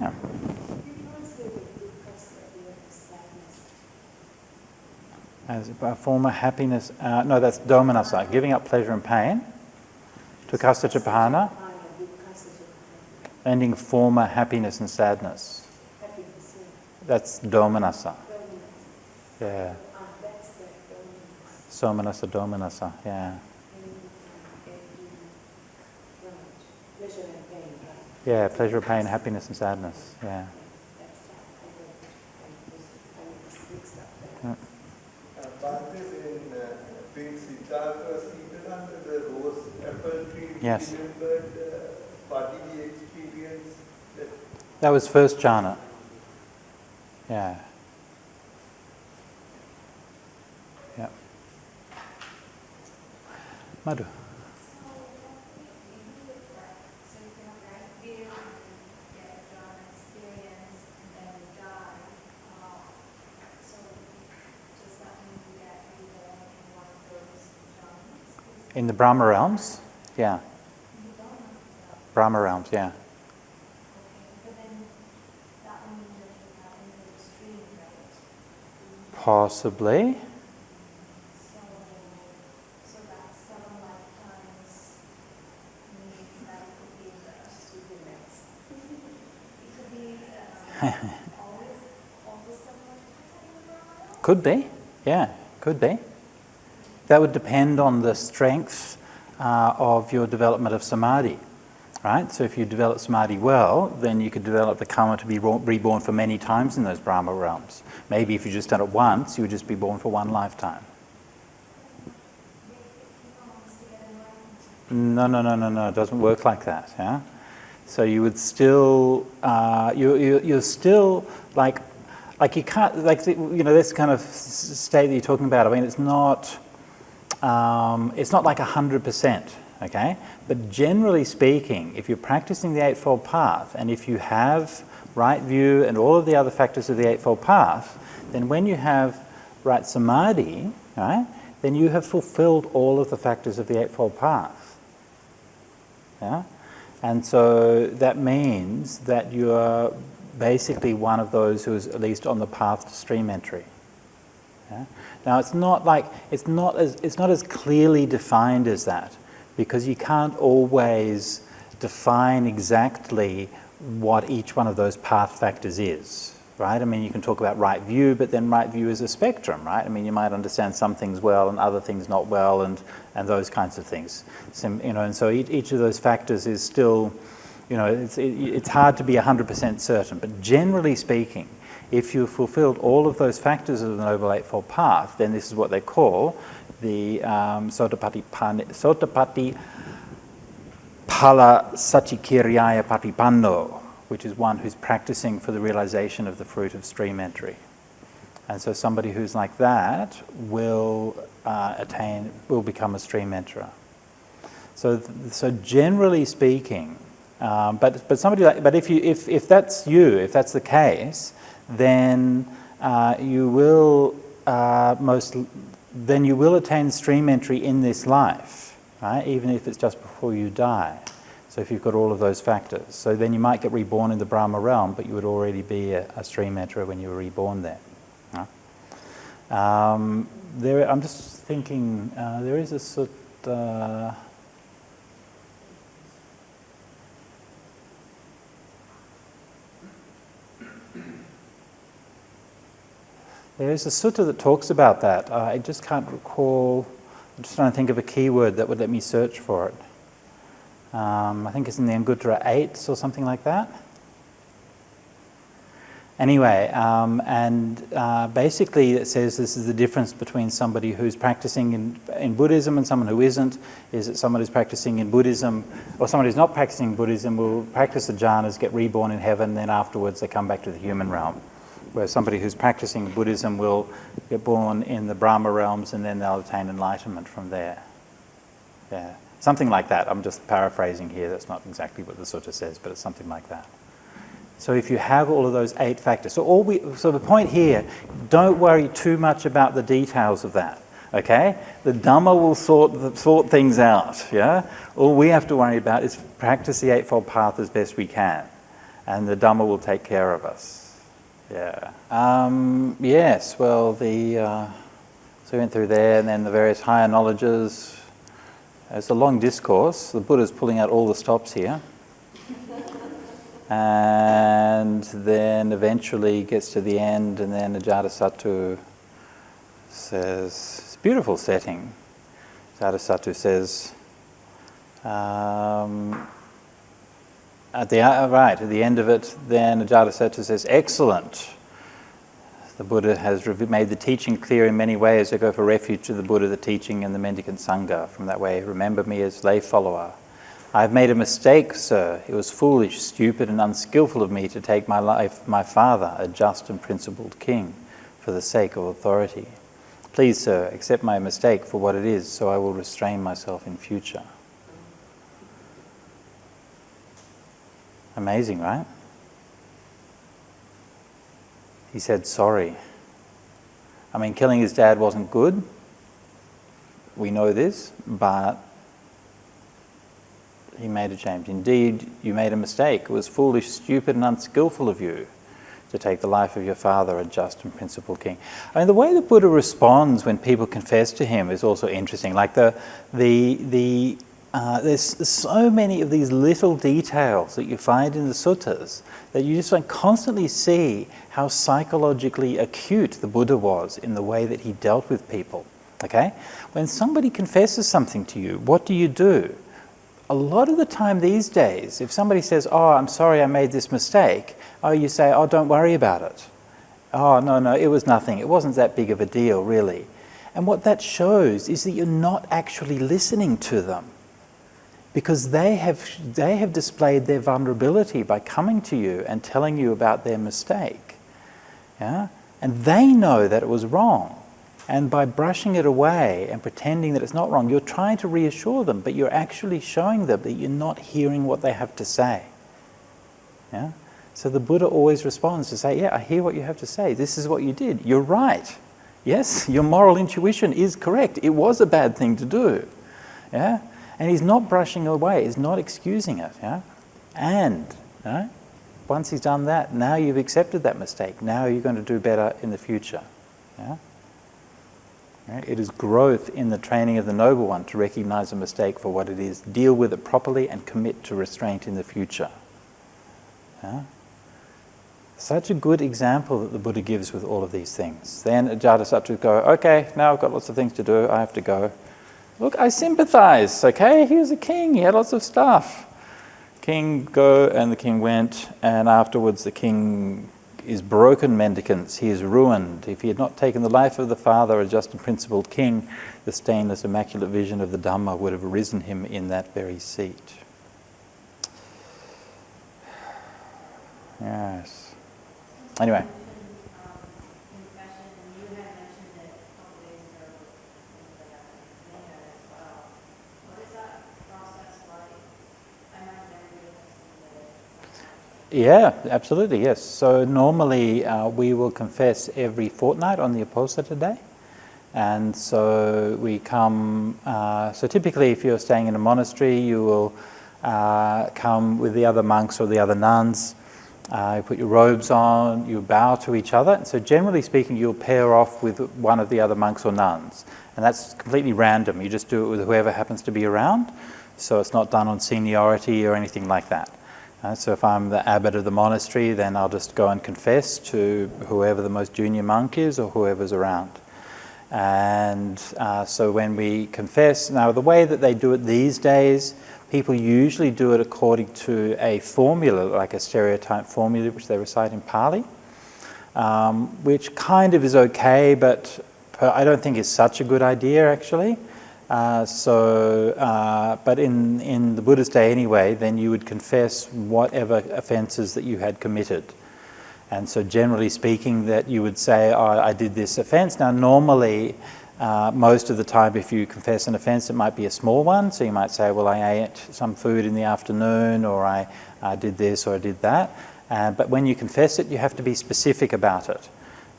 Yeah. As a form of happiness, no, that's domanassa, giving up pleasure and pain. Tukasa chapahana, ending former happiness and sadness. That's domanassa. Yeah. Somanassa, domanassa, yeah. Yeah, pleasure, pain, happiness and sadness, yeah. Bhante, in being Siddhartha was seated under the rose apple tree, Yes. remembered bodily experience. That was first jhana. Yeah. Yeah. Madhu. In the Brahma realms? Yeah. Brahma realms, yeah. Possibly. Could be, yeah, could be. That would depend on the strength of your development of samadhi, right? So if you develop samadhi well, then you could develop the karma to be reborn for many times in those Brahma realms. Maybe if you just done it once, you would just be born for one lifetime. No, it doesn't work like that, yeah? So you would still, you're still like you can't, this kind of state that you're talking about, I mean, it's not like 100%, okay? But generally speaking, if you're practicing the Eightfold Path, and if you have right view and all of the other factors of the Eightfold Path, then when you have right samadhi, right, then you have fulfilled all of the factors of the Eightfold Path. Yeah? And so that means that you are basically one of those who is at least on the path to stream entry. Yeah? Now it's not as clearly defined as that, because you can't always define exactly what each one of those path factors is, right? I mean, you can talk about right view, but then right view is a spectrum, right? I mean, you might understand some things well and other things not well, and those kinds of things. And so each of those factors is still, it's hard to be 100% certain, but generally speaking, if you've fulfilled all of those factors of the Noble Eightfold Path, then this is what they call the Sotapatti Phala Sachikiryaya Patipanno, which is one who's practicing for the realization of the fruit of stream entry. And so somebody who's like that will become a stream enterer. So generally speaking, but if that's you, if that's the case, then you will attain stream entry in this life, right? Even if it's just before you die. So if you've got all of those factors, so then you might get reborn in the Brahma realm, but you would already be a stream enterer when you were reborn there. Right? I'm just thinking. There is a sutta. There is a sutta that talks about that. I just can't recall. I'm just trying to think of a keyword that would let me search for it. I think it's in the Anguttara 8 or something like that. Anyway, basically it says this is the difference between somebody who's practicing in Buddhism and someone who isn't, is that someone who's practicing in Buddhism, or someone who's not practicing Buddhism will practice the jhanas, get reborn in heaven, then afterwards they come back to the human realm. Where somebody who's practicing Buddhism will get born in the Brahma realms and then they'll attain enlightenment from there. Yeah, something like that. I'm just paraphrasing here. That's not exactly what the sutta says, but it's something like that. So if you have all of those 8 factors, so the point here, don't worry too much about the details of that. Okay, the Dhamma will sort things out. Yeah, all we have to worry about is practice the Eightfold Path as best we can, and the Dhamma will take care of us. Yeah. Yes. Well, so we went through there, and then the various higher knowledges. It's a long discourse. The Buddha's pulling out all the stops here, and then eventually gets to the end, and then Ajatasattu says, "It's a beautiful setting." Ajatasattu says, At the end of it, then Ajatasattu says, "Excellent. The Buddha has made the teaching clear in many ways. I go for refuge to the Buddha, the teaching, and the mendicant Sangha. From that way, remember me as lay follower. I have made a mistake, sir. It was foolish, stupid, and unskillful of me to take my life, my father, a just and principled king, for the sake of authority. Please, sir, accept my mistake for what it is, so I will restrain myself in future." Amazing, right? He said sorry. I mean, killing his dad wasn't good. We know this, but he made a change. Indeed, you made a mistake. It was foolish, stupid, and unskillful of you to take the life of your father, a just and principled king. I mean, the way the Buddha responds when people confess to him is also interesting. Like there's so many of these little details that you find in the suttas that you just constantly see how psychologically acute the Buddha was in the way that he dealt with people. Okay? When somebody confesses something to you, what do? A lot of the time these days, if somebody says, "Oh, I'm sorry I made this mistake," you say, "Oh, don't worry about it. Oh, no, it was nothing. It wasn't that big of a deal, really." And what that shows is that you're not actually listening to them. Because they have displayed their vulnerability by coming to you and telling you about their mistake. Yeah? And they know that it was wrong. And by brushing it away and pretending that it's not wrong, you're trying to reassure them, but you're actually showing them that you're not hearing what they have to say. Yeah? So the Buddha always responds to say, "Yeah, I hear what you have to say. This is what you did. You're right. Yes, your moral intuition is correct. It was a bad thing to do." Yeah? And he's not brushing away, he's not excusing it. Yeah? And once he's done that, now you've accepted that mistake. Now you're going to do better in the future. Yeah? Right? It is growth in the training of the Noble One to recognize a mistake for what it is, deal with it properly, and commit to restraint in the future. Yeah? Such a good example that the Buddha gives with all of these things. Then Ajatasattu go, "Okay, now I've got lots of things to do, I have to go. Look, I sympathize, okay? He was a king, he had lots of stuff." King go, and the king went, and afterwards the king is broken mendicants, he is ruined. If he had not taken the life of the father, a just and principled king, the stainless, immaculate vision of the Dhamma would have arisen him in that very seat. Yes. Anyway. Confession, and you had mentioned it a couple days ago in the Lena as well. What is that process like? I might never do this. Yeah, absolutely, yes. So normally we will confess every fortnight on the Apostata Day. And so we come, so typically if you're staying in a monastery, you will come with the other monks or the other nuns. You put your robes on, you bow to each other. So generally speaking, you'll pair off with one of the other monks or nuns. And that's completely random. You just do it with whoever happens to be around. So it's not done on seniority or anything like that. So if I'm the abbot of the monastery, then I'll just go and confess to whoever the most junior monk is or whoever's around. And so when we confess, now the way that they do it these days, people usually do it according to a formula, like a stereotype formula, which they recite in Pali, which kind of is okay, but I don't think is such a good idea, actually. But in the Buddhist day anyway, then you would confess whatever offences that you had committed. And so generally speaking, that you would say, oh, I did this offence. Now normally, most of the time if you confess an offence, it might be a small one. So you might say, well, I ate some food in the afternoon, or I did this or I did that. But when you confess it, you have to be specific about it.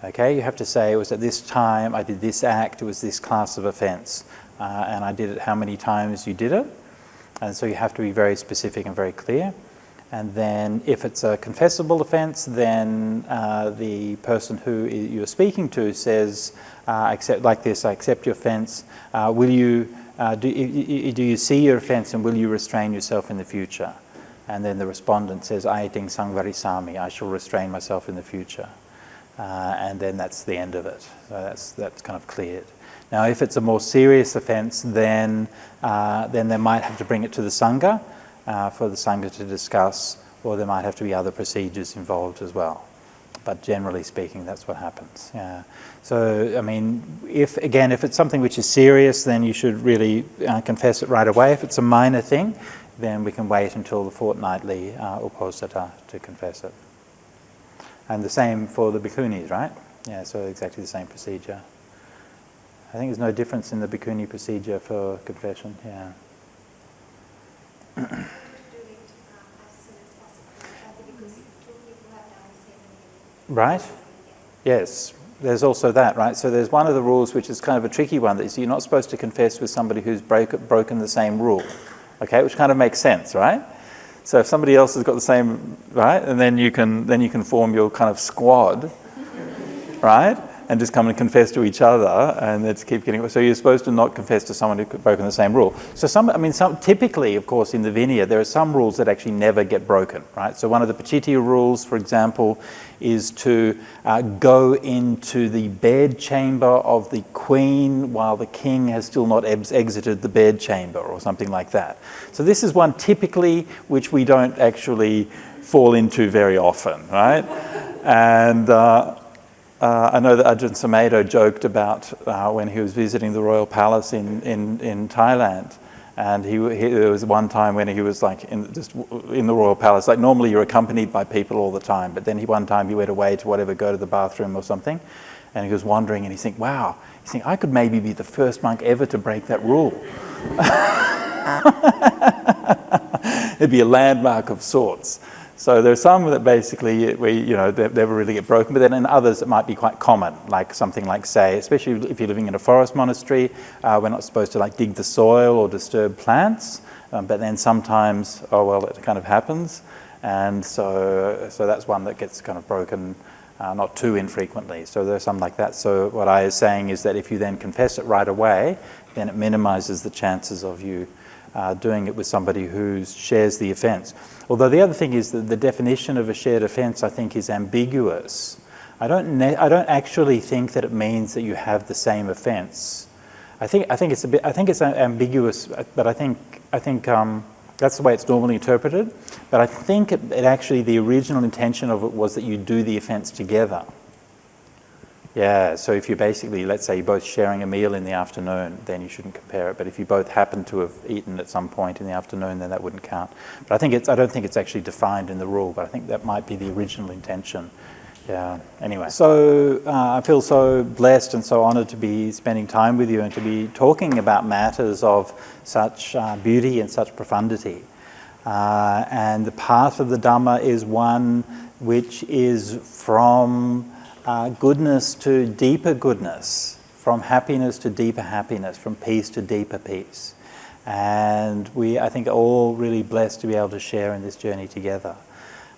Okay, you have to say, it was at this time, I did this act, it was this class of offence. And I did it how many times you did it. And so you have to be very specific and very clear. And then if it's a confessable offence, then the person who you're speaking to says, I accept your offence. Do you see your offence, and will you restrain yourself in the future? And then the respondent says, Aiting sangvarisami, I shall restrain myself in the future. And then that's the end of it. So that's kind of cleared. Now if it's a more serious offence, then they might have to bring it to the Sangha, for the Sangha to discuss, or there might have to be other procedures involved as well. But generally speaking, that's what happens. Yeah. So, I mean, if it's something which is serious, then you should really confess it right away. If it's a minor thing, then we can wait until the fortnightly Uposatha to confess it. And the same for the bhikkhunis, right? Yeah, so exactly the same procedure. I think there's no difference in the bhikkhuni procedure for confession, yeah. Right? Yes, there's also that, right? So there's one of the rules which is kind of a tricky one, that is you're not supposed to confess with somebody who's broken the same rule, okay? Which kind of makes sense, right? So if somebody else has got the same, right, and then you can form your kind of squad, right? And just come and confess to each other, and let's keep getting. So you're supposed to not confess to someone who's broken the same rule. So typically, of course, in the Vinaya, there are some rules that actually never get broken, right? So one of the Pachittiya rules, for example, is to go into the bed chamber of the queen while the king has still not exited the bed chamber, or something like that. So this is one typically which we don't actually fall into very often, right? And I know that Ajahn Sumedho joked about when he was visiting the royal palace in Thailand, and there was one time when he was like in the royal palace. Like normally you're accompanied by people all the time, but then one time he went away to go to the bathroom or something, and he was wandering, and he's thinking, wow, I could maybe be the first monk ever to break that rule. It'd be a landmark of sorts. So there are some that basically they never really get broken, but then in others it might be quite common, like something like, say, especially if you're living in a forest monastery, we're not supposed to like dig the soil or disturb plants, but then sometimes, it kind of happens, and so that's one that gets kind of broken not too infrequently. So there's some like that. So what I was saying is that if you then confess it right away, then it minimizes the chances of you doing it with somebody who shares the offence. Although the other thing is that the definition of a shared offence, I think, is ambiguous. I don't actually think that it means that you have the same offence. I think it's ambiguous, but I think that's the way it's normally interpreted. But I think it actually, the original intention of it was that you do the offence together. Yeah, so if you basically, let's say you're both sharing a meal in the afternoon, then you shouldn't compare it. But if you both happen to have eaten at some point in the afternoon, then that wouldn't count. But I don't think it's actually defined in the rule, but I think that might be the original intention. Yeah, anyway. So I feel so blessed and so honored to be spending time with you and to be talking about matters of such beauty and such profundity. And the path of the Dhamma is one which is from goodness to deeper goodness, from happiness to deeper happiness, from peace to deeper peace. And we, I think, are all really blessed to be able to share in this journey together.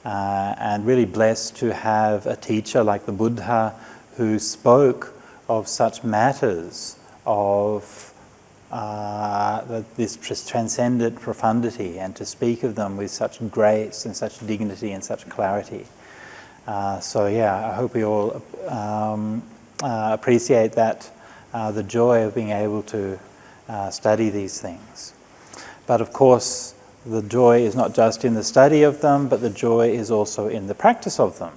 And really blessed to have a teacher like the Buddha who spoke of such matters of this transcendent profundity, and to speak of them with such grace and such dignity and such clarity. So yeah, I hope we all appreciate that, the joy of being able to study these things. But of course, the joy is not just in the study of them, but the joy is also in the practice of them.